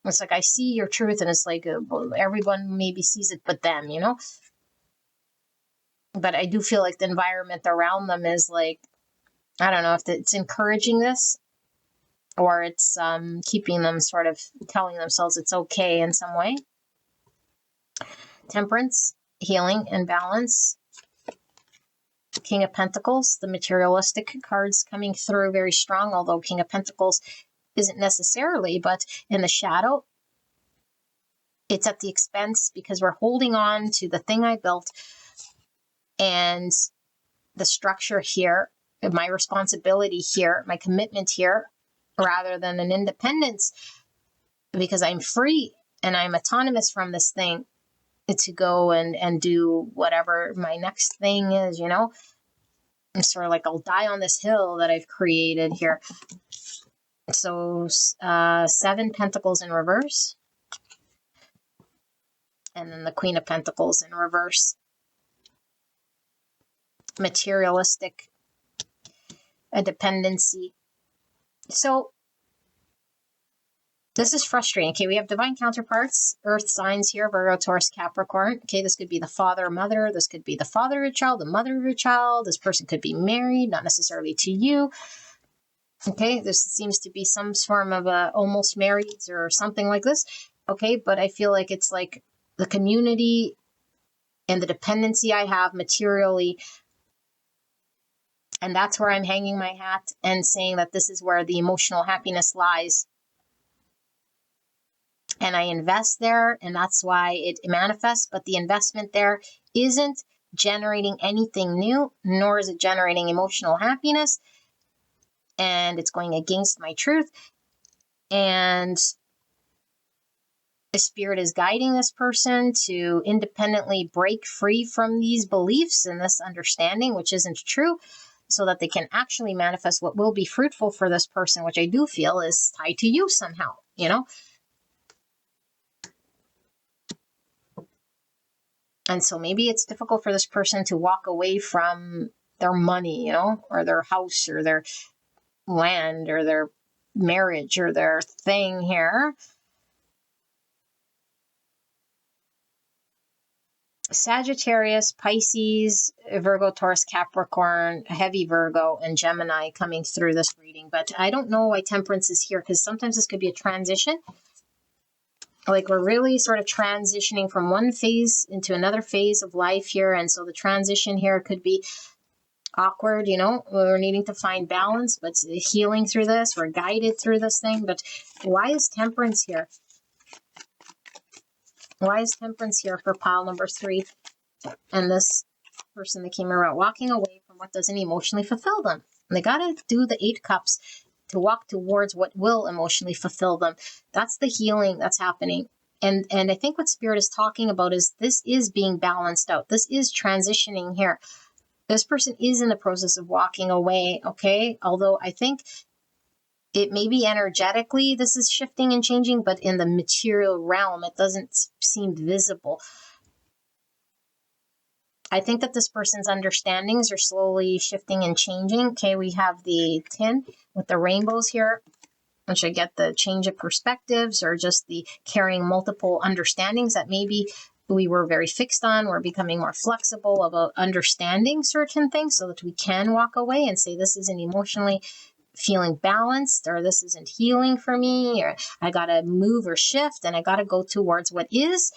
It's like, I see your truth, and it's like everyone maybe sees it but them, But I do feel like the environment around them is like, I don't know if it's encouraging this, or it's keeping them sort of telling themselves it's okay in some way. Temperance, healing, and balance. King of Pentacles, the materialistic cards coming through very strong, although King of Pentacles isn't necessarily, but in the shadow, it's at the expense, because we're holding on to the thing I built and the structure here, my responsibility here, my commitment here, rather than an independence, because I'm free and I'm autonomous from this thing to go and do whatever my next thing is, I'm sort of like, I'll die on this hill that I've created here. So 7 Pentacles in reverse. And then the Queen of Pentacles in reverse. Materialistic, a dependency. So this is frustrating. Okay, we have divine counterparts, earth signs here, Virgo, Taurus, Capricorn. Okay, this could be the father or mother. This could be the father of a child, the mother of a child. This person could be married, not necessarily to you. Okay, this seems to be some form of almost married or something like this. Okay, but I feel like it's like the community and the dependency I have materially. And that's where I'm hanging my hat and saying that this is where the emotional happiness lies. And I invest there, and that's why it manifests. But the investment there isn't generating anything new, nor is it generating emotional happiness. And it's going against my truth. And the spirit is guiding this person to independently break free from these beliefs and this understanding, which isn't true, so that they can actually manifest what will be fruitful for this person, which I do feel is tied to you somehow, And so maybe it's difficult for this person to walk away from their money, or their house, or their land, or their marriage, or their thing here. Sagittarius, Pisces, Virgo, Taurus, Capricorn, heavy Virgo, and Gemini coming through this reading. But I don't know why Temperance is here, because sometimes this could be a transition. Like we're really sort of transitioning from one phase into another phase of life here. And so the transition here could be awkward, we're needing to find balance, but healing through this, we're guided through this thing. But why is Temperance here? Why is Temperance here for pile number 3? And this person that came around, walking away from what doesn't emotionally fulfill them. And they got to do the 8 cups to walk towards what will emotionally fulfill them. That's the healing that's happening. And I think what Spirit is talking about is this is being balanced out. This is transitioning here. This person is in the process of walking away, okay? Although I think it may be energetically this is shifting and changing, but in the material realm, it doesn't seem visible. I think that this person's understandings are slowly shifting and changing. Okay, we have the 10 with the rainbows here, which I get the change of perspectives or just the carrying multiple understandings that maybe we were very fixed on. We're becoming more flexible about understanding certain things so that we can walk away and say, this isn't emotionally feeling balanced, or this isn't healing for me, or I got to move or shift and I got to go towards what is.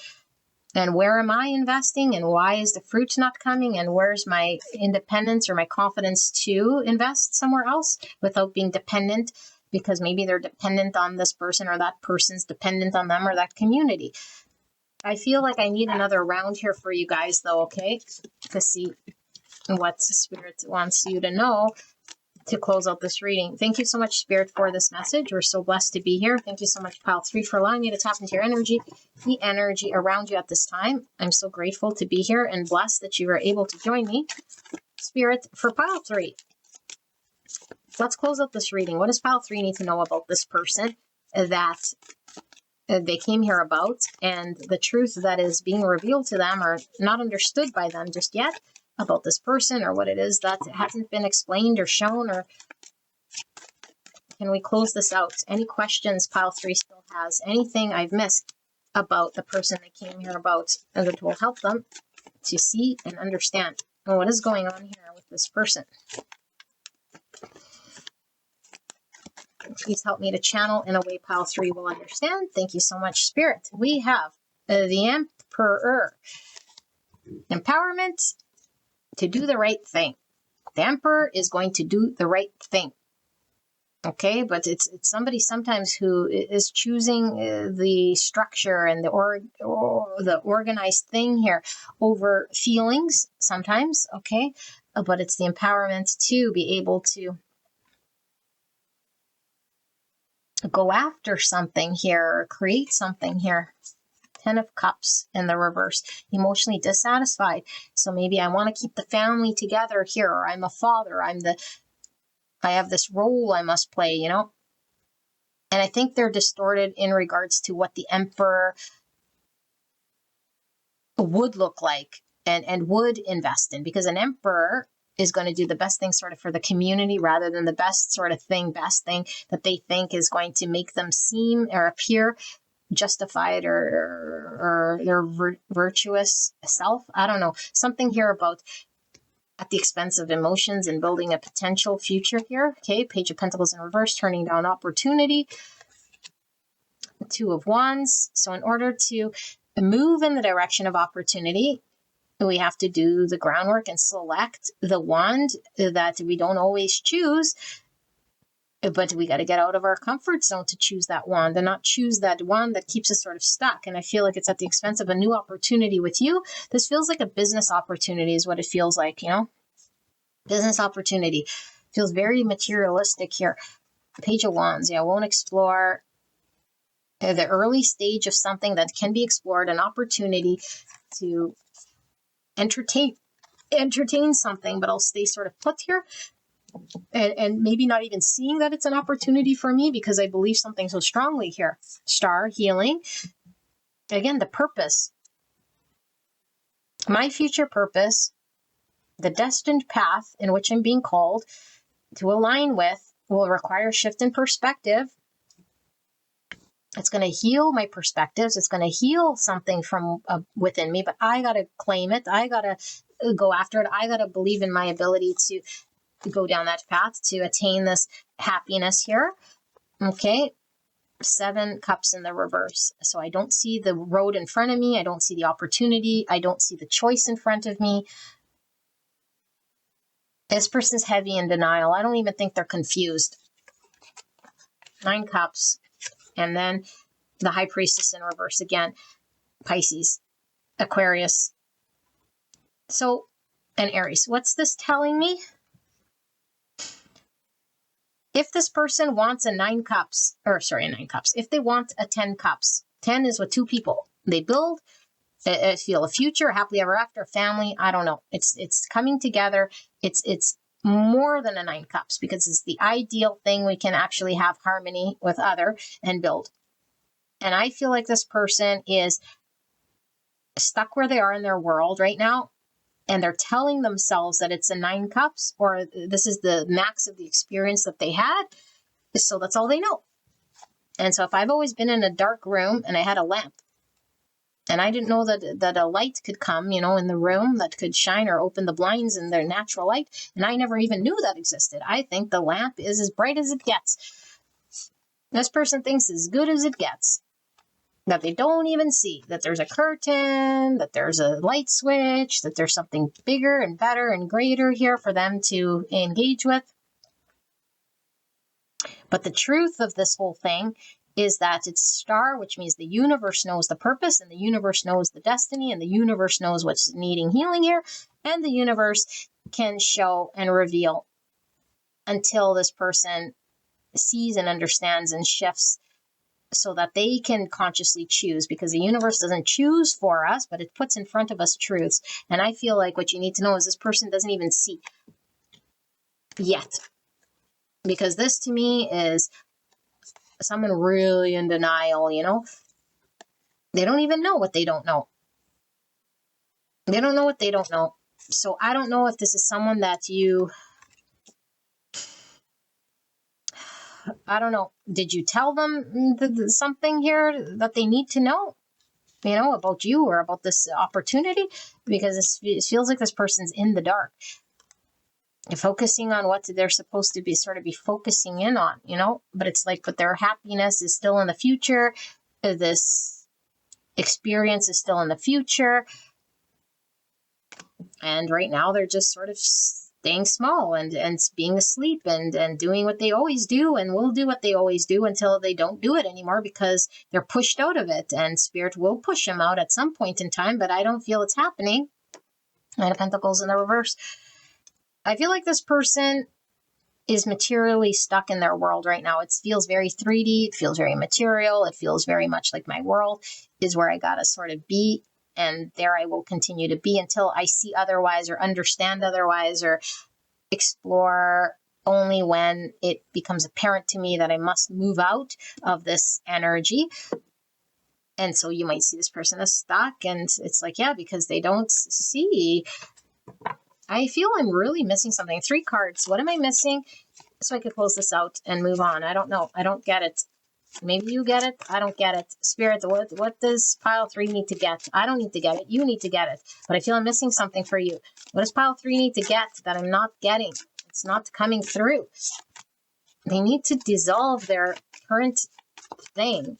And where am I investing, and why is the fruit not coming, and where's my independence or my confidence to invest somewhere else without being dependent, because maybe they're dependent on this person or that person's dependent on them or that community. I feel like I need another round here for you guys though, okay, to see what Spirit wants you to know to close out this reading. Thank you so much, Spirit, for this message. We're so blessed to be here. Thank you so much, Pile 3, for allowing me to tap into your energy, the energy around you at this time. I'm so grateful to be here and blessed that you were able to join me. Spirit, for Pile 3, let's close out this reading. What does Pile 3 need to know about this person that they came here about, and the truth that is being revealed to them or not understood by them just yet about this person, or what it is that hasn't been explained or shown? Or can we close this out? Any questions Pile 3 still has? Anything I've missed about the person they came here about that will help them to see and understand what is going on here with this person? Please help me to channel in a way Pile 3 will understand. Thank you so much, Spirit. We have the Emperor. Empowerment to do the right thing. The Emperor is going to do the right thing. Okay, but it's somebody sometimes who is choosing the structure and the organized thing here over feelings sometimes, okay? But it's the empowerment to be able to go after something here or create something here. 10 of Cups in the reverse, emotionally dissatisfied. So maybe I want to keep the family together here, or I'm a father, I have this role I must play, you know? And I think they're distorted in regards to what the Emperor would look like and would invest in, because an Emperor is going to do the best thing sort of for the community rather than the best thing that they think is going to make them seem or appear justified or their virtuous self. I don't know. Something here about at the expense of emotions and building a potential future here. Okay, Page of Pentacles in reverse, turning down opportunity. 2 of Wands. So in order to move in the direction of opportunity, we have to do the groundwork and select the wand that we don't always choose. But we got to get out of our comfort zone to choose that wand and not choose that wand that keeps us sort of stuck. And I feel like it's at the expense of a new opportunity with you. This feels like a business opportunity is what it feels like, you know? Business opportunity. Feels very materialistic here. Page of Wands. Yeah, won't explore the early stage of something that can be explored, an opportunity to entertain something, but I'll stay sort of put here. And maybe not even seeing that it's an opportunity for me because I believe something so strongly here. Star, healing. Again, the purpose. My future purpose, the destined path in which I'm being called to align with, will require a shift in perspective. It's going to heal my perspectives. It's going to heal something from within me, but I got to claim it. I got to go after it. I got to believe in my ability to go down that path to attain this happiness here. Okay. 7 cups in the reverse. So I don't see the road in front of me. I don't see the opportunity. I don't see the choice in front of me. This person's heavy in denial. I don't even think they're confused. 9 cups. And then the High Priestess in reverse again. Pisces, Aquarius. So And Aries, what's this telling me? If this person wants a 9 cups, if they want a 10 cups, 10 is with 2 people. They build, feel a future, happily ever after, family, I don't know. It's coming together. It's more than a 9 cups because it's the ideal thing. We can actually have harmony with other and build. And I feel like this person is stuck where they are in their world right now. And they're telling themselves that it's a 9 cups or this is the max of the experience that they had. So that's all they know. And so if I've always been in a dark room and I had a lamp and I didn't know that a light could come, in the room that could shine or open the blinds in their natural light. And I never even knew that existed. I think the lamp is as bright as it gets. This person thinks as good as it gets. That they don't even see, that there's a curtain, that there's a light switch, that there's something bigger and better and greater here for them to engage with. But the truth of this whole thing is that it's a star, which means the universe knows the purpose and the universe knows the destiny and the universe knows what's needing healing here. And the universe can show and reveal until this person sees and understands and shifts so that they can consciously choose, because the universe doesn't choose for us, but it puts in front of us truths. And I feel like what you need to know is this person doesn't even see yet. Because this to me is someone really in denial, They don't even know what they don't know. They don't know what they don't know. So I don't know if this is someone that I don't know. Did you tell them something here that they need to know, about you or about this opportunity? Because it feels like this person's in the dark. Focusing on what they're supposed to be focusing in on, but their happiness is still in the future. This experience is still in the future. And right now they're just sort of staying small and being asleep and doing what they always do and will do what they always do until they don't do it anymore because they're pushed out of it, and Spirit will push them out at some point in time, but I don't feel it's happening. Knight of Pentacles in the reverse. I feel like this person is materially stuck in their world right now. It feels very 3D. It feels very material. It feels very much like my world is where I gotta sort of be. And there I will continue to be until I see otherwise or understand otherwise or explore only when it becomes apparent to me that I must move out of this energy. And so you might see this person is stuck, and it's like, yeah, because they don't see. I feel I'm really missing something. 3 cards. What am I missing? So I could close this out and move on. I don't know. I don't get it. Maybe you get it. I don't get it. Spirit, what does pile 3 need to get? I don't need to get it. You need to get it. But I feel I'm missing something for you. What does pile 3 need to get that I'm not getting? It's not coming through. They need to dissolve their current thing.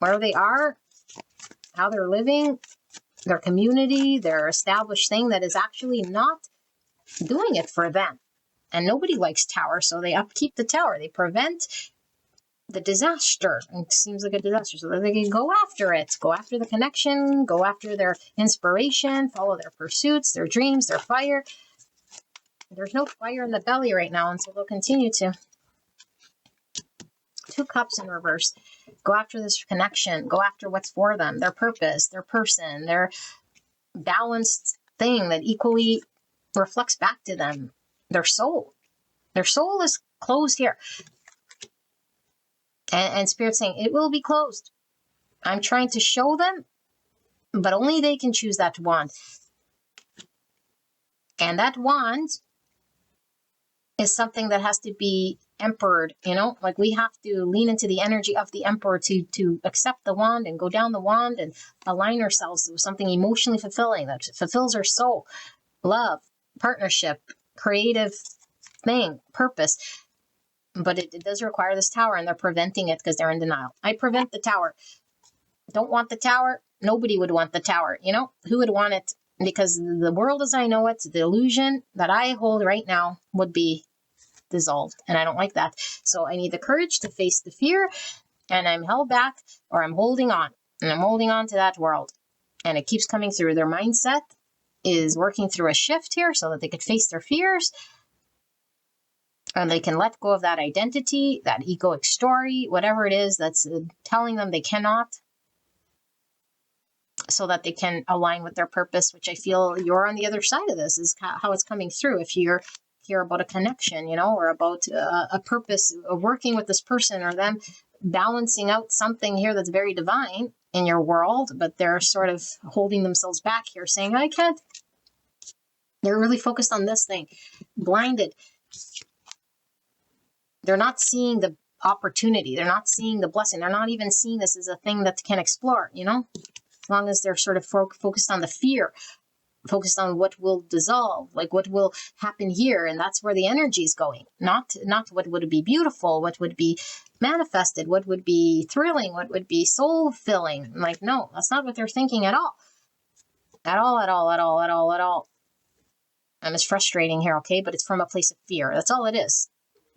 Where they are, how they're living, their community, their established thing that is actually not doing it for them. And nobody likes tower, so they upkeep the tower. They prevent the disaster. It seems like a disaster, so that they can go after it, go after the connection, go after their inspiration, follow their pursuits, their dreams, their fire. There's no fire in the belly right now, and so they'll continue to. 2 cups in reverse. Go after this connection. Go after what's for them, their purpose, their person, their balanced thing that equally reflects back to them, their soul. Their soul is closed here. And Spirit saying, it will be closed. I'm trying to show them, but only they can choose that wand. And that wand is something that has to be emperored, like we have to lean into the energy of the emperor to accept the wand and go down the wand and align ourselves with something emotionally fulfilling that fulfills our soul, love, partnership, creative thing, purpose. But it does require this tower, and they're preventing it because they're in denial. I prevent the tower. Don't want the tower. Nobody would want the tower. Who would want it? Because the world as I know it, the illusion that I hold right now would be dissolved. And I don't like that. So I need the courage to face the fear, and I'm held back, or I'm holding on. And I'm holding on to that world. And it keeps coming through their mindset. is working through a shift here so that they could face their fears. And they can let go of that identity, that egoic story, whatever it is that's telling them they cannot, so that they can align with their purpose, which I feel you're on the other side of this, is how it's coming through. If you're here about a connection, or about a purpose of working with this person, or them balancing out something here that's very divine in your world, but they're sort of holding themselves back here, saying, I can't. They're really focused on this thing, blinded. They're not seeing the opportunity. They're not seeing the blessing. They're not even seeing this as a thing that they can explore, as long as they're sort of focused on the fear, focused on what will dissolve, like what will happen here. And that's where the energy is going, not what would be beautiful, what would be manifested, what would be thrilling, what would be soul filling. Like, no, that's not what they're thinking at all. At all, at all, at all, at all, at all. And it's frustrating here, okay? But it's from a place of fear. That's all it is.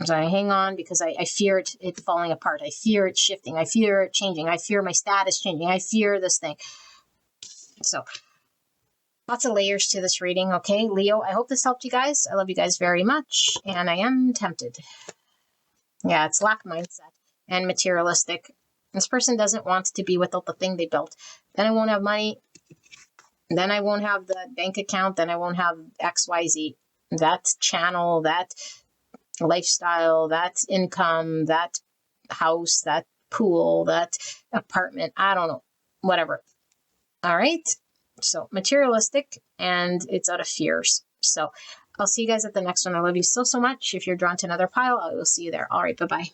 So I hang on because I fear it falling apart. I fear it shifting. I fear it changing. I fear my status changing. I fear this thing. So lots of layers to this reading, okay? Leo, I hope this helped you guys. I love you guys very much, and I am tempted. Yeah, it's lack mindset and materialistic. This person doesn't want to be without the thing they built. Then I won't have money. Then I won't have the bank account. Then I won't have XYZ. That channel, that lifestyle, that income, that house, that pool, that apartment, I don't know, whatever. All right. So materialistic, and it's out of fears. So I'll see you guys at the next one. I love you so, so much. If you're drawn to another pile, I will see you there. All right. Bye-bye.